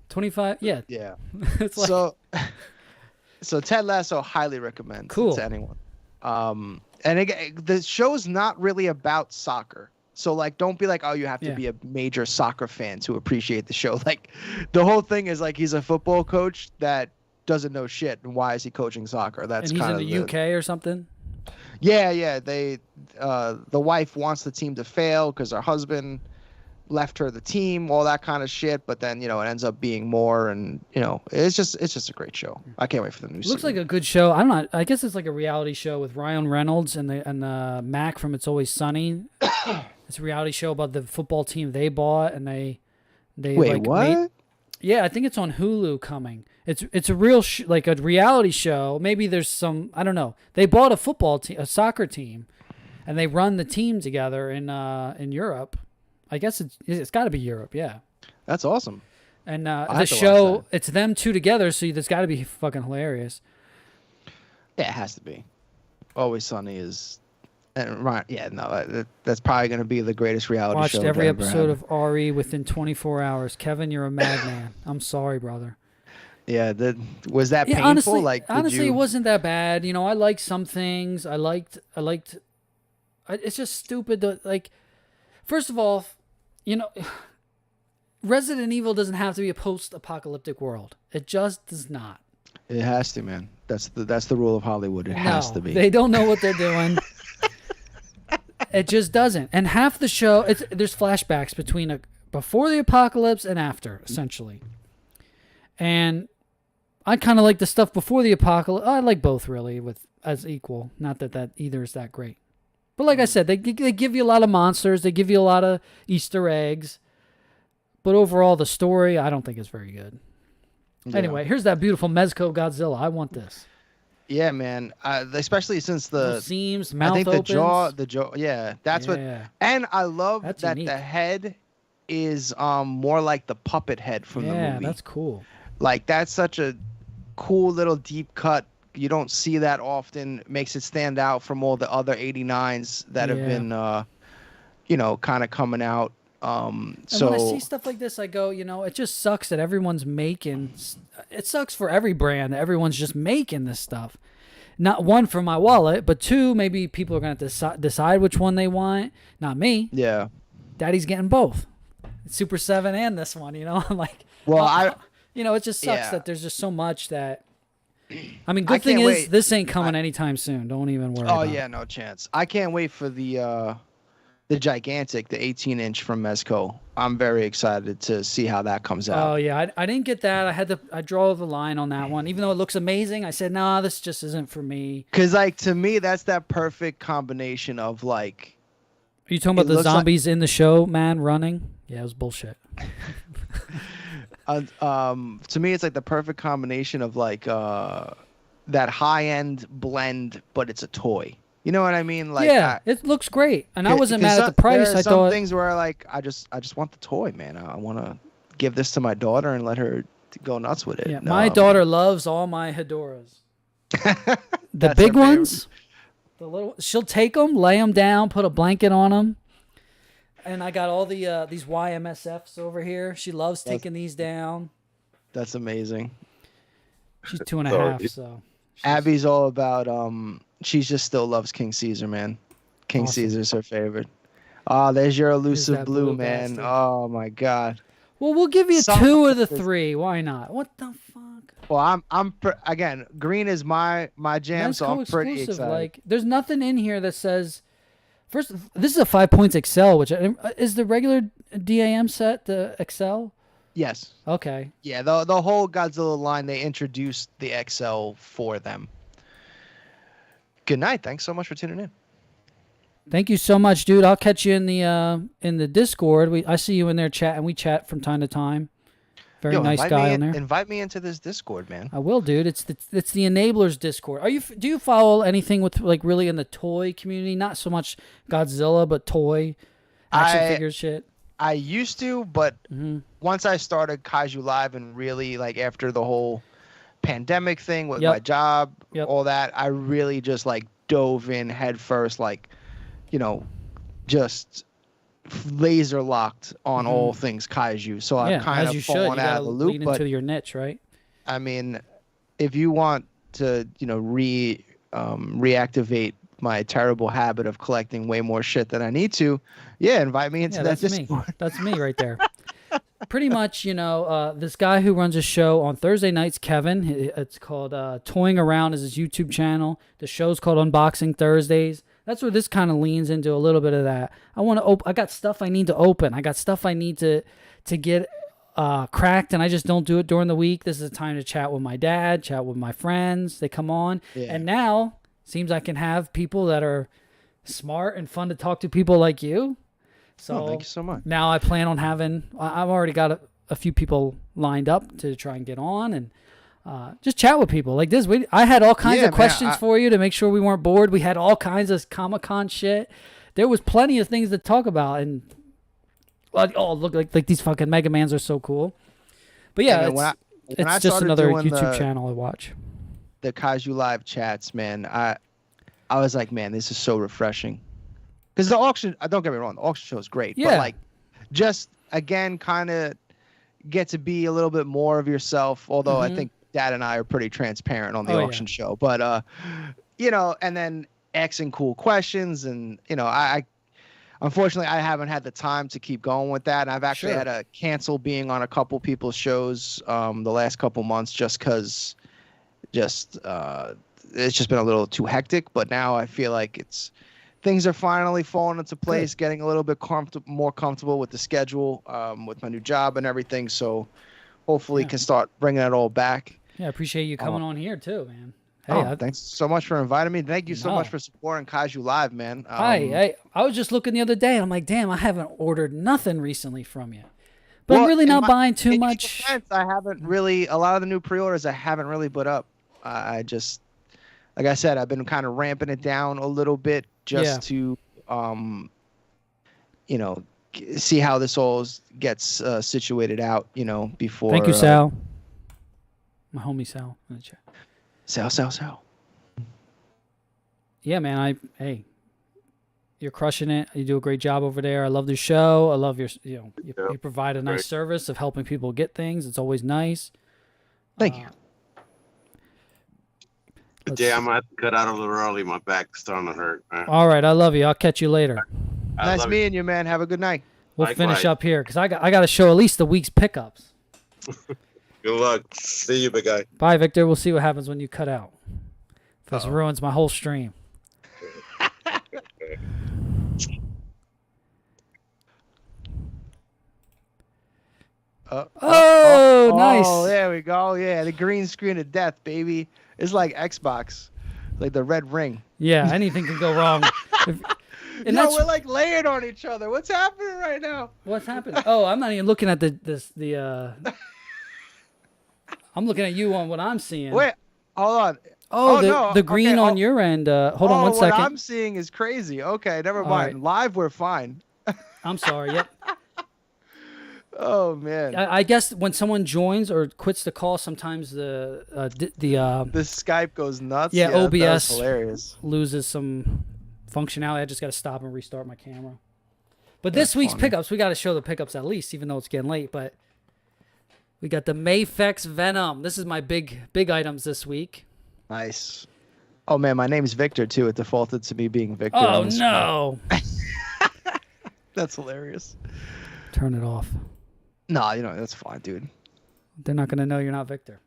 A: 25. Yeah.
B: Yeah.
A: It's like,
B: so Ted Lasso highly recommend
A: to
B: anyone. And again, the show's not really about soccer. So like, don't be like, oh, you have to be a major soccer fan to appreciate the show. Like the whole thing is like, he's a football coach that doesn't know shit. And why is he coaching soccer? That's
A: and he's
B: kind
A: in the UK or something.
B: Yeah. They, the wife wants the team to fail because her husband left her the team, all that kind of shit. But then, it ends up being more, and it's just a great show. I can't wait for the new season.
A: Looks like a good show. I guess it's like a reality show with Ryan Reynolds and Mac from It's Always Sunny. It's a reality show about the football team they bought, and they
B: wait,
A: like
B: what?
A: Yeah, I think it's on Hulu coming. It's a real like a reality show. Maybe there's some, I don't know. They bought a soccer team, and they run the team together in Europe. I guess it's got to be Europe, yeah.
B: That's awesome.
A: And the show, it's them two together, so that's got to be fucking hilarious.
B: Yeah, it has to be. Always Sunny is, that's probably going to be the greatest reality show.
A: Watched every episode of RE within 24 hours. Kevin, you're a madman. I'm sorry, brother.
B: Yeah, was that painful?
A: Honestly, it wasn't that bad. I liked some things. I liked. It's just stupid to like. First of all, Resident Evil doesn't have to be a post-apocalyptic world. It just does not.
B: It has to, man. That's the rule of Hollywood. It has to be.
A: They don't know what they're doing. It just doesn't. And half the show, there's flashbacks between before the apocalypse and after, essentially. And I kind of like the stuff before the apocalypse. I like both really as equal. Not that either is that great. But like I said, they give you a lot of monsters. They give you a lot of Easter eggs. But overall, the story, I don't think is very good. Yeah. Anyway, here's that beautiful Mesco Godzilla. I want this.
B: Yeah, man. Especially since the
A: seams, mouth
B: I think
A: opens.
B: the jaw. Yeah, that's what. And I love that unique. The head is more like the puppet head from the movie.
A: Yeah, that's cool.
B: Like that's such a cool little deep cut. You don't see that often. Makes it stand out from all the other 89s that have been, kind of coming out.
A: And when I see stuff like this, I go, it just sucks that everyone's making. It sucks for every brand that everyone's just making this stuff. Not one for my wallet, but two, maybe people are going to decide which one they want. Not me.
B: Yeah.
A: Daddy's getting both. Super 7 and this one, I'm like.
B: Well,
A: it just sucks that there's just so much that. I mean, good thing is this ain't coming anytime soon. Don't even worry.
B: Oh yeah, no chance. I can't wait for the gigantic, the 18-inch from Mesco. I'm very excited to see how that comes out.
A: Oh yeah, I didn't get that. I draw the line on that one. Even though it looks amazing, I said, nah, this just isn't for me.
B: Because to me, that's that perfect combination of like.
A: Are you talking about the zombies in the show, man, running? Yeah, it was bullshit.
B: To me, it's like the perfect combination of like the that high-end blend, but it's a toy. You know what I mean? Like,
A: yeah, it looks great, and I wasn't mad at the price.
B: There are
A: I
B: some
A: thought
B: things where like I just want the toy, man. I want to give this to my daughter and let her go nuts with it.
A: yeah, my daughter loves all my Hedoras. The
B: That's
A: big
B: her favorite.
A: ones, the little. She'll take them, lay them down, put a blanket on them. And I got all the these YMSFs over here. She loves taking these down.
B: That's amazing.
A: She's 2.5, so.
B: Abby's all about she just still loves King Caesar, man. King
A: Awesome.
B: Caesar's her favorite. Oh, there's your elusive
A: that
B: blue,
A: blue
B: man.
A: bastard.
B: Oh my god.
A: Well, we'll give you
B: Some
A: 2 of the
B: of this-
A: 3. Why not? What the fuck?
B: Well, again, green is my jam, so I'm pretty
A: exclusive.
B: excited.
A: Like, there's nothing in here that says. First, this is a 5 points Excel, which is the regular DAM set the Excel.
B: Yes.
A: Okay.
B: Yeah, the whole Godzilla line, they introduced the XL for them. Good night. Thanks so much for tuning in.
A: Thank you so much, dude. I'll catch you in the Discord. I see you in there chatting. We chat from time to time. Very nice guy on there.
B: Invite me into this Discord, man.
A: I will, dude. It's the Enablers Discord. Do you follow anything with like really in the toy community? Not so much Godzilla, but toy action figure shit.
B: I used to, but once I started Kaiju Live and really like after the whole pandemic thing with my job, all that, I really just like dove in head first, like, you know, just laser locked on all things Kaiju. So I've kind of fallen out of the loop.
A: Lean into your niche, right?
B: I mean, if you want to, you know, reactivate my terrible habit of collecting way more shit than I need to, invite me into that Discord.
A: Me. That's me right there. Pretty much, you know, this guy who runs a show on Thursday nights, Kevin. It's called Toying Around is his YouTube channel. The show's called Unboxing Thursdays. That's where this kind of leans into a little bit of that. I want to open. I got stuff I need to open. I got stuff I need to get cracked, and I just don't do it during the week. This is a time to chat with my dad, chat with my friends. They come on, and now seems I can have people that are smart and fun to talk to, people like you. So
B: thank you so much. Now
A: I plan on having. I've already got a few people lined up to try and get on and. Just chat with people like this. I had all kinds of questions for you to make sure we weren't bored. We had all kinds of Comic-Con shit. There was plenty of things to talk about. And look, like these fucking Mega Mans are so cool. But yeah, it's just another YouTube channel I watch.
B: The Kaiju Live chats, man. I was like, man, this is so refreshing. Because the auction, don't get me wrong, the auction show is great.
A: Yeah.
B: But like, just again, kind of get to be a little bit more of yourself. Although I think Dad and I are pretty transparent on the auction show, but you know, and then asking cool questions, and you know, I unfortunately I haven't had the time to keep going with that, and I've actually had to cancel being on a couple people's shows the last couple months just because it's just been a little too hectic. But now I feel like things are finally falling into place, getting a little bit more comfortable with the schedule, with my new job and everything. So hopefully can start bringing it all back.
A: Yeah, I appreciate you coming on here too, man. Hey,
B: thanks so much for inviting me. Thank you so much for supporting Kaiju Live, man.
A: I was just looking the other day, and I'm like, damn, I haven't ordered nothing recently from you. But I'm really not buying too much.
B: I haven't really, a lot of the new pre-orders I haven't really put up. I just, like I said, I've been kind of ramping it down a little bit just to, you know, see how this all gets situated out, you know, before.
A: Thank you, Sal. My homie Sal in the chat.
B: Sal.
A: Yeah, man. Hey, you're crushing it. You do a great job over there. I love the show. I love you provide a nice service of helping people get things. It's always nice.
B: Thank you.
C: Yeah, I might cut out a little early. My back's starting to hurt.
A: All right, I love you. I'll catch you later.
B: Nice meeting you, man. Have a good night.
A: We'll finish up here because I got to show at least the week's pickups.
C: Good luck. See you, big guy.
A: Bye, Victor. We'll see what happens when you cut out. This ruins my whole stream. Nice.
B: Oh, there we go. Yeah, the green screen of death, baby. It's like Xbox, like the red ring.
A: Yeah, anything can go wrong.
B: We're like layered on each other. What's happening right now?
A: What's happening? Oh, I'm not even looking at the I'm looking at you on what I'm seeing.
B: Wait, hold on.
A: Oh,
B: no.
A: the green
B: Okay,
A: on your end. Hold on one
B: what
A: second.
B: I'm seeing is crazy. Okay, never
A: All
B: mind.
A: right.
B: Live, we're fine.
A: I'm sorry. Yep.
B: Oh man.
A: I guess when someone joins or quits the call, sometimes the
B: Skype goes nuts.
A: yeah,
B: that was
A: OBS
B: hilarious.
A: loses some functionality. I just got to stop and restart my camera. But
B: That's
A: this week's
B: funny.
A: pickups, we got to show the pickups at least, even though it's getting late. But we got the Mafex Venom. This is my big items this week.
B: Nice. Oh man, my name's Victor too. It defaulted to me being Victor.
A: Oh
B: on the screen.
A: no!
B: That's hilarious.
A: Turn it off.
B: No, that's fine, dude.
A: They're not gonna know you're not Victor.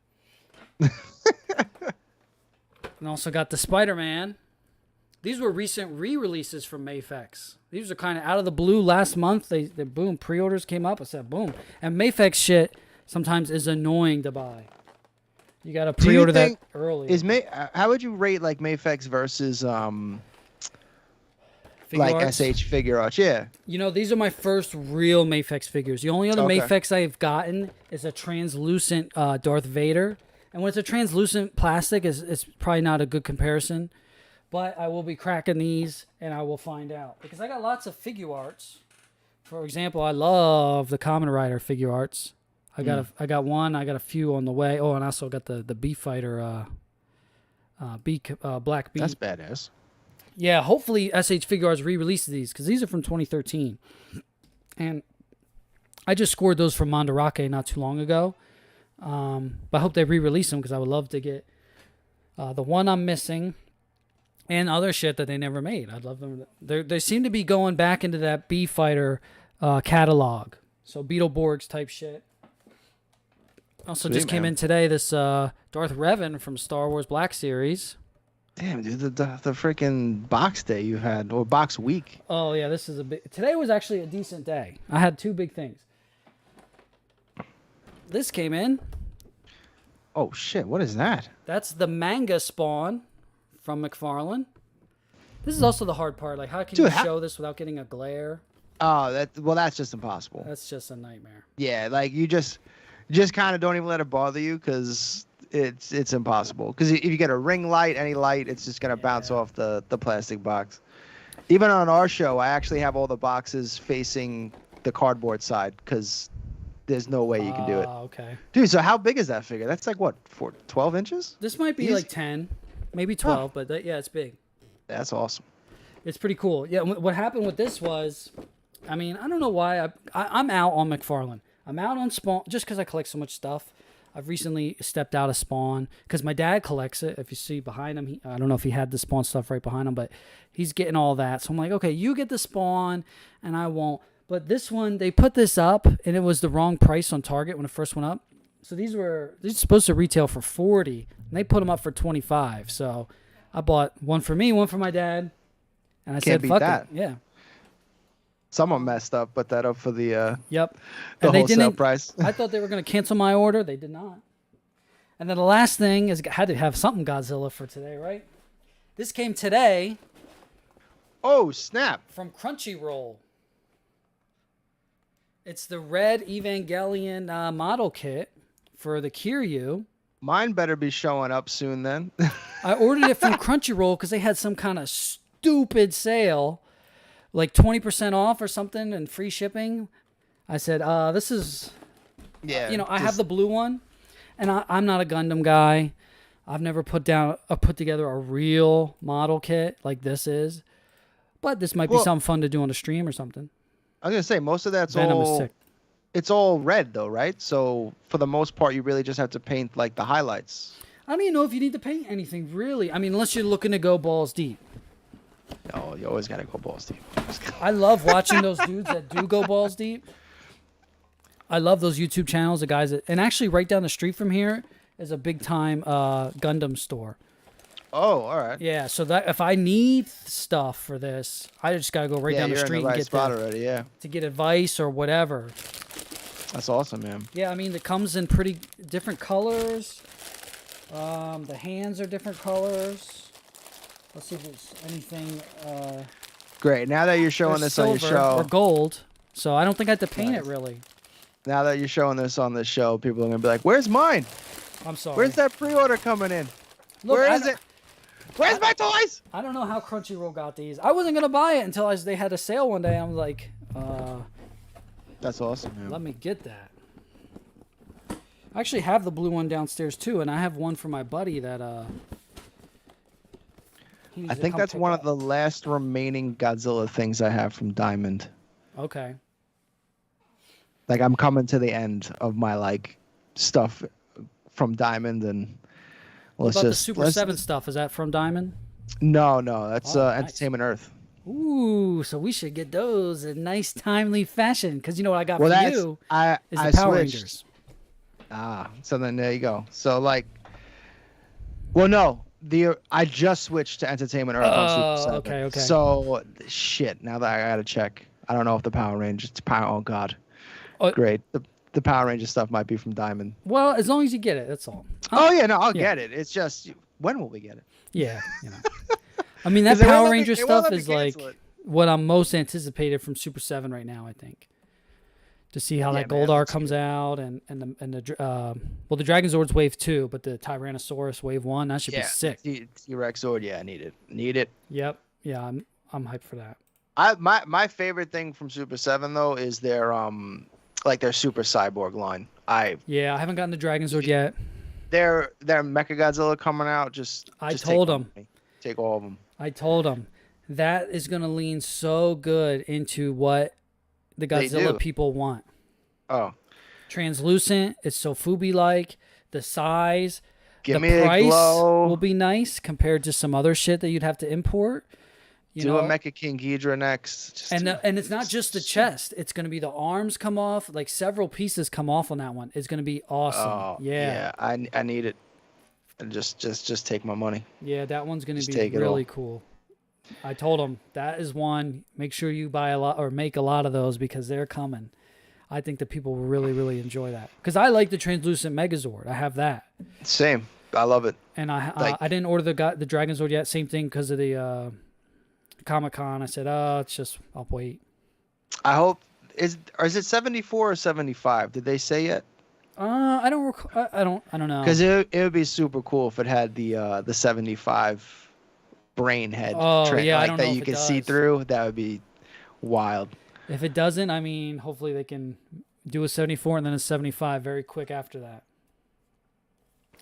A: And also got the Spider-Man. These were recent re-releases from Mafex. These are kind of out of the blue last month. They boom, pre-orders came up. I said boom. And Mafex shit sometimes is annoying to buy. You got to pre-order that early.
B: How would you rate like Mafex versus
A: Figure
B: like
A: arts?
B: SH figure arts? Yeah.
A: These are my first real Mafex figures. The only other
B: Okay.
A: Mafex I've gotten is a translucent Darth Vader. And when it's a translucent plastic, it's probably not a good comparison. But I will be cracking these, and I will find out. Because I got lots of figure arts. For example, I love the Kamen Rider figure arts. I got one. I got a few on the way. Oh, and I also got the Bee Fighter, Black Bee.
B: That's badass.
A: Yeah, hopefully SH Figure Arts re-releases these, because these are from 2013. And I just scored those from Mandarake not too long ago. But I hope they re-release them, because I would love to get the one I'm missing and other shit that they never made. I'd love them. They seem to be going back into that Bee Fighter catalog. So Beetleborgs type shit. Also
B: Sweet,
A: just came
B: man.
A: in today, this Darth Revan from Star Wars Black Series.
B: Damn, dude, the freaking box day you had, or box week.
A: Oh, yeah, this is a big... Today was actually a decent day. I had two big things. This came in.
B: Oh, shit, what is that?
A: That's the manga spawn from McFarlane. This is also the hard part. Like, how can you show this without getting a glare?
B: Oh, that's just impossible.
A: That's just a nightmare.
B: Yeah, like you just kind of don't even let it bother you, because it's impossible. Because if you get a ring light, any light, it's just gonna bounce off the plastic box. Even on our show, I actually have all the boxes facing the cardboard side, because there's no way you can do it.
A: Okay.
B: Dude, so how big is that figure? That's like what, 12 inches?
A: This might be like 10, maybe 12, but yeah, it's big.
B: That's awesome.
A: It's pretty cool. Yeah, what happened with this was, I mean, I don't know why. I'm out on McFarlane. I'm out on Spawn just because I collect so much stuff. I've recently stepped out of Spawn because my dad collects it. If you see behind him, I don't know if he had the Spawn stuff right behind him, but he's getting all that. So I'm like, okay, you get the Spawn and I won't. But this one, they put this up and it was the wrong price on Target when it first went up. So these are supposed to retail for $40 and they put them up for $25. So I bought one for me, one for my dad. And I
B: Can't
A: said,
B: beat
A: fuck
B: that.
A: it. Yeah.
B: Someone messed up, put that up for the
A: Yep.
B: the
A: And they
B: wholesale
A: didn't,
B: price.
A: I thought they were going to cancel my order. They did not. And then the last thing is, had to have something Godzilla for today, right? This came today
B: Oh, snap.
A: from Crunchyroll. It's the red Evangelion model kit for the Kiryu.
B: Mine better be showing up soon then.
A: I ordered it from Crunchyroll because they had some kind of stupid sale, like 20% off or something and free shipping. I said, this is,
B: Yeah.
A: I have the blue one, and I'm not a Gundam guy. I've never put together a real model kit like this is, but this might be something fun to do on a stream or something.
B: I was gonna say most of that's
A: Venom is
B: all.
A: sick.
B: It's all red though, right? So for the most part, you really just have to paint like the highlights.
A: I don't even know if you need to paint anything really. I mean, unless you're looking to go balls deep.
B: No, you always gotta go balls deep.
A: I love watching those dudes that do go balls deep. I love those YouTube channels, the guys that, and actually right down the street from here is a big time Gundam store.
B: Oh, all right.
A: Yeah, so that if I need stuff for this, I just gotta go right down the
B: you're
A: street
B: in the right
A: and get
B: spot already. Yeah,
A: to get advice or whatever.
B: that's awesome, man.
A: Yeah, I mean it comes in pretty different colors. The hands are different colors. Let's see if there's anything.
B: Great. Now that you're showing
A: There's
B: this on your
A: silver
B: show,
A: or gold, so I don't think I have to paint it
B: Nice.
A: really.
B: now that you're showing this on the show, people are gonna be like, "Where's mine?
A: I'm sorry.
B: Where's that pre-order coming in?"
A: Look,
B: Where is it? Where's my toys?
A: I don't know how Crunchyroll got these. I wasn't gonna buy it until they had a sale one day. I'm like,
B: That's awesome, man.
A: let me get that. I actually have the blue one downstairs too, and I have one for my buddy that he needs
B: I
A: to
B: think
A: come
B: that's
A: pick
B: one
A: up.
B: of the last remaining Godzilla things I have from Diamond.
A: Okay.
B: Like I'm coming to the end of my like stuff from Diamond, and
A: What
B: let's
A: about the
B: just
A: Super 7 stuff? Is that from Diamond?
B: No, that's
A: Oh, nice.
B: Entertainment Earth.
A: Ooh, so we should get those in nice, timely fashion. Because you know what I got
B: Well,
A: for
B: that's
A: you
B: I
A: is the
B: I
A: Power
B: switched.
A: Rangers.
B: So then there you go. So like, well, no, I just switched to Entertainment Earth on Super 7.
A: okay.
B: So shit. Now that I gotta check, I don't know if the Power Rangers. Oh God,
A: Oh.
B: great. The Power Ranger stuff might be from Diamond.
A: Well, as long as you get it, that's all.
B: Oh yeah, no, I'll
A: Yeah.
B: get it. It's just when will we get it?
A: Yeah, you know. I mean, that
B: 'Cause they won't
A: Power
B: let me-
A: Ranger
B: they won't
A: stuff
B: let me
A: is like
B: cancel it.
A: what I'm most anticipated from Super 7 right now, I think. To see how that
B: Yeah, man,
A: Goldar
B: looks
A: comes out and the well, the Dragonzord's Wave 2, but the Tyrannosaurus Wave 1, that should be sick.
B: T-Rex Sword, yeah, I need it. Need it.
A: Yep. Yeah, I'm hyped for that.
B: My favorite thing from Super 7 though is their like their Super Cyborg line.
A: Yeah, I haven't gotten the Dragonzord yet.
B: Their Mechagodzilla coming out.
A: I
B: just
A: told
B: take
A: him.
B: money. Take all of them.
A: I told him that is going to lean so good into what the
B: They
A: Godzilla
B: do.
A: people want.
B: Oh,
A: Translucent, it's so Fubi-like, the size,
B: give
A: the
B: me a
A: price
B: glow.
A: will be nice compared to some other shit that you'd have to import. You
B: Do
A: know,
B: a Mecha King Ghidorah next.
A: and it's not just the chest; it's going to be the arms come off, like several pieces come off on that one. It's going to be awesome.
B: Oh
A: yeah,
B: I need it. And just take my money.
A: yeah, that one's going to
B: Just
A: be
B: take it
A: really
B: all.
A: cool. I told him that is one. Make sure you buy a lot or make a lot of those because they're coming. I think that people will really, really enjoy that because I like the translucent Megazord. I have that,
B: Same. I love it.
A: and
B: Like-
A: I didn't order the Dragonzord yet. Same thing because of the Comic-Con. I said, it's just I'll wait.
B: I hope is it 74 or 75? Did they say yet?
A: I don't I don't know.
B: Because it would be super cool if it had the 75 brain head
A: Oh, yeah, I
B: like
A: don't
B: that
A: know
B: you
A: if it
B: can see
A: does.
B: through. That would be wild.
A: If it doesn't, I mean, hopefully they can do a 74 and then a 75 very quick after that.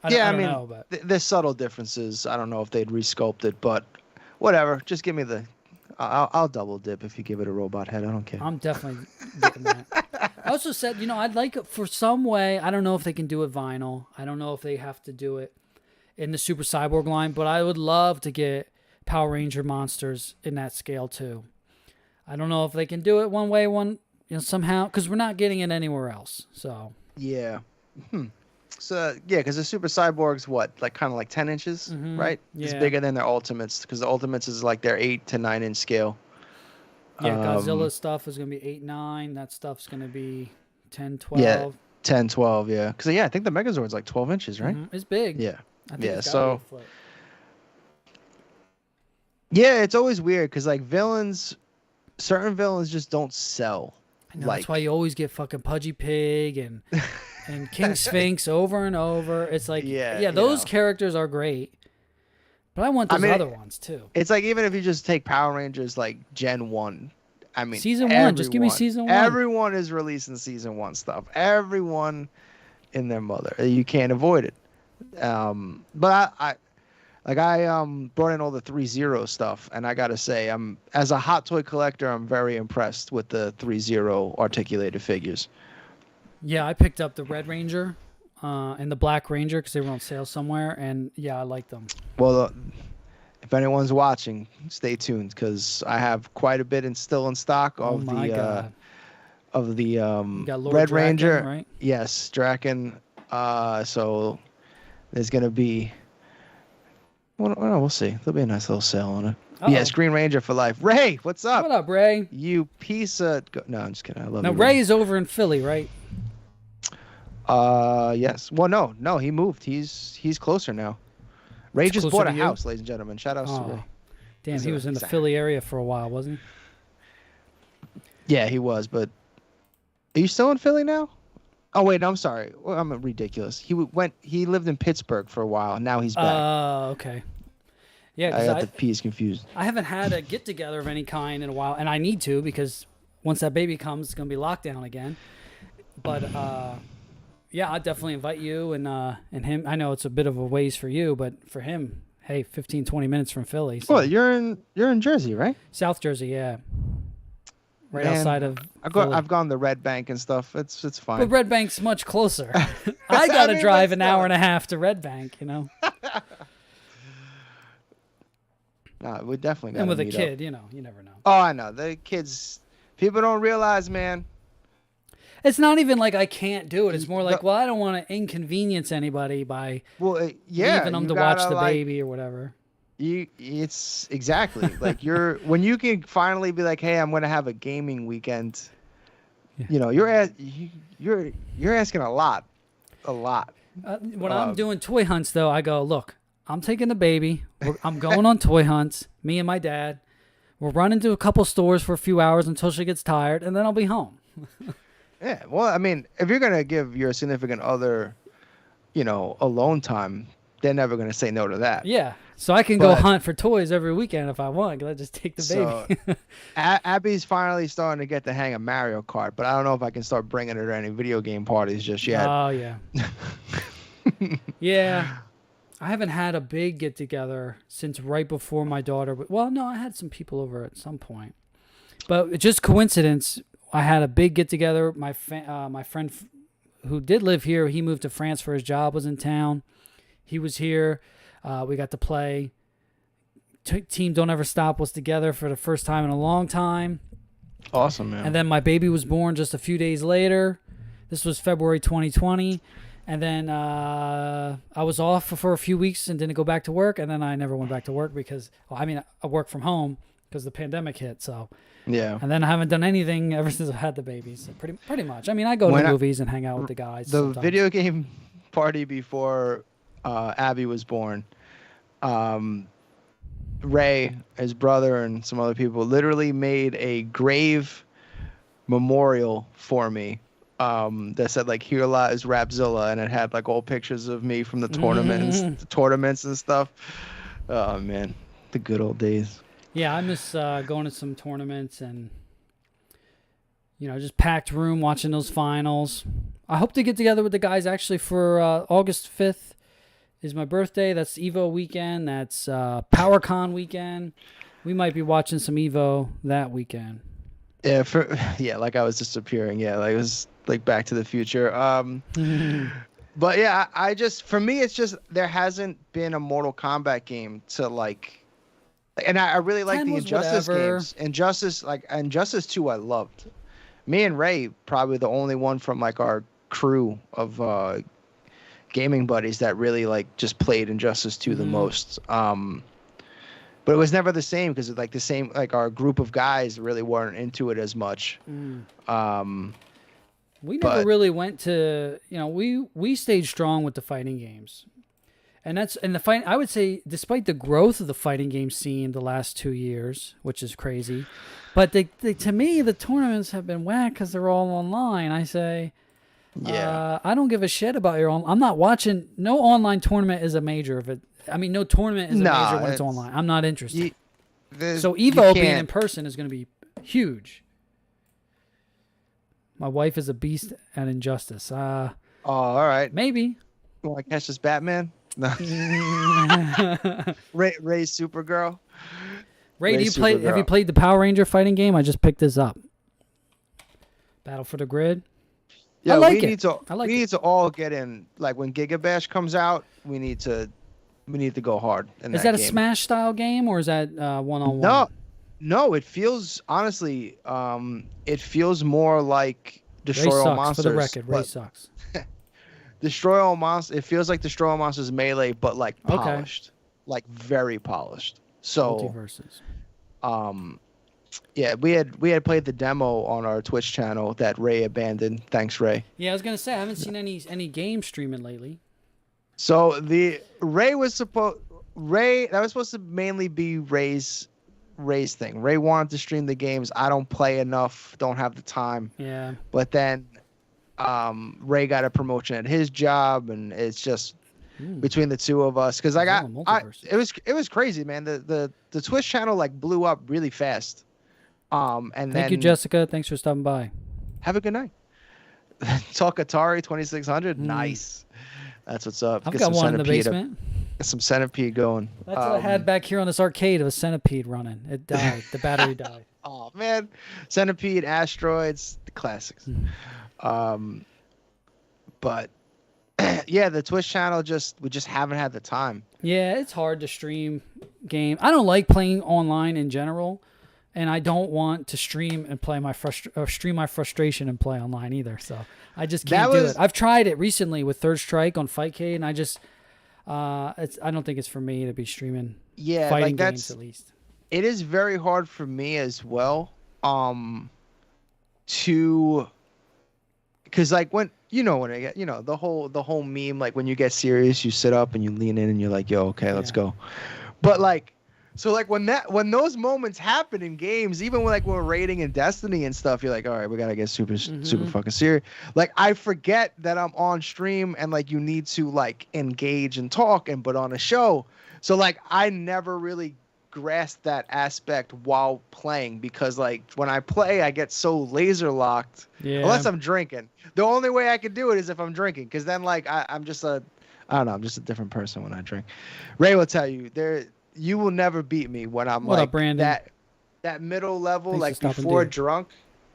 A: I don't
B: mean,
A: know, but
B: there's subtle differences. I don't know if they'd resculpt it, but whatever. Just give me the. I'll double dip if you give it a robot head. I don't care.
A: I'm definitely getting that. I also said, I'd like it for some way. I don't know if they can do it vinyl. I don't know if they have to do it in the Super Cyborg line, but I would love to get Power Ranger monsters in that scale too. I don't know if they can do it one way, somehow, because we're not getting it anywhere else. So
B: Yeah. So yeah, because the Super Cyborg's kind of like 10 inches, right? It's
A: Yeah.
B: bigger than their Ultimates because the Ultimates is like their 8 to 9 inch scale.
A: yeah, Godzilla stuff is gonna be 8, 9. That stuff's gonna be 10, 12.
B: Yeah, 10, 12, yeah. Because yeah, I think the Megazord's like 12 inches, right?
A: It's big.
B: Yeah.
A: I think
B: Yeah,
A: it's gotta
B: so-
A: be a foot.
B: Yeah, it's always weird because like certain villains just don't sell.
A: I know, that's why you always get fucking Pudgy Pig and King Sphinx over and over. It's like,
B: Yeah,
A: those characters are great, but I want those other ones too.
B: It's like even if you just take Power Rangers like Gen 1, I mean,
A: Season 1, just give me season 1.
B: Everyone is releasing season 1 stuff. Everyone in their mother. You can't avoid it. But I brought in all the 3-0 stuff, and I gotta say, as a hot toy collector, I'm very impressed with the 3-0 articulated figures.
A: Yeah, I picked up the Red Ranger and the Black Ranger because they were on sale somewhere, and yeah, I like them.
B: Well, if anyone's watching, stay tuned because I have quite a bit still in stock
A: Oh
B: of
A: my God. You got Lord
B: Red
A: Draken,
B: Ranger.
A: right?
B: Yes, Draken. So there's gonna be. Well, we'll see. There'll be a nice little sale on it.
A: Uh-oh.
B: Yes, Green Ranger for life. Ray, what's up?
A: What up, Ray?
B: You piece of. No, I'm just kidding. I love
A: Now
B: you.
A: Ray is over in Philly, right?
B: Yes. Well, no, he moved. He's closer now. Ray
A: He's
B: just
A: closer
B: bought
A: to
B: a
A: you?
B: house, ladies and gentlemen. Shout out to
A: Oh,
B: Ray.
A: damn, he was in the
B: Exactly.
A: Philly area for a while, wasn't he?
B: Yeah, he was. But are you still in Philly now? Oh wait, I'm sorry. Well, I'm ridiculous. He lived in Pittsburgh for a while. Now he's back.
A: Okay. Yeah,
B: I
A: because
B: got the P's confused.
A: I haven't had a get together of any kind in a while, and I need to because once that baby comes, it's gonna be lockdown again. But yeah, I'd definitely invite you and him. I know it's a bit of a ways for you, but for him, hey, 15, 20 minutes from Philly. So.
B: Well, you're in Jersey, right?
A: South Jersey, yeah. Right
B: Man,
A: outside of
B: I've gone to Red Bank and stuff. It's fine.
A: But Red Bank's much closer. I gotta drive an
B: still.
A: hour and a half to Red Bank, you know.
B: No, we definitely got
A: And with a
B: meet
A: kid,
B: up.
A: you know, you never know.
B: Oh, I know. The kids, people don't realize, man.
A: It's not even like I can't do it. It's more like, well, I don't want to inconvenience anybody by leaving them to watch the baby or whatever.
B: It's exactly like when you can finally be like, hey, I'm going to have a gaming weekend. Yeah. You know, you're asking a lot.
A: When I'm doing toy hunts, though, I go, look, I'm taking the baby. I'm going on toy hunts. Me and my dad. We're running to a couple stores for a few hours until she gets tired, and then I'll be home.
B: Yeah, well, I mean, if you're going to give your significant other, you know, alone time, they're never going to say no to that.
A: Yeah, so I can go hunt for toys every weekend if I want, because I just take the baby.
B: Abby's finally starting to get the hang of Mario Kart, but I don't know if I can start bringing her to any video game parties just yet.
A: Oh, yeah. Yeah. I haven't had a big get-together since right before my daughter. Well, no, I had some people over at some point. But just coincidence, I had a big get-together. My friend who did live here, he moved to France for his job, was in town. He was here. We got to play. Team Don't Ever Stop was together for the first time in a long time.
B: Awesome, man.
A: And then my baby was born just a few days later. This was February 2020. And then I was off for a few weeks and didn't go back to work. And then I never went back to work because, I work from home because the pandemic hit. So
B: yeah.
A: And then I haven't done anything ever since I had the baby. So pretty much. I mean, I go to movies and hang out with the guys.
B: The
A: sometimes.
B: Video game party before Abby was born, Ray, his brother, and some other people literally made a grave memorial for me. That said like "Here Lies Rapzilla," and it had like old pictures of me from the tournaments and stuff. Oh man, the good old days.
A: Yeah, I miss going to some tournaments and just packed room watching those finals. I hope to get together with the guys actually for August 5th is my birthday. That's Evo weekend. That's PowerCon weekend. We might be watching some Evo that weekend.
B: Yeah, like I was disappearing. Yeah, like it was like Back to the Future. But yeah, I just, for me, it's just there hasn't been a Mortal Kombat game to like, and I really like the Injustice games. Injustice 2 I loved. Me and Ray probably the only one from like our crew of gaming buddies that really like just played Injustice 2 the most. But it was never the same because like the same, like our group of guys really weren't into it as much.
A: We never really went to, we stayed strong with the fighting games. And I would say, despite the growth of the fighting game scene the last 2 years, which is crazy, but to me, the tournaments have been whack because they're all online. I say, I don't give a shit about your own. I'm not watching. No online tournament is a major if it. I mean, no tournament is a major when it's online. I'm not interested. So Evo being in person is going to be huge. My wife is a beast at Injustice.
B: All right.
A: Maybe.
B: You want to catch this Batman? No. Ray's Supergirl.
A: Ray, have you played the Power Ranger fighting game? I just picked this up. Battle for the Grid.
B: Yeah,
A: we
B: need to all get in. Like when Giga Bash comes out, we need to go hard.
A: Is that a Smash style game or is that one-on-one?
B: No. It feels honestly, it feels more like Destroy All Monsters.
A: For the record, Ray sucks.
B: Destroy All Monsters. It feels like Destroy All Monsters Melee, but like polished, like very polished. So
A: multiverses.
B: Yeah, we had played the demo on our Twitch channel that Ray abandoned. Thanks, Ray.
A: Yeah, I was gonna say I haven't seen any game streaming lately.
B: So that was supposed to mainly be Ray's thing. Ray wanted to stream the games. I don't play enough, don't have the time.
A: Yeah.
B: But then Ray got a promotion at his job, and it's just between the two of us. Because it was crazy, man. The Twitch channel like blew up really fast.
A: Thank you, Jessica. Thanks for stopping by.
B: Have a good night. Talk Atari 2600. Nice. That's what's up.
A: I've got one in the basement.
B: Get some Centipede going.
A: That's what I had back here on this arcade of a Centipede running. It died. The battery died.
B: Oh man, Centipede, Asteroids, the classics. But yeah, the Twitch channel we just haven't had the time.
A: Yeah, it's hard to stream game. I don't like playing online in general, and I don't want to stream and play stream my frustration and play online either. So I just can't do it. I've tried it recently with Third Strike on Fightcade, and I just I don't think it's for me to be streaming fighting games at least.
B: It is very hard for me as well. Because like when I get the whole meme, like when you get serious, you sit up and you lean in and you're like, yo, okay, let's go. But like, so like when those moments happen in games, even when we're raiding in Destiny and stuff, you're like, all right, we gotta get super fucking serious. Like I forget that I'm on stream and like you need to like engage and talk but on a show. So like I never really grasp that aspect while playing, because like when I play I get so laser locked unless I'm drinking. The only way I could do it is if I'm drinking, because then like I'm just a different person when I drink. Ray will tell you, you will never beat me when I'm that middle level. Thanks, like before drunk,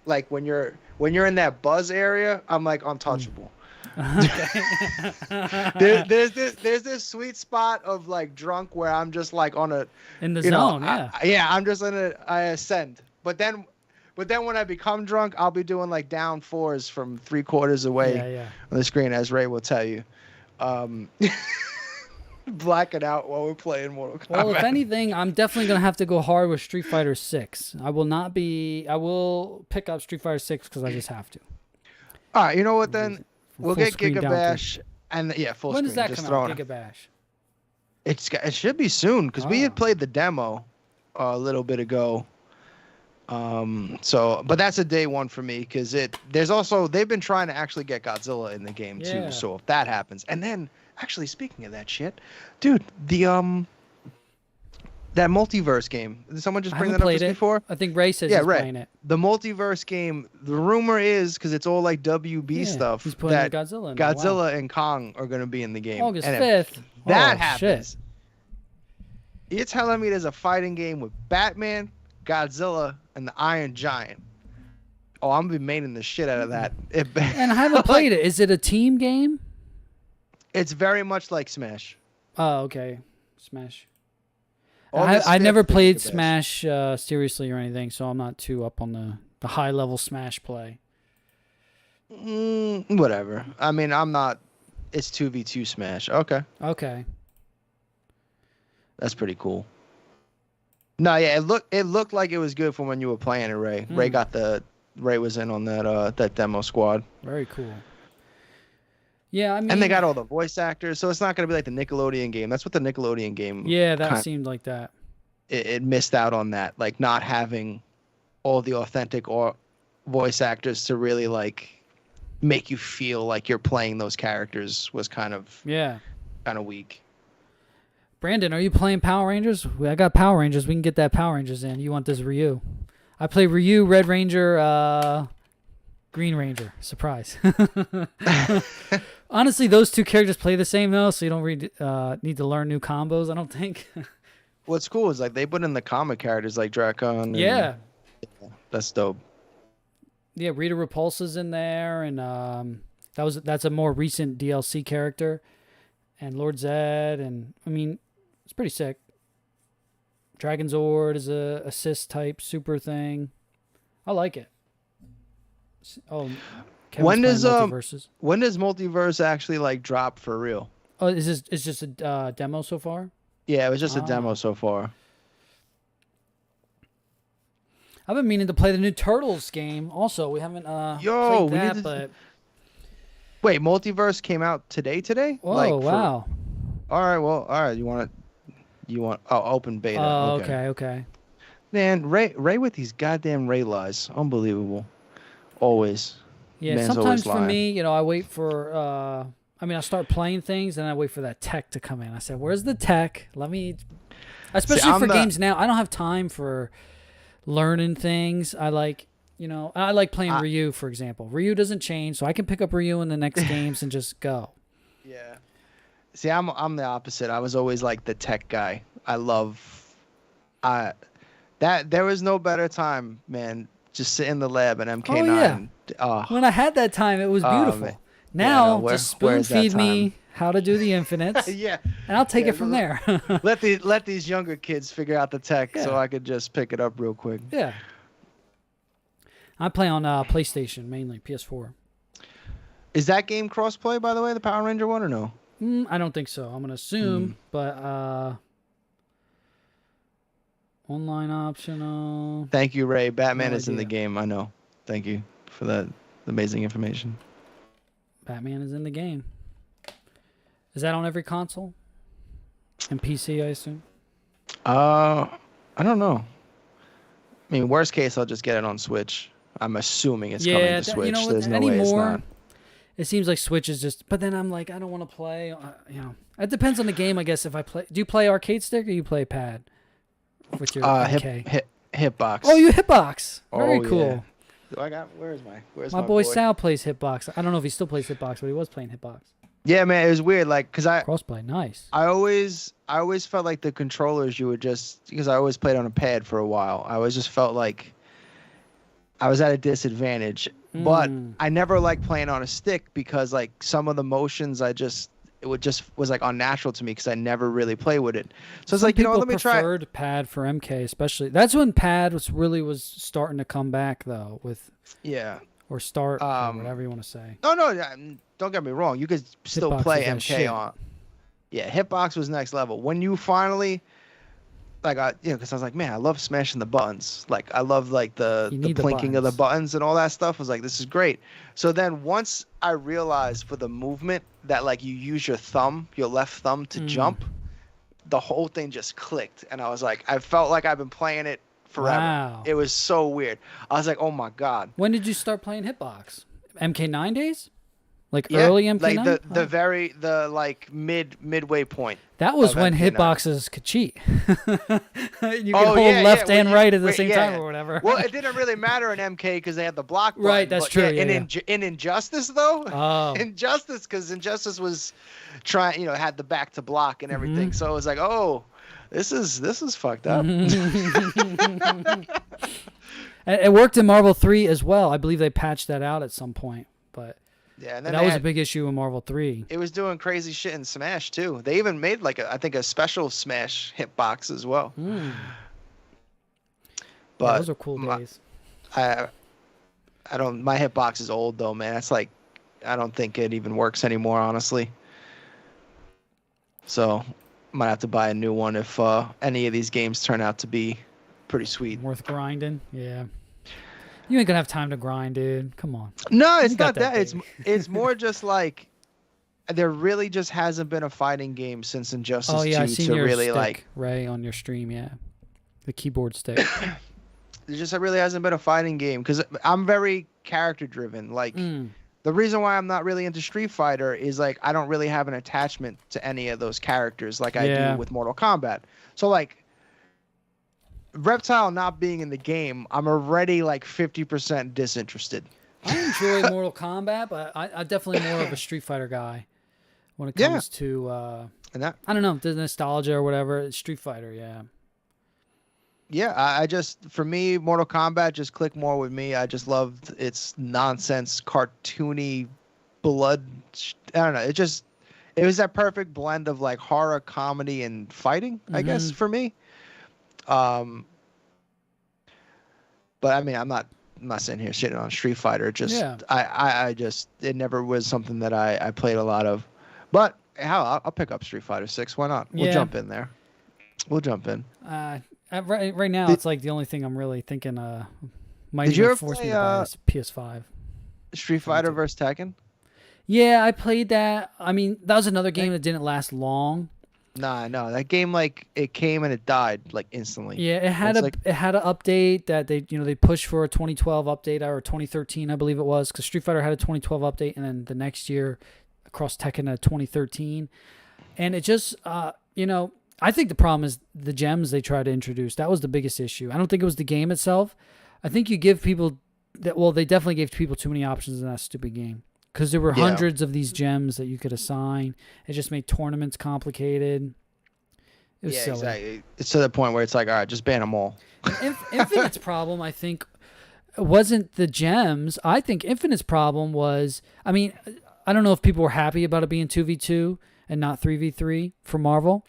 B: like when you're in that buzz area, I'm like untouchable. there's this sweet spot of like drunk where I'm just like
A: in the zone.
B: I'm just I ascend. But then when I become drunk, I'll be doing like down fours from 3/4 away on the screen, as Ray will tell you. Blacking out while we're playing Mortal Kombat.
A: Well, if anything, I'm definitely gonna have to go hard with Street Fighter 6. I will pick up Street Fighter 6 because I just have to.
B: All right, you know what then? We'll get Giga Bash and full screen.
A: When does that come out? Giga Bash.
B: It should be soon, because we had played the demo a little bit ago. But that's a day one for me, because they've been trying to actually get Godzilla in the game too. So if that happens, and then actually speaking of that shit, dude, that multiverse game. Did someone just bring that up before?
A: I think Ray says he's playing it.
B: The multiverse game. The rumor is, because it's all like WB stuff,
A: he's putting
B: that
A: Godzilla
B: and Kong are going to be in the game.
A: August 5th.
B: That happens. You're telling me there's a fighting game with Batman, Godzilla, and the Iron Giant? Oh, I'm gonna be maining the shit out of that.
A: And I haven't played it. Is it a team game?
B: It's very much like Smash.
A: Oh, okay. Smash. I never played Smash seriously or anything, so I'm not too up on the high level Smash play.
B: Whatever. I mean, I'm not. It's 2v2 Smash. Okay. That's pretty cool. No, yeah, it looked like it was good from when you were playing it, Ray. Ray was in on that demo squad.
A: Very cool. Yeah, I mean,
B: and they got all the voice actors, so it's not gonna be like the Nickelodeon game. That's what the Nickelodeon game.
A: Yeah, that seemed like that.
B: It missed out on that, like not having all the authentic voice actors to really like make you feel like you're playing those characters was kind of weak.
A: Brandon, are you playing Power Rangers? I got Power Rangers. We can get that Power Rangers in. You want this Ryu? I play Ryu, Red Ranger, Green Ranger. Surprise. Honestly, those two characters play the same though, so you don't need to learn new combos, I don't think.
B: What's cool is like they put in the comic characters like Dracon.
A: Yeah,
B: that's dope.
A: Yeah, Rita Repulsa's in there, and that's a more recent DLC character, and Lord Zed, and I mean it's pretty sick. Dragon Zord is a assist type super thing. I like it. Oh,
B: when does Multiverse actually like drop for real?
A: Oh, is just a demo so far?
B: Yeah, it was just a demo so far.
A: I've been meaning to play the new Turtles game. Also, we haven't played that, but
B: wait, Multiverse came out today?
A: Oh, wow.
B: All right. You want open beta?
A: Oh, okay.
B: Man, Ray with these goddamn Ray lies, unbelievable. Always.
A: Yeah,
B: Man's
A: sometimes
B: always
A: for
B: lying.
A: me, I wait for. I start playing things, and I wait for that tech to come in. I said, "Where's the tech? Let me." Especially for games now, I don't have time for learning things. I like playing Ryu, for example. Ryu doesn't change, so I can pick up Ryu in the next games and just go.
B: Yeah. See, I'm the opposite. I was always like the tech guy. There was no better time, man. Just sit in the lab and MK9.
A: Oh, yeah. When I had that time, it was beautiful. Now, just spoon feed me how to do the infinites.
B: Yeah.
A: And I'll take it from there.
B: let these younger kids figure out the tech so I could just pick it up real quick.
A: Yeah. I play on PlayStation mainly, PS4.
B: Is that game crossplay, by the way, the Power Ranger one, or no?
A: I don't think so. I'm gonna assume, but online optional.
B: Thank you, Ray. Batman
A: No
B: is in the
A: idea.
B: game. I know. Thank you for that amazing information.
A: Batman is in the game. Is that on every console? And PC, I assume.
B: I don't know. I mean, worst case, I'll just get it on Switch. I'm assuming it's coming to Switch. There's no way it's not.
A: It seems like Switch is just. But then I'm like, I don't want to play. It depends on the game, I guess. If I play, do you play arcade stick or you play pad with your MK?
B: Hitbox.
A: Oh, you hitbox. Very cool.
B: Yeah. Where's my
A: boy Sal plays hitbox. I don't know if he still plays hitbox, but he was playing hitbox.
B: Yeah, man, it was weird. Like, cause
A: crossplay, nice.
B: I always felt like the controllers you would just, because I always played on a pad for a while. I always just felt like I was at a disadvantage. But I never liked playing on a stick because like some of the motions was like unnatural to me because I never really play with it. So it's like, let me try.
A: Preferred pad for MK, especially. That's when pad was starting to come back though with or start or whatever you want to say.
B: No, don't get me wrong. You could still
A: Hitbox
B: play
A: was that
B: MK on. Yeah, Hitbox was next level. When you finally because I was like, man, I love smashing the buttons. Like, I love like the blinking of the buttons and all that stuff. I was like, this is great. So then once I realized for the movement that like you use your left thumb to jump, the whole thing just clicked. And I was like, I felt like I've been playing it forever. Wow. It was so weird. I was like, oh my God.
A: When did you start playing Hitbox? MK9 days? Like early MK9?
B: Like the like midway point.
A: That was when MK9. Hitboxes could cheat. You could hold left and right at the same time or whatever.
B: Well, it didn't really matter in MK because they had the block button.
A: Right, that's true.
B: In Injustice though, Injustice was trying, had the back to block and everything. So it was like, oh, this is fucked up.
A: It worked in Marvel 3 as well. I believe they patched that out at some point, but. Yeah, and then that was a big issue in Marvel 3.
B: It was doing crazy shit in Smash too. They even made like I think a special Smash hitbox as well. But
A: those are cool days.
B: My hitbox is old though, man. It's like I don't think it even works anymore, honestly. So might have to buy a new one if any of these games turn out to be pretty sweet.
A: Worth grinding, yeah. You ain't gonna have time to grind, dude. Come on.
B: No, it's not that. It's more just like there really just hasn't been a fighting game since Injustice 2
A: I seen
B: to
A: your
B: really
A: stick,
B: like
A: Ray on your stream, yeah. The keyboard stick.
B: There just really hasn't been a fighting game because I'm very character driven. Like the reason why I'm not really into Street Fighter is like I don't really have an attachment to any of those characters like I do with Mortal Kombat. So like Reptile not being in the game, I'm already like 50% disinterested.
A: I enjoy Mortal Kombat, but I definitely more of a Street Fighter guy when it comes to
B: and that,
A: I don't know, the nostalgia or whatever. It's Street Fighter, yeah.
B: Yeah, I just, for me, Mortal Kombat just clicked more with me. I just loved its nonsense, cartoony blood. I don't know. It was that perfect blend of like horror, comedy, and fighting, I guess, for me. But I mean, I'm not sitting here shitting on Street Fighter. Just I just it never was something that I played a lot of. But hell, I'll pick up Street Fighter 6. Why not? We'll jump in there. We'll jump in.
A: Right now, it's like the only thing I'm really thinking. Might even force me to buy this PS5.
B: Street Fighter vs Tekken.
A: Yeah, I played that. I mean, that was another game that didn't last long.
B: Nah, no, that game like it came and it died like instantly.
A: Yeah, it had it had an update that they pushed for a 2012 update or 2013, I believe it was, because Street Fighter had a 2012 update, and then the next year, Cross Tekken a 2013, and it just I think the problem is the gems they tried to introduce. That was the biggest issue. I don't think it was the game itself. I think you give people they definitely gave people too many options in that stupid game. Because there were hundreds of these gems that you could assign. It just made tournaments complicated. It was silly.
B: Exactly. It's to the point where it's like, all right, just ban them all.
A: Infinite's problem, I think, wasn't the gems. I think Infinite's problem was, I don't know if people were happy about it being 2v2 and not 3v3 for Marvel.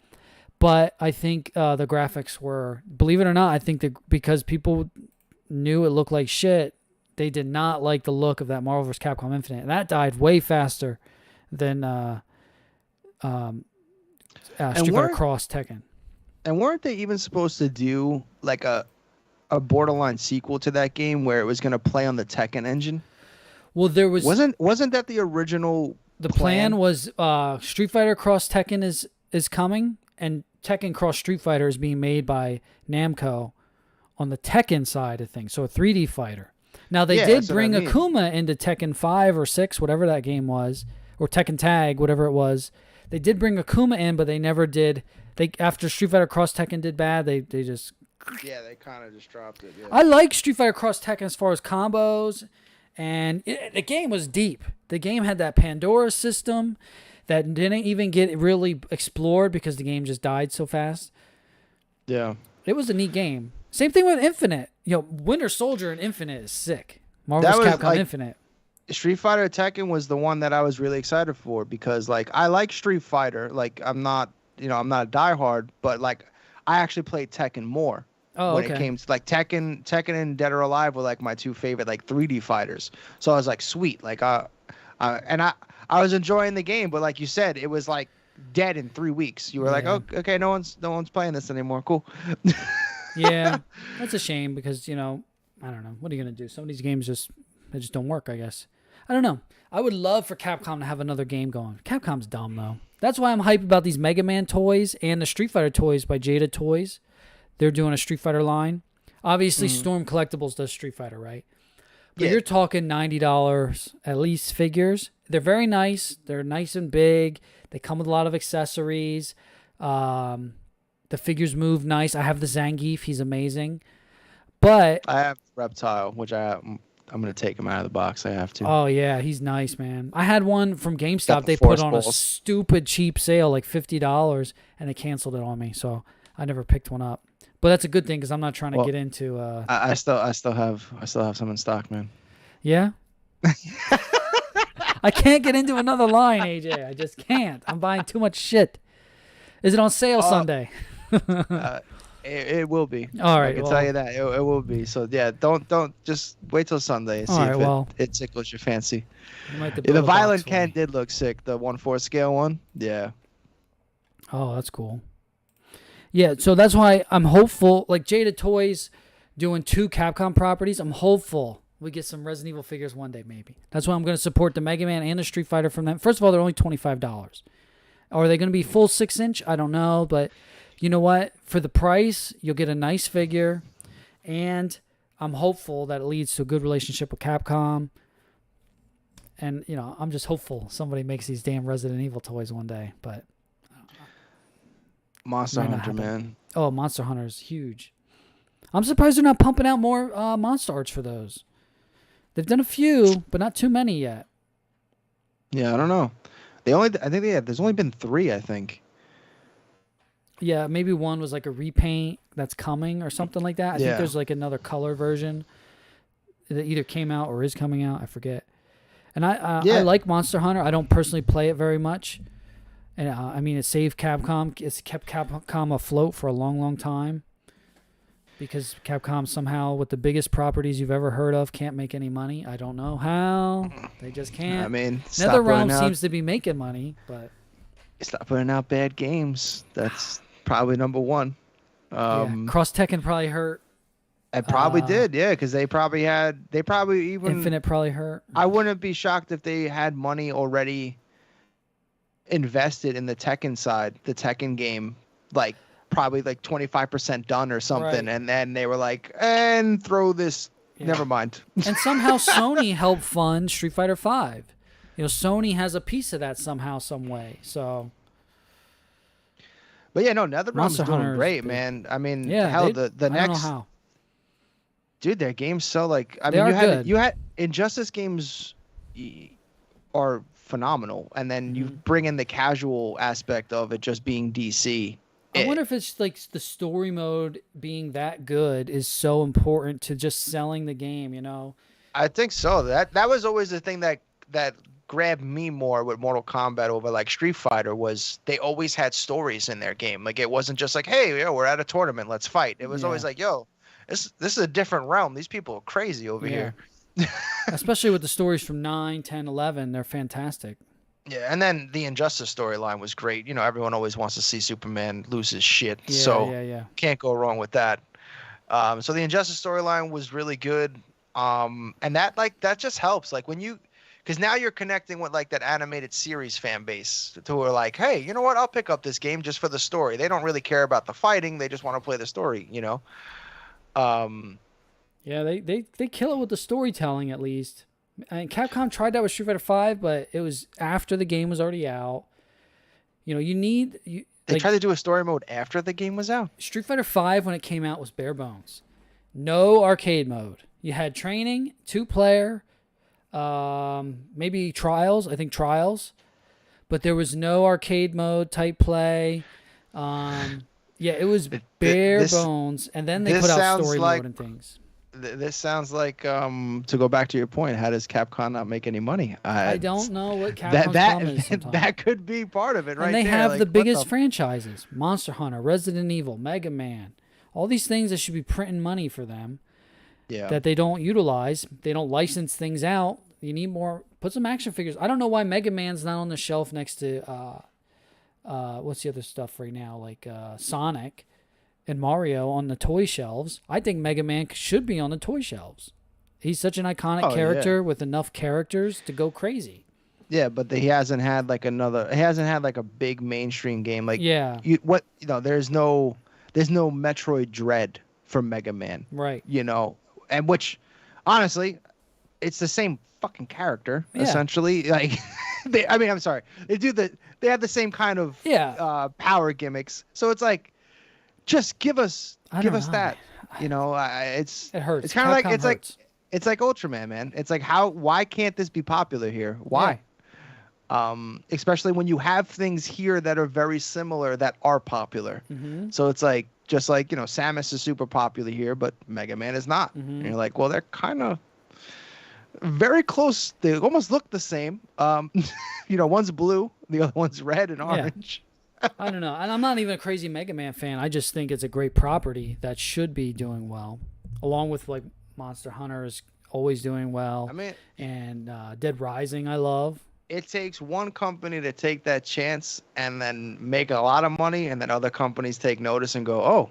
A: But I think the graphics were, believe it or not, I think that because people knew it looked like shit, they did not like the look of that Marvel vs. Capcom Infinite. And that died way faster than Street Fighter Cross Tekken.
B: And weren't they even supposed to do like a borderline sequel to that game where it was going to play on the Tekken engine?
A: Well, there
B: wasn't that the original
A: The plan was Street Fighter Cross Tekken is coming, and Tekken Cross Street Fighter is being made by Namco on the Tekken side of things, so a 3D fighter. Now, they did bring Akuma into Tekken 5 or 6, whatever that game was, or Tekken Tag, whatever it was. They did bring Akuma in, but they never did. After Street Fighter Cross Tekken did bad, they just...
B: Yeah, they kind of just dropped it. Yeah.
A: I like Street Fighter Cross Tekken as far as combos, and the game was deep. The game had that Pandora system that didn't even get really explored because the game just died so fast.
B: Yeah.
A: It was a neat game. Same thing with Infinite. Winter Soldier and Infinite is sick. Marvel vs. Capcom Infinite.
B: Street Fighter Tekken was the one that I was really excited for because, like, I like Street Fighter. Like, I'm not a diehard, but like, I actually played Tekken more when it came to like Tekken and Dead or Alive were like my two favorite like 3D fighters. So I was like, sweet, like, I was enjoying the game, but like you said, it was like dead in 3 weeks. You were like, oh, okay, no one's playing this anymore. Cool.
A: Yeah, that's a shame because, I don't know. What are you going to do? Some of these games just don't work, I guess. I don't know. I would love for Capcom to have another game going. Capcom's dumb, though. That's why I'm hyped about these Mega Man toys and the Street Fighter toys by Jada Toys. They're doing a Street Fighter line. Obviously, Storm Collectibles does Street Fighter, right? But you're talking $90 at least figures. They're very nice. They're nice and big. They come with a lot of accessories. The figures move nice. I have the Zangief. He's amazing. But
B: I have Reptile, which I'm going to take him out of the box. I have to.
A: Oh, yeah. He's nice, man. I had one from GameStop. They put on a stupid cheap sale, like $50, and they canceled it on me. So I never picked one up. But that's a good thing because I'm not trying to get into.
B: I still have some in stock, man.
A: Yeah. I can't get into another line, AJ. I just can't. I'm buying too much shit. Is it on sale Sunday?
B: It will be.
A: All right,
B: I can tell you that it will be. So yeah, don't just wait till Sunday and see if it tickles your fancy. The Violent Ken did look sick. The 1/4 scale one. Yeah.
A: Oh, that's cool. Yeah, so that's why I'm hopeful. Like Jada Toys doing 2 Capcom properties. I'm hopeful we get some Resident Evil figures one day, maybe. That's why I'm going to support the Mega Man and the Street Fighter from them. First of all, they're only $25. Are they going to be full 6-inch? I don't know, but you know what? For the price, you'll get a nice figure, and I'm hopeful that it leads to a good relationship with Capcom. And, I'm just hopeful somebody makes these damn Resident Evil toys one day, but
B: Monster Hunter, man.
A: Oh, Monster Hunter is huge. I'm surprised they're not pumping out more Monster Arts for those. They've done a few, but not too many yet.
B: Yeah, I don't know. There's only been 3, I think.
A: Yeah, maybe one was like a repaint that's coming or something like that. I think there's like another color version that either came out or is coming out. I forget. And I like Monster Hunter. I don't personally play it very much. And it saved Capcom. It's kept Capcom afloat for a long, long time. Because Capcom somehow, with the biggest properties you've ever heard of, can't make any money. I don't know how. They just can't. NetherRealm seems to be making money, but
B: stop putting out bad games. That's probably number one.
A: Cross Tekken probably hurt.
B: It probably did, yeah, because they probably even
A: Infinite probably hurt.
B: I wouldn't be shocked if they had money already invested in the Tekken side, the Tekken game, like probably like 25% done or something,
A: Right.
B: and then they were like, and throw this.
A: Yeah.
B: Never mind.
A: And somehow Sony helped fund Street Fighter V. Sony has a piece of that somehow, some way. So.
B: But yeah, no, NetherRealm's
A: Monster
B: doing
A: Hunter is
B: great,
A: big.
B: man. I mean,
A: Yeah,
B: hell,
A: they-
B: the
A: I
B: next.
A: don't know how.
B: Dude, their games so like I
A: They
B: mean
A: are
B: you
A: good.
B: had Injustice games are phenomenal, and then you bring in the casual aspect of it just being DC.
A: I wonder if it's like the story mode being that good is so important to just selling the game,
B: I think so. That was always the thing that grabbed me more with Mortal Kombat over like Street Fighter was they always had stories in their game. Like it wasn't just like, hey, we're at a tournament, let's fight. It was always like, yo, this is a different realm. These people are crazy over here.
A: Especially with the stories from 9, 10, 11, they're fantastic.
B: Yeah, and then the Injustice storyline was great. Everyone always wants to see Superman lose his shit,
A: Yeah,
B: so
A: yeah.
B: can't go wrong with that. So the Injustice storyline was really good, and that just helps. Like because now you're connecting with like that animated series fan base who are like, hey, you know what? I'll pick up this game just for the story. They don't really care about the fighting; they just want to play the story.
A: Yeah, they kill it with the storytelling at least. And Capcom tried that with Street Fighter V, but it was after the game was already out.
B: They tried to do a story mode after the game was out.
A: Street Fighter V, when it came out, was bare bones. No arcade mode. You had training, 2-player, maybe trials. I think trials, but there was no arcade mode type play. Yeah, it was bare bones, and then they put out story mode and things.
B: This sounds like to go back to your point. How does Capcom not make any money?
A: I don't know what Capcom's problem is sometimes.
B: That could be part of it, right?
A: And they
B: there.
A: have
B: like,
A: the biggest franchises: Monster Hunter, Resident Evil, Mega Man. All these things that should be printing money for them.
B: Yeah.
A: That they don't utilize. They don't license things out. You need more. Put some action figures. I don't know why Mega Man's not on the shelf next to what's the other stuff right now, like Sonic and Mario on the toy shelves. I think Mega Man should be on the toy shelves. He's such an iconic character with enough characters to go crazy.
B: Yeah, but he hasn't had like a big mainstream game. Like there's no Metroid Dread for Mega Man.
A: Right.
B: And which honestly, it's the same fucking character essentially. Like I'm sorry. They have the same kind of power gimmicks. So it's like just give us that. It hurts. It's kind of like it's like Ultraman, man. It's like why can't this be popular here? Why? Especially when you have things here that are very similar that are popular. Mm-hmm. So it's like just like Samus is super popular here, but Mega Man is not. Mm-hmm. And you're like, well, they're kind of very close. They almost look the same. One's blue, the other one's red and orange.
A: I don't know. And I'm not even a crazy Mega Man fan. I just think it's a great property that should be doing well, along with like Monster Hunter is always doing well. And Dead Rising, I love.
B: It takes one company to take that chance and then make a lot of money, and then other companies take notice and go, "Oh,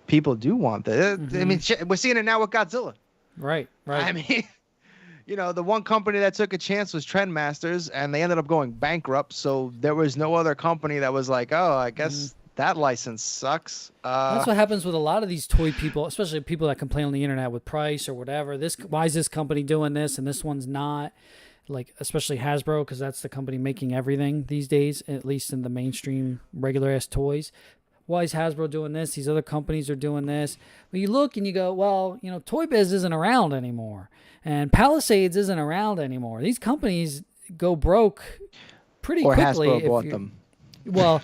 B: people do want that." Mm-hmm. We're seeing it now with Godzilla.
A: Right.
B: The one company that took a chance was Trendmasters, and they ended up going bankrupt. So there was no other company that was like, "Oh, I guess that license sucks."
A: That's what happens with a lot of these toy people, especially people that complain on the internet with price or whatever. Why is this company doing this and this one's not? Like especially Hasbro, because that's the company making everything these days, at least in the mainstream regular ass toys. Why is Hasbro doing this? These other companies are doing this. Well, you look and you go, well, Toy Biz isn't around anymore, and Palisades isn't around anymore. These companies go broke pretty quickly.
B: Hasbro bought them.
A: Well,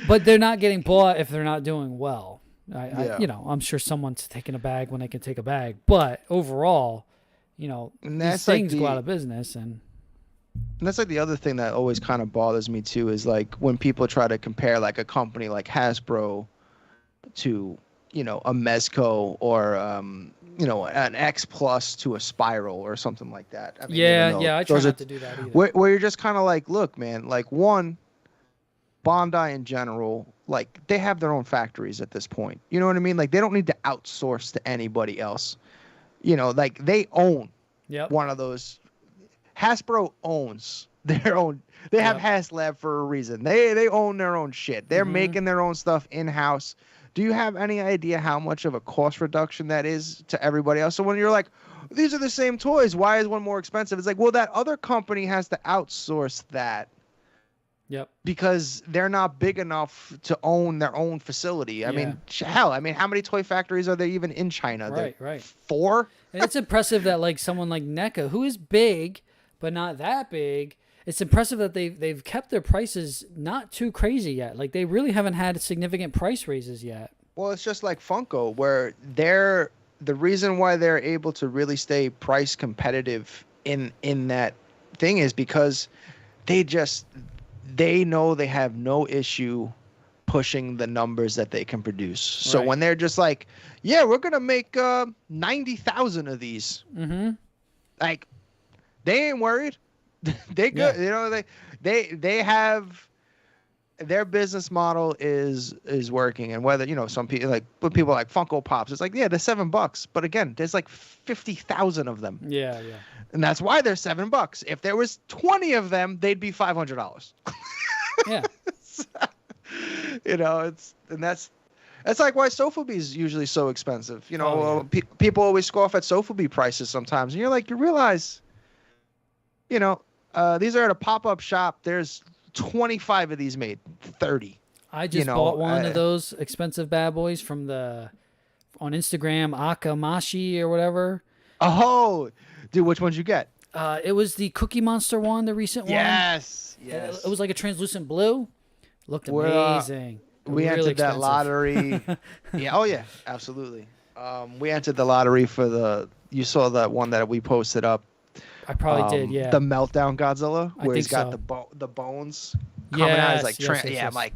A: but they're not getting bought if they're not doing well. I'm sure someone's taking a bag when they can take a bag, but overall, these things go out of business. And
B: that's like the other thing that always kind of bothers me too is like when people try to compare like a company like Hasbro to a Mesco or an Xplus to a Spiral or something like that. I try not to do that either. Where you're just kind of like, look, man, like one, Bandai in general, like they have their own factories at this point. You know what I mean? Like they don't need to outsource to anybody else. Like they own one of those. Hasbro owns their own. They have Haslab for a reason. They own their own shit. They're making their own stuff in house. Do you have any idea how much of a cost reduction that is to everybody else? So when you're like, these are the same toys, why is one more expensive? It's like, well, that other company has to outsource that.
A: Yep.
B: Because they're not big enough to own their own facility. I mean, hell, how many toy factories are there even in China?
A: Right.
B: 4?
A: And it's impressive that like someone like Neca, who is big but not that big, it's impressive that they've kept their prices not too crazy yet. Like they really haven't had significant price raises yet.
B: Well, it's just like Funko, where the reason why they're able to really stay price competitive in that thing is because they know they have no issue pushing the numbers that they can produce. So when they're just like, yeah, we're going to make 90,000 of these. Like, they ain't worried. They good. You know, they have their business model is working. And whether, you know, some people like Funko Pops, it's like, yeah, they're $7. But again, there's like 50,000 of them. Yeah. And that's why they're $7. If there was 20 of them, they'd be $500.
A: Yeah.
B: You know, that's like why Sofabee is usually so expensive. You know, people always scoff at Sofabee prices sometimes, and you're like, you realize, you know, these are at a pop-up shop. There's 25 of these made, 30.
A: I just bought one of those expensive bad boys from on Instagram, Akamashi or whatever.
B: Oh, dude, which ones you get?
A: It was the Cookie Monster one, the recent one.
B: Yes.
A: It was like a translucent blue. Looked amazing.
B: We
A: really
B: entered that lottery. Yeah. Oh yeah, absolutely. We entered the lottery for you saw that one that we posted up.
A: I probably did. Yeah.
B: The Meltdown Godzilla, where he's got the bones coming out. He's like, yes. I'm like,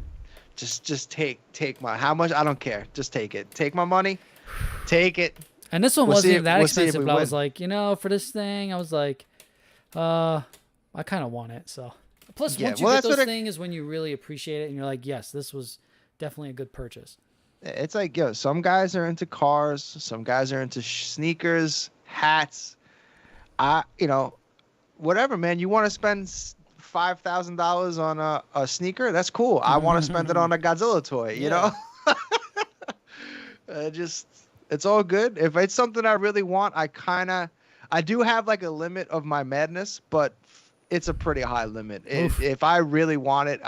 B: just take my, how much? I don't care. Just take it. Take my money. Take it.
A: And this one wasn't even that expensive, but I was like, you know, for this thing, I was like, I kind of want it. So plus, once you get those things is when you really appreciate it, and you're like, yes, this was definitely a good purchase.
B: It's like, yo, some guys are into cars, some guys are into sneakers, hats. You know, whatever, man. You want to spend $5,000 on a sneaker? That's cool. I want to spend it on a Godzilla toy. You know, it's all good. If it's something I really want, I do have like a limit of my madness, but it's a pretty high limit. If I really want it,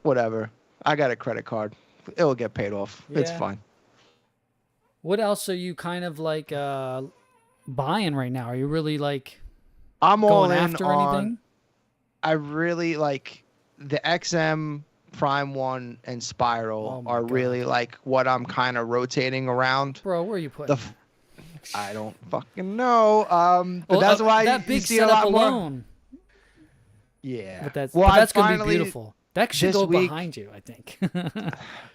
B: whatever. I got a credit card. It'll get paid off. Yeah. It's fine.
A: What else are you kind of like buying right now? Are you really like
B: I'm all
A: going
B: in
A: after
B: on,
A: anything?
B: I really like the XM, Prime 1, and Spiral are really like what I'm kind of rotating around.
A: Bro, where are you putting
B: I don't fucking know. But that's why
A: that big setup alone.
B: Yeah.
A: But that's going to be beautiful. That should go behind you, I think.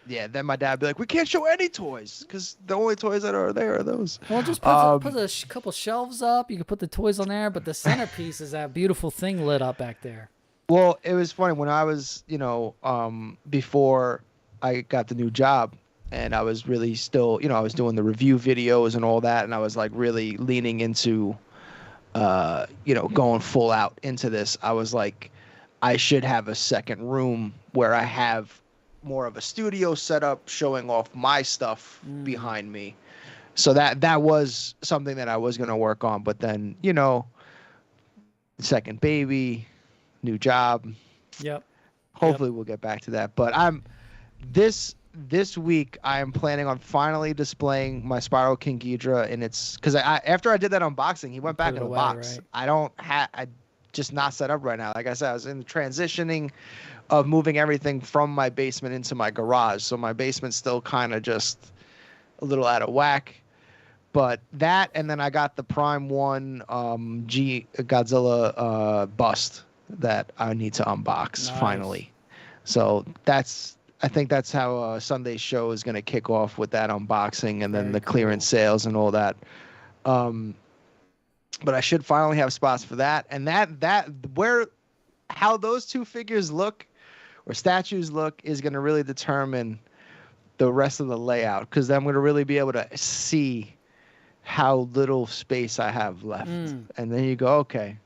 B: Yeah, then my dad would be like, we can't show any toys because the only toys that are there are those.
A: Well, just put a couple shelves up. You can put the toys on there, but the centerpiece is that beautiful thing lit up back there.
B: Well, it was funny when I was, you know, before I got the new job, and I was really still, you know, I was doing the review videos and all that, and I was like really leaning into, you know, going full out into this. I was like, I should have a second room where I have more of a studio setup showing off my stuff behind me. So that was something that I was going to work on. But then, you know, second baby, new job.
A: Yep.
B: Hopefully we'll get back to that. But this week I am planning on finally displaying my Spiral King Ghidorah in its, because after I did that unboxing, he went back in the box. Right? I just not set up right now. Like I said, I was in the transitioning of moving everything from my basement into my garage. So my basement's still kind of just a little out of whack. But that, and then I got the Prime 1 Godzilla bust that I need to unbox finally. So I think that's how Sunday's show is going to kick off, with that unboxing and then the clearance sales and all that. But I should finally have spots for that. And how those two figures look or statues look is going to really determine the rest of the layout, because I'm going to really be able to see how little space I have left. And then you go, okay,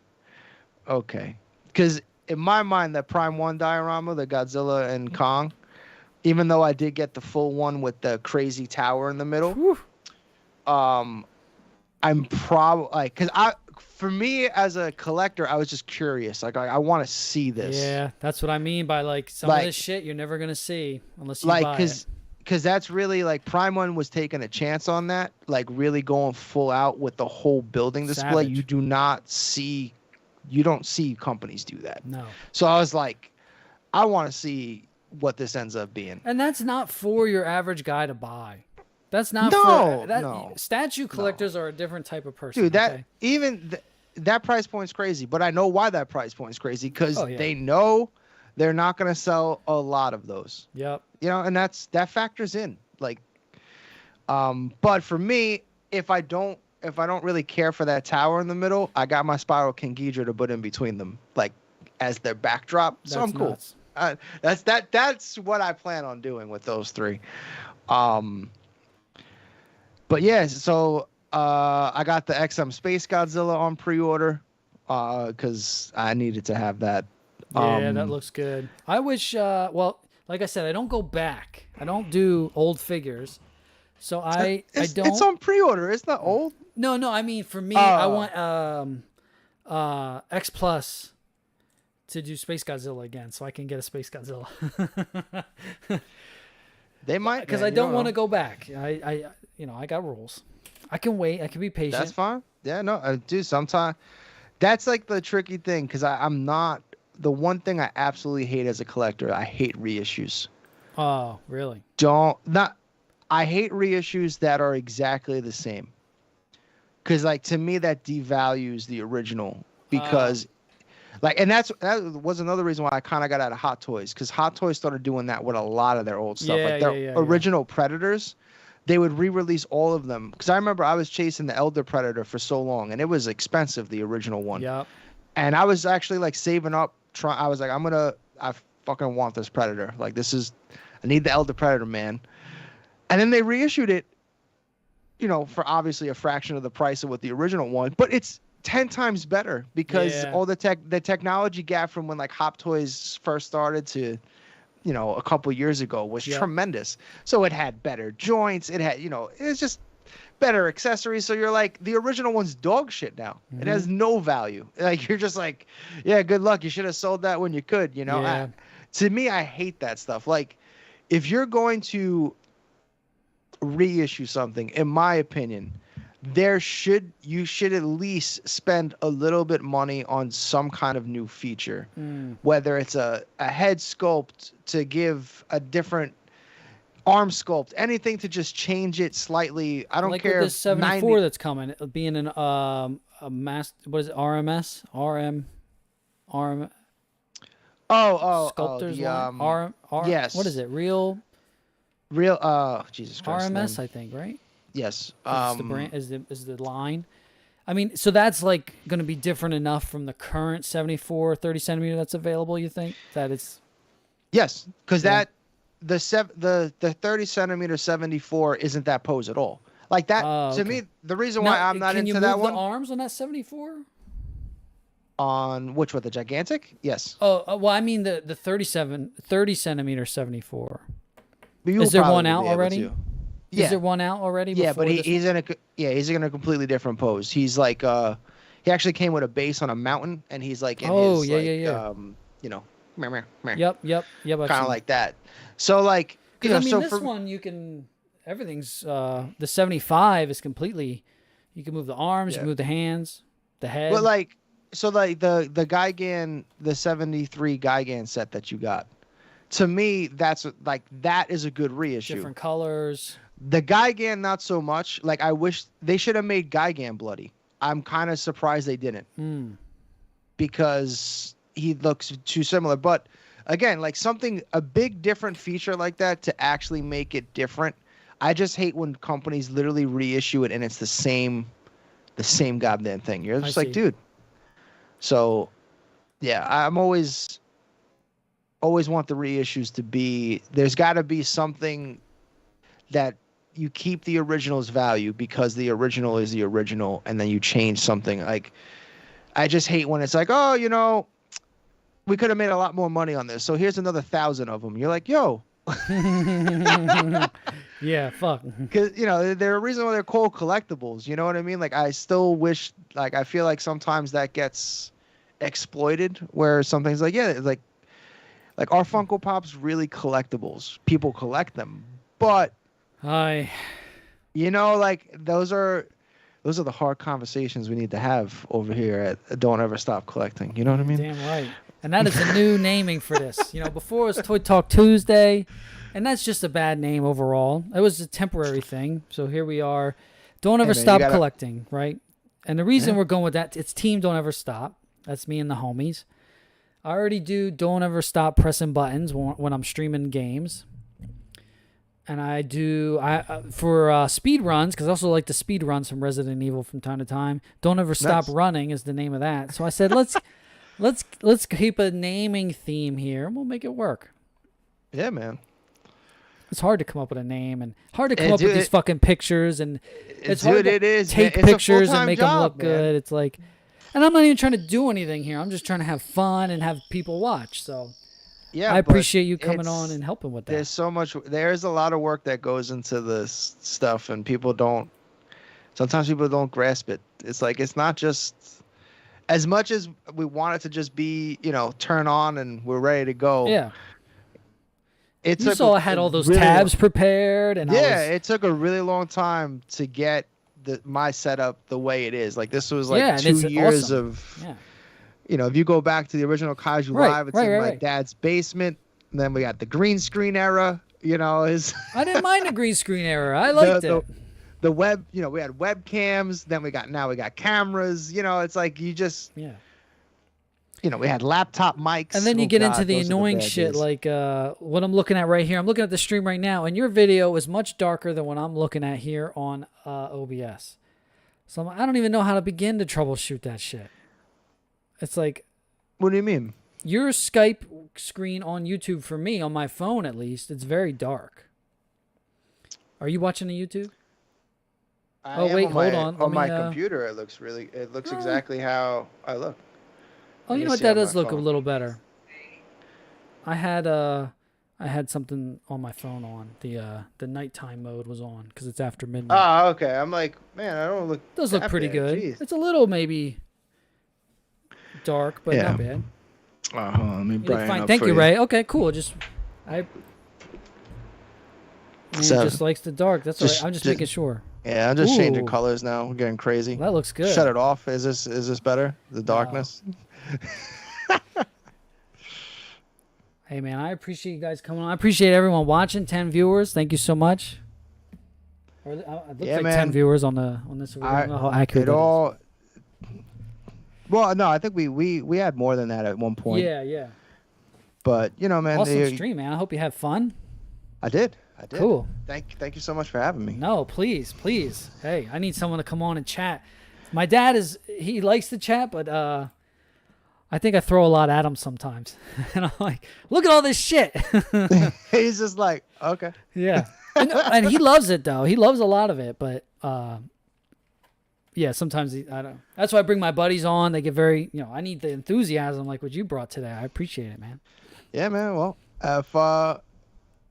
B: Okay. Because in my mind, that Prime 1 diorama, the Godzilla and Kong, even though I did get the full one with the crazy tower in the middle,
A: Whew.
B: I'm probably like, for me as a collector, I was just curious. Like, I want to see this.
A: Yeah, that's what I mean by like some of this shit you're never gonna see unless you buy it.
B: Because that's really like Prime 1 was taking a chance on that, like really going full out with the whole building display.
A: Savage.
B: You don't see companies do that.
A: No.
B: So I was like, I want to see what this ends up being.
A: And that's not for your average guy to buy. That's not
B: no.
A: Statue collectors are a different type of person.
B: Dude, that price point's crazy, but I know why that price point's crazy because they know they're not going to sell a lot of those.
A: Yep.
B: You know, and that factors in. Like, but for me, if I don't really care for that tower in the middle, I got my Spiral King Ghidorah to put in between them, like as their backdrop. So I'm cool. That's what I plan on doing with those three. But yeah, so I got the XM Space Godzilla on pre-order because I needed to have that.
A: Yeah, that looks good. I wish, well, like I said, I don't go back. I don't do old figures. So I don't.
B: It's on pre-order. It's not old.
A: No, I mean, for me, I want Xplus to do Space Godzilla again so I can get a Space Godzilla.
B: They might.
A: Because I don't want to go back. I got rules. I can wait. I can be patient.
B: That's fine. Yeah, no, I do sometimes. That's like the tricky thing because I'm not. The one thing I absolutely hate as a collector, I hate reissues.
A: Oh, really?
B: I hate reissues that are exactly the same. Because, like, to me, that devalues the original. Because, and that was another reason why I kind of got out of Hot Toys. Because Hot Toys started doing that with a lot of their old stuff.
A: Yeah,
B: like, their original Predators, they would re-release all of them. Because I remember I was chasing the Elder Predator for so long. And it was expensive, the original one.
A: Yep.
B: And I was actually, like, saving up. I was like, I fucking want this Predator. Like, I need the Elder Predator, man. And then they reissued it, for obviously a fraction of the price of what the original one, but it's 10 times better because all the technology gap from when like Hot Toys first started to, a couple years ago was tremendous. So it had better joints. It had, it's just better accessories. So you're like, the original one's dog shit now. Mm-hmm. It has no value. Like, you're just like, yeah, good luck. You should have sold that when you could,
A: Yeah.
B: To me, I hate that stuff. Like, if you're going to reissue something, in my opinion, you should at least spend a little bit money on some kind of new feature, whether it's a head sculpt to give a different arm sculpt, anything to just change it slightly. I don't care.
A: Like this 74 that's coming, being an a mass. What is it? RMS? RM. Sculptors line?
B: Yes.
A: What is it? Real.
B: Jesus Christ.
A: RMS, I think, right?
B: Yes.
A: Is the brand is the line. I mean, so that's like going to be different enough from the current 74 30 centimeter that's available. You think that it's?
B: Yes, because the 30 centimeter 74 isn't that pose at all. Like that to me, the reason why I'm not into that one.
A: Can you move the arms on that 74?
B: On which one, the gigantic? Yes.
A: Oh, well, I mean the 30 centimeter 74.
B: Is
A: there one out already?
B: Yeah.
A: Is there one out already?
B: Yeah, but he's in a completely different pose. He's like he actually came with a base on a mountain, and he's like in his
A: Yep.
B: Kind of like that. So like,
A: this one you can everything's the 75 is completely. You can move the arms, you can move the hands, the head.
B: But like, so like the Gigan, the 73 Gigan set that you got. To me, that is a good reissue.
A: Different colors.
B: The Gigan, not so much. Like, I wish they should have made Gigan bloody. I'm kind of surprised they didn't. Because he looks too similar. But again, like a big different feature like that to actually make it different. I just hate when companies literally reissue it and it's the same goddamn thing. You're just like, dude. So, yeah, I'm always want the reissues to be, there's got to be something that you keep the original's value because the original is the original, and then you change something. Like, I just hate when it's like, oh, we could have made a lot more money on this, so here's another 1,000 of them. You're like, yo.
A: Yeah, fuck.
B: Because they're a reason why they're called collectibles. You know what I mean? Like, I still wish, like, I feel like sometimes that gets exploited, where something's like, yeah, like our Funko Pops really collectibles. People collect them, but like those are the hard conversations we need to have over here at Don't Ever Stop Collecting. You know what I mean?
A: Damn right. And that is a new naming for this. Before it was Toy Talk Tuesday, and that's just a bad name overall. It was a temporary thing. So here we are. Don't Ever Stop Collecting, right? And the reason we're going with that, it's Team Don't Ever Stop. That's me and the homies. I already do Don't Ever Stop Pressing Buttons when I'm streaming games. And I do for speed runs, because I also like to speed run some Resident Evil from time to time. Don't Ever Stop Running is the name of that. So I said, let's keep a naming theme here, and we'll make it work.
B: Yeah, man.
A: It's hard to come up with a name, and hard to come up with these fucking pictures, and it's hard to
B: take
A: pictures and make them look
B: man.
A: good. It's like, and I'm not even trying to do anything here. I'm just trying to have fun and have people watch. So
B: yeah,
A: I appreciate you coming on and helping with that.
B: There's a lot of work that goes into this stuff, and sometimes people don't grasp it. It's like, it's not just as much as we want it to just be, turn on and we're ready to go.
A: Yeah. I had all those tabs prepared, and
B: it took a really long time to get my setup the way it is. Like, this was like 2 years of, if you go back to the original Kaiju Live, it's in my dad's basement. And then we got the green screen era.
A: I didn't mind the green screen era. I liked it.
B: The web, we had webcams. Then we got cameras. It's like you just we had laptop mics.
A: And then you get into the annoying shit, like what I'm looking at right here. I'm looking at the stream right now, and your video is much darker than what I'm looking at here on OBS. So I don't even know how to begin to troubleshoot that shit. It's like...
B: What do you mean?
A: Your Skype screen on YouTube, for me, on my phone at least, it's very dark. Are you watching the YouTube? Hold on.
B: On my computer, it looks exactly how I look.
A: Oh, you know what? That does look a little better. I had something on my phone on. The nighttime mode was on because it's after midnight.
B: Oh, okay. I'm like, man, I don't look.
A: It does look pretty good.
B: Jeez.
A: It's a little maybe dark, but not bad.
B: Hold on, let me brighten up.
A: Thank you, Ray. Okay, cool. Just likes the dark. That's all right. I'm just making sure.
B: Yeah, I'm just changing colors now. We're getting crazy.
A: That looks good.
B: Shut it off. Is this better? The darkness.
A: Hey man, I appreciate you guys coming on. I appreciate everyone watching. 10 viewers. Thank you so much. It looks like 10 viewers on this. I don't know how accurate it is.
B: Well, no, I think we had more than that at one point.
A: Yeah.
B: But man,
A: awesome stream, man. I hope you had fun.
B: I did.
A: Cool.
B: Thank you so much for having me.
A: No, please. Hey, I need someone to come on and chat. My dad he likes to chat, but I think I throw a lot at him sometimes. And I'm like, look at all this shit.
B: He's just like, okay.
A: Yeah. And he loves it though. He loves a lot of it, but yeah, sometimes I don't. That's why I bring my buddies on. They get very, I need the enthusiasm like what you brought today. I appreciate it, man.
B: Yeah, man. Well, if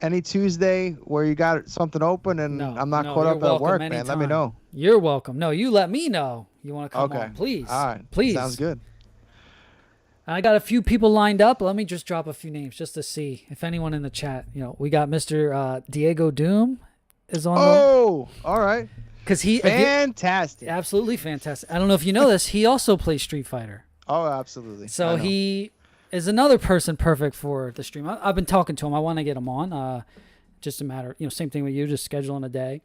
B: any Tuesday where you got something open and I'm not caught up at work, man, let me know.
A: You're welcome. No, you let me know you want to come on, please.
B: All right.
A: Please.
B: Sounds good.
A: I got a few people lined up. Let me just drop a few names just to see if anyone in the chat. We got Mr. Diego Doom is on.
B: Oh, all right.
A: Because
B: fantastic,
A: absolutely fantastic. I don't know if you know this. He also plays Street Fighter.
B: Oh, absolutely.
A: So he is another person perfect for the stream. I've been talking to him. I want to get him on. Just a matter, same thing with you. Just scheduling a day.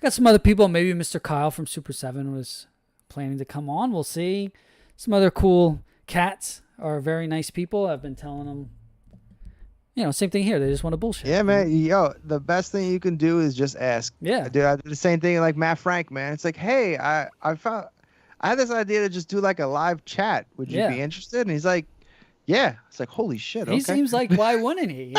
A: Got some other people. Maybe Mr. Kyle from Super 7 was planning to come on. We'll see. Some other cool cats are very nice people. I've been telling them, same thing here. They just want to bullshit.
B: Yeah, man. Yo, the best thing you can do is just ask.
A: Yeah.
B: Dude, I did the same thing like Matt Frank, man. It's like, hey, I had this idea to just do like a live chat. Would you be interested? And he's like, yeah. It's like, holy shit.
A: He seems like, why wouldn't he?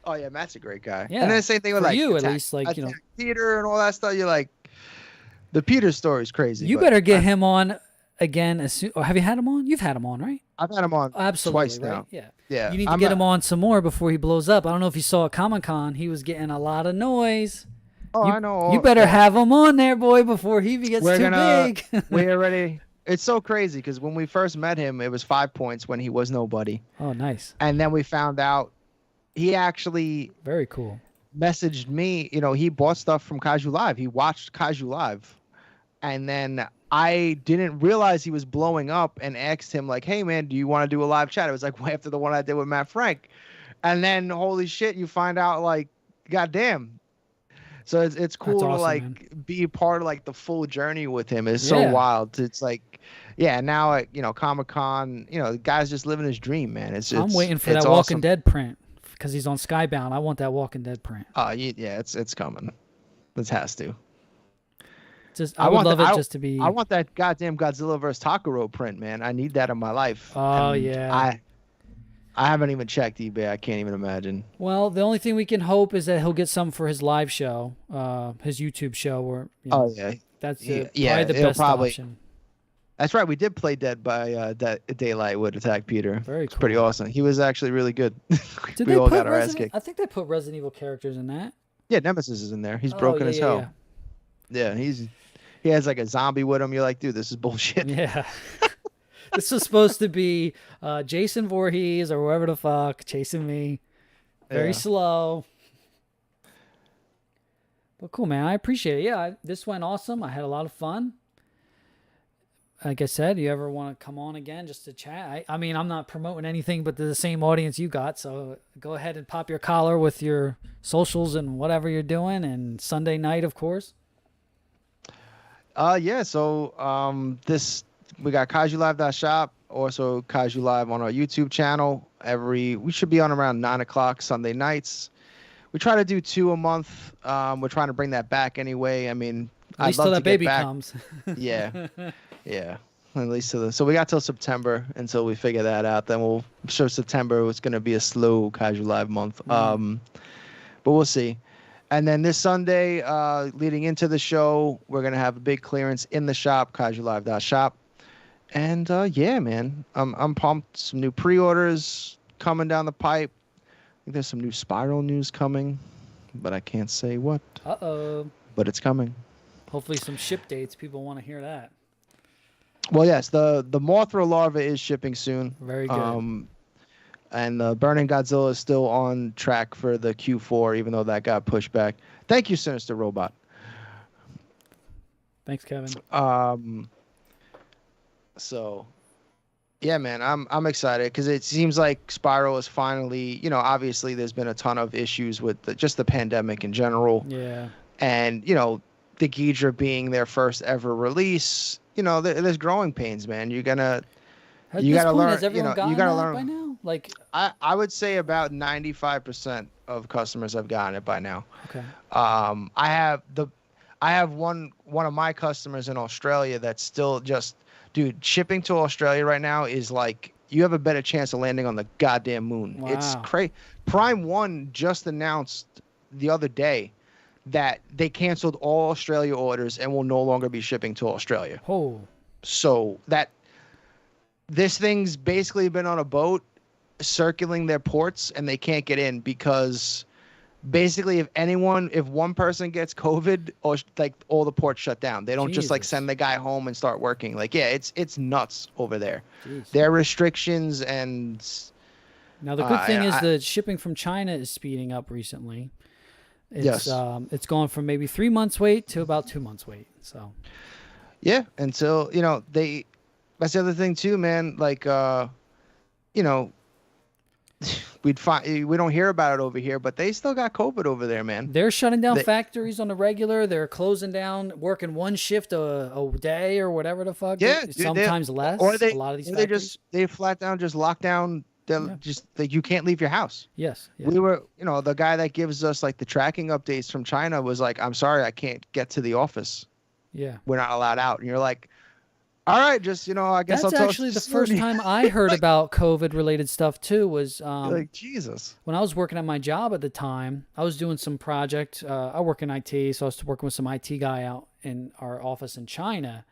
B: Oh yeah, Matt's a great guy.
A: Yeah.
B: And then the same thing with like
A: you, at least, like
B: Peter and all that stuff. You're like, the Peter story is crazy.
A: You better get him on again as soon. Or have you had him on? You've had him on, right?
B: I've had him on
A: Absolutely,
B: twice
A: right?
B: now.
A: Yeah.
B: Yeah.
A: You need to get him on some more before he blows up. I don't know if you saw at Comic-Con. He was getting a lot of noise.
B: Oh, I know.
A: You better have him on there, boy, before he gets too big.
B: We already. It's so crazy because when we first met him, it was 5 points when he was nobody.
A: Oh, nice.
B: And then we found out he actually
A: very cool
B: messaged me. You know, he bought stuff from Kaiju Live. He watched Kaiju Live, and then I didn't realize he was blowing up and asked him like, "Hey man, do you want to do a live chat?" It was like after the one I did with Matt Frank, and then holy shit, you find out like, goddamn. So it's cool to like be part of like the full journey with him. It's so wild. It's like, yeah, now at Comic-Con, the guy's just living his dream, man.
A: I'm waiting for that Walking Dead print because he's on Skybound. I want that Walking Dead print.
B: Yeah, it's coming. It has to.
A: I would love it just to be.
B: I want that goddamn Godzilla vs. Takuro print, man. I need that in my life.
A: Oh yeah.
B: I haven't even checked eBay. I can't even imagine.
A: Well, the only thing we can hope is that he'll get some for his live show, his YouTube show. Where
B: oh yeah,
A: that's probably the best option.
B: That's right. We did play Dead by Daylight with Attack Peter.
A: Very cool.
B: It's pretty awesome. He was actually really good.
A: Did we all got our ass kicked. I think they put Resident Evil characters in that.
B: Yeah, Nemesis is in there. He's broken as hell. Yeah, he has like a zombie with him. You're like, dude, this is bullshit.
A: Yeah. This was supposed to be Jason Voorhees or whoever the fuck chasing me. Very slow. But cool, man. I appreciate it. Yeah, this went awesome. I had a lot of fun. Like I said, you ever want to come on again just to chat? I mean, I'm not promoting anything but the same audience you got. So go ahead and pop your collar with your socials and whatever you're doing. And Sunday night, of course.
B: Yeah. So we got KaijuLive.shop, also Kaiju Live on our YouTube channel. We should be on around 9 o'clock Sunday nights. We try to do 2 a month. We're trying to bring that back anyway. I mean,
A: at least till that baby comes.
B: Yeah. Yeah. At least so we got till September until we figure that out. Then we'll show September it's going to be a slow Kaiju Live month. But we'll see. And then this Sunday, leading into the show, we're going to have a big clearance in the shop, KaijuLive.shop. And yeah, man, I'm pumped. Some new pre-orders coming down the pipe. I think there's some new Spiral news coming, but I can't say what.
A: Uh-oh.
B: But it's coming.
A: Hopefully some ship dates. People want to hear that.
B: Well, yes, the Mothra larva is shipping soon.
A: Very good.
B: And the Burning Godzilla is still on track for the Q4, even though that got pushed back. Thank you, Sinister Robot.
A: Thanks, Kevin.
B: So, yeah, man, I'm excited because it seems like Spiral is finally, obviously there's been a ton of issues with just the pandemic in general.
A: Yeah.
B: And, the Ghidra being their first ever release, there's growing pains, man. You gotta learn.
A: Has everyone gotten
B: you gotta
A: that
B: learn
A: by now? Like,
B: I would say about 95% of customers have gotten it by now.
A: Okay.
B: I have one of my customers in Australia that's still just, dude, shipping to Australia right now is like you have a better chance of landing on the goddamn moon.
A: Wow.
B: It's crazy. Prime One just announced the other day that they canceled all Australia orders and will no longer be shipping to Australia.
A: Oh.
B: So this thing's basically been on a boat circling their ports and they can't get in because basically if one person gets COVID, or like all the ports shut down. They don't just like send the guy home and start working. Like, yeah, it's nuts over there.
A: Jeez.
B: There are restrictions and
A: now the good thing is the shipping from China is speeding up recently. It's it's going from maybe 3 months wait to about 2 months wait. So
B: yeah, until that's the other thing too, man. Like we don't hear about it over here, but they still got COVID over there, man.
A: They're shutting down factories on the regular. They're closing down, working one shift a day or whatever the fuck.
B: Yeah,
A: sometimes less. Or a lot of these factories.
B: They flat down just lock down. Just like you can't leave your house.
A: Yes. Yeah.
B: We were, the guy that gives us like the tracking updates from China was like, I'm sorry, I can't get to the office.
A: Yeah.
B: We're not allowed out. And you're like, all right, just, I guess
A: that's
B: I'll
A: actually the first time I heard about COVID related stuff too was
B: like Jesus.
A: When I was working at my job at the time, I was doing some project. I work in IT, so I was working with some IT guy out in our office in China.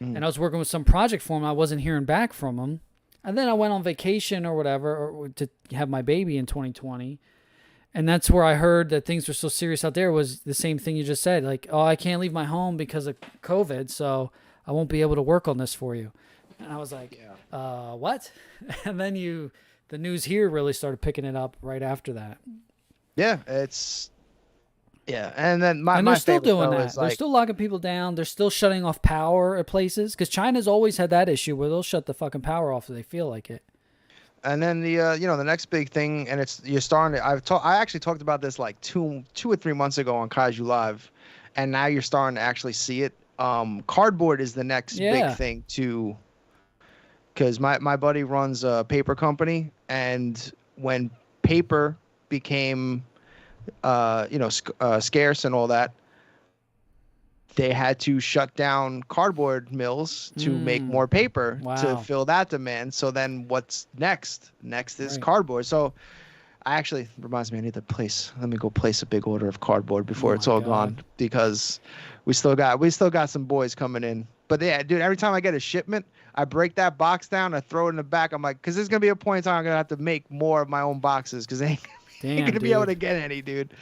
A: and I was working with some project for him. I wasn't hearing back from him. And then I went on vacation or whatever or to have my baby in 2020. And that's where I heard that things were so serious out there was the same thing you just said. Like, oh, I can't leave my home because of COVID, so I won't be able to work on this for you. And I was like, what? And then the news here really started picking it up right after that.
B: Yeah, and then
A: and they're still doing that.
B: Like,
A: they're still locking people down. They're still shutting off power at places because China's always had that issue where they'll shut the fucking power off if they feel like it.
B: And then the next big thing, and you're starting to. I actually talked about this like two or 3 months ago on Kaiju Live, and now you're starting to actually see it. Cardboard is the next big thing too, because my buddy runs a paper company, and when paper became scarce and all that, they had to shut down cardboard mills to make more paper to fill that demand. So then what's next? Next is cardboard. So reminds me, let me go place a big order of cardboard before it's all gone, because we still got some boys coming in. But yeah, dude, every time I get a shipment, I break that box down, I throw it in the back. I'm like, because there's going to be a point in time I'm going to have to make more of my own boxes because they ain't going to be able to get any, dude.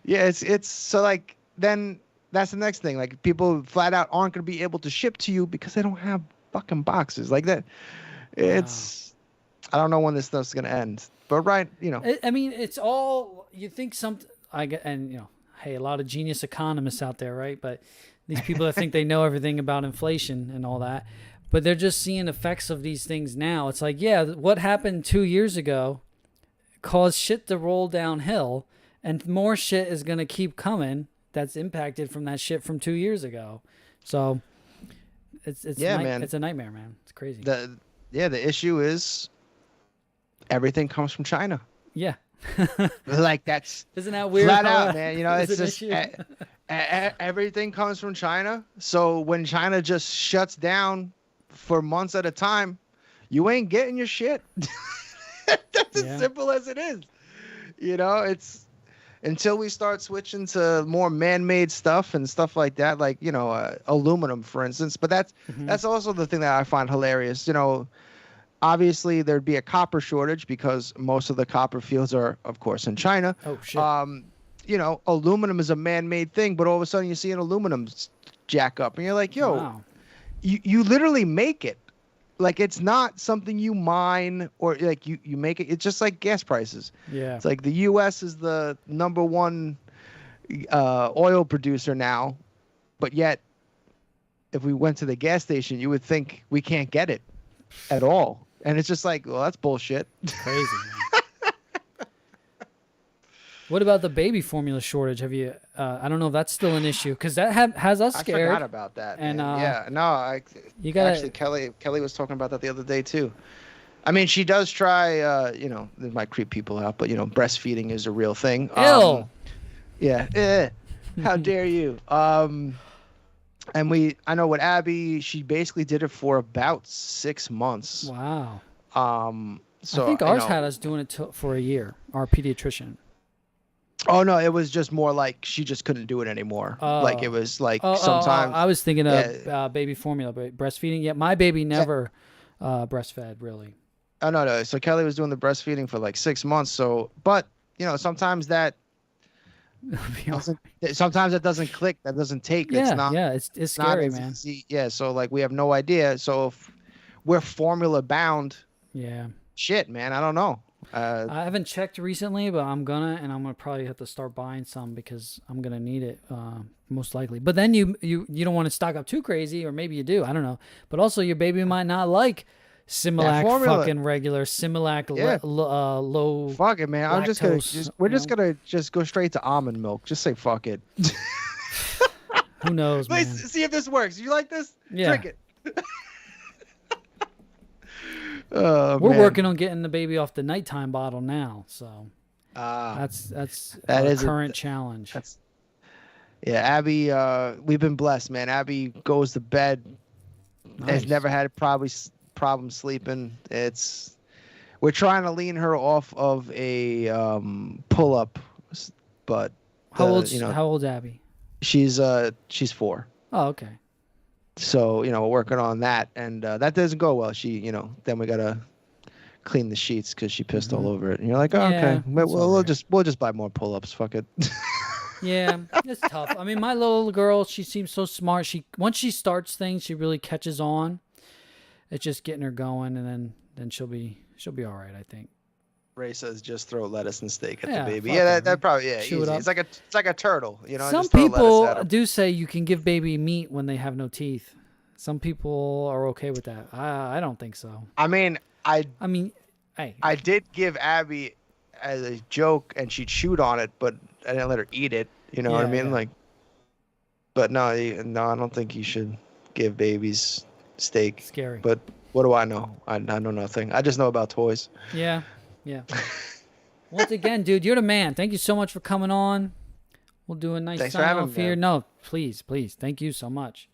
B: Yeah, it's so like, then that's the next thing. Like, people flat out aren't going to be able to ship to you because they don't have fucking boxes like that. It's, I don't know when this stuff's going to end. But
A: I mean, it's all, you think something, hey, a lot of genius economists out there, right? But these people that think they know everything about inflation and all that, but they're just seeing effects of these things now. It's like, yeah, what happened 2 years ago caused shit to roll downhill, and more shit is going to keep coming that's impacted from that shit from 2 years ago. So it's
B: man.
A: It's a nightmare, man. It's crazy.
B: The issue is everything comes from China.
A: Yeah.
B: Like, that's
A: isn't that weird?
B: Flat out, man. It's just
A: everything
B: comes from China. So when China just shuts down for months at a time, you ain't getting your shit. That's as simple as it is. It's until we start switching to more man-made stuff and stuff like that, like aluminum, for instance. But that's also the thing that I find hilarious. Obviously, there'd be a copper shortage because most of the copper fields are, of course, in China.
A: Oh, shit.
B: Aluminum is a man-made thing, but all of a sudden you see an aluminum jack up, and you're like, yo, you literally make it. Like, it's not something you mine or like you make it. It's just like gas prices.
A: Yeah.
B: It's like the U.S. is the number one oil producer now, but yet if we went to the gas station, you would think we can't get it at all. And it's just like, well, that's bullshit.
A: Crazy. What about the baby formula shortage? Have you? I don't know if that's still an issue because that has us scared.
B: I forgot about that.
A: And
B: you got actually Kelly was talking about that the other day too. I mean, she does try. This might creep people out, but breastfeeding is a real thing.
A: Ew.
B: Yeah. How dare you? And I know with Abby, she basically did it for about 6 months.
A: Wow.
B: So
A: I think ours had us doing it for a year. Our pediatrician.
B: Oh no, it was just more like she just couldn't do it anymore. Like, it was like sometimes.
A: I was thinking of baby formula, but breastfeeding. Yeah, my baby never breastfed really.
B: Oh no. So Kelly was doing the breastfeeding for like 6 months. So, but sometimes that. Sometimes it doesn't click. That doesn't take.
A: Yeah,
B: it's not.
A: Yeah, it's scary, man.
B: Easy. Yeah, so like we have no idea. So if we're formula bound.
A: Yeah. Shit,
B: man. I don't know.
A: I haven't checked recently, but I'm gonna probably have to start buying some because I'm gonna need it most likely. But then you don't want to stock up too crazy, or maybe you do. I don't know. But also your baby might not like Similac fucking regular, Similac low.
B: Fuck it, man.
A: Lactose,
B: We're just gonna go straight to almond milk. Just say fuck it.
A: Who knows, man?
B: Let's see if this works. You like this?
A: Yeah.
B: Drink it.
A: We're working on getting the baby off the nighttime bottle now, so that's a current challenge.
B: Abby, we've been blessed, man. Abby goes to bed, has never had problem sleeping. We're trying to lean her off of a pull-up, but
A: how old's Abby?
B: She's 4.
A: Oh, okay.
B: So, we're working on that, and that doesn't go well. She, then we gotta clean the sheets because she pissed all over it. And you're like, oh,
A: Yeah,
B: okay,
A: that's all
B: we'll
A: right.
B: we'll just buy more pull-ups. Fuck it.
A: Yeah, it's tough. I mean, my little girl, she seems so smart. Once she starts things, she really catches on. It's just getting her going, and then she'll be all right, I think.
B: Ray says just throw lettuce and steak at
A: Yeah,
B: the baby.
A: fuck
B: Yeah,
A: it,
B: that probably
A: chew it
B: easy.
A: up.
B: It's like a turtle,
A: Some
B: just throw lettuce
A: people
B: at her.
A: do say you can give baby meat when they have no teeth. Some people are okay with that. I don't think so.
B: I mean,
A: I mean, hey,
B: I did give Abby as a joke, and she chewed on it, but I didn't let her eat it. You know what I
A: Yeah,
B: mean?
A: yeah.
B: Like, but no, I don't think you should give babies steak.
A: scary.
B: But what do I know? I know nothing. I just know about toys.
A: Yeah. Once again, dude, you're the man. Thank you so much for coming on. We'll do a nice
B: Thanks for
A: sign
B: having
A: off
B: me,
A: here.
B: man.
A: No, please. Thank you so much.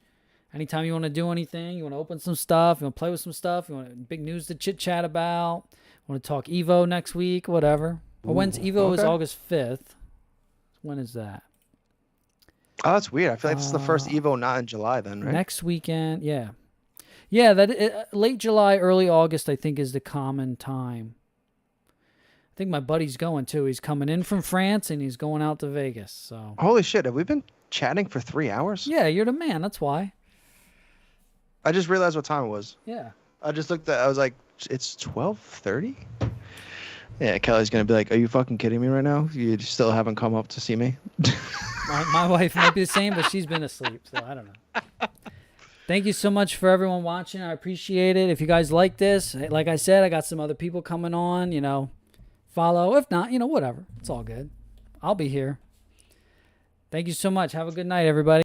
A: Anytime you want to do anything, you want to open some stuff, you want to play with some stuff, you want big news to chit chat about, want to talk Evo next week, whatever. Or when's Evo is
B: okay.
A: August 5th. When is that?
B: Oh, that's weird. I feel like this is the first Evo not in July then, right?
A: Next weekend, yeah. Yeah, late July, early August, I think, is the common time. I think my buddy's going too. He's coming in from France and he's going out to Vegas. So
B: Holy shit, have we been chatting for 3 hours?
A: yeah, you're the man. That's why.
B: I just realized what time it was.
A: Yeah.
B: I just looked at I was like, it's 12:30? Yeah, Kelly's gonna be like, are you fucking kidding me right now? You still haven't come up to see me?
A: My wife might be the same, but she's been asleep, so I don't know. Thank you so much for everyone watching. I appreciate it. If you guys like this, like I said, I got some other people coming on, follow. If not, whatever. It's all good. I'll be here. Thank you so much. Have a good night, everybody.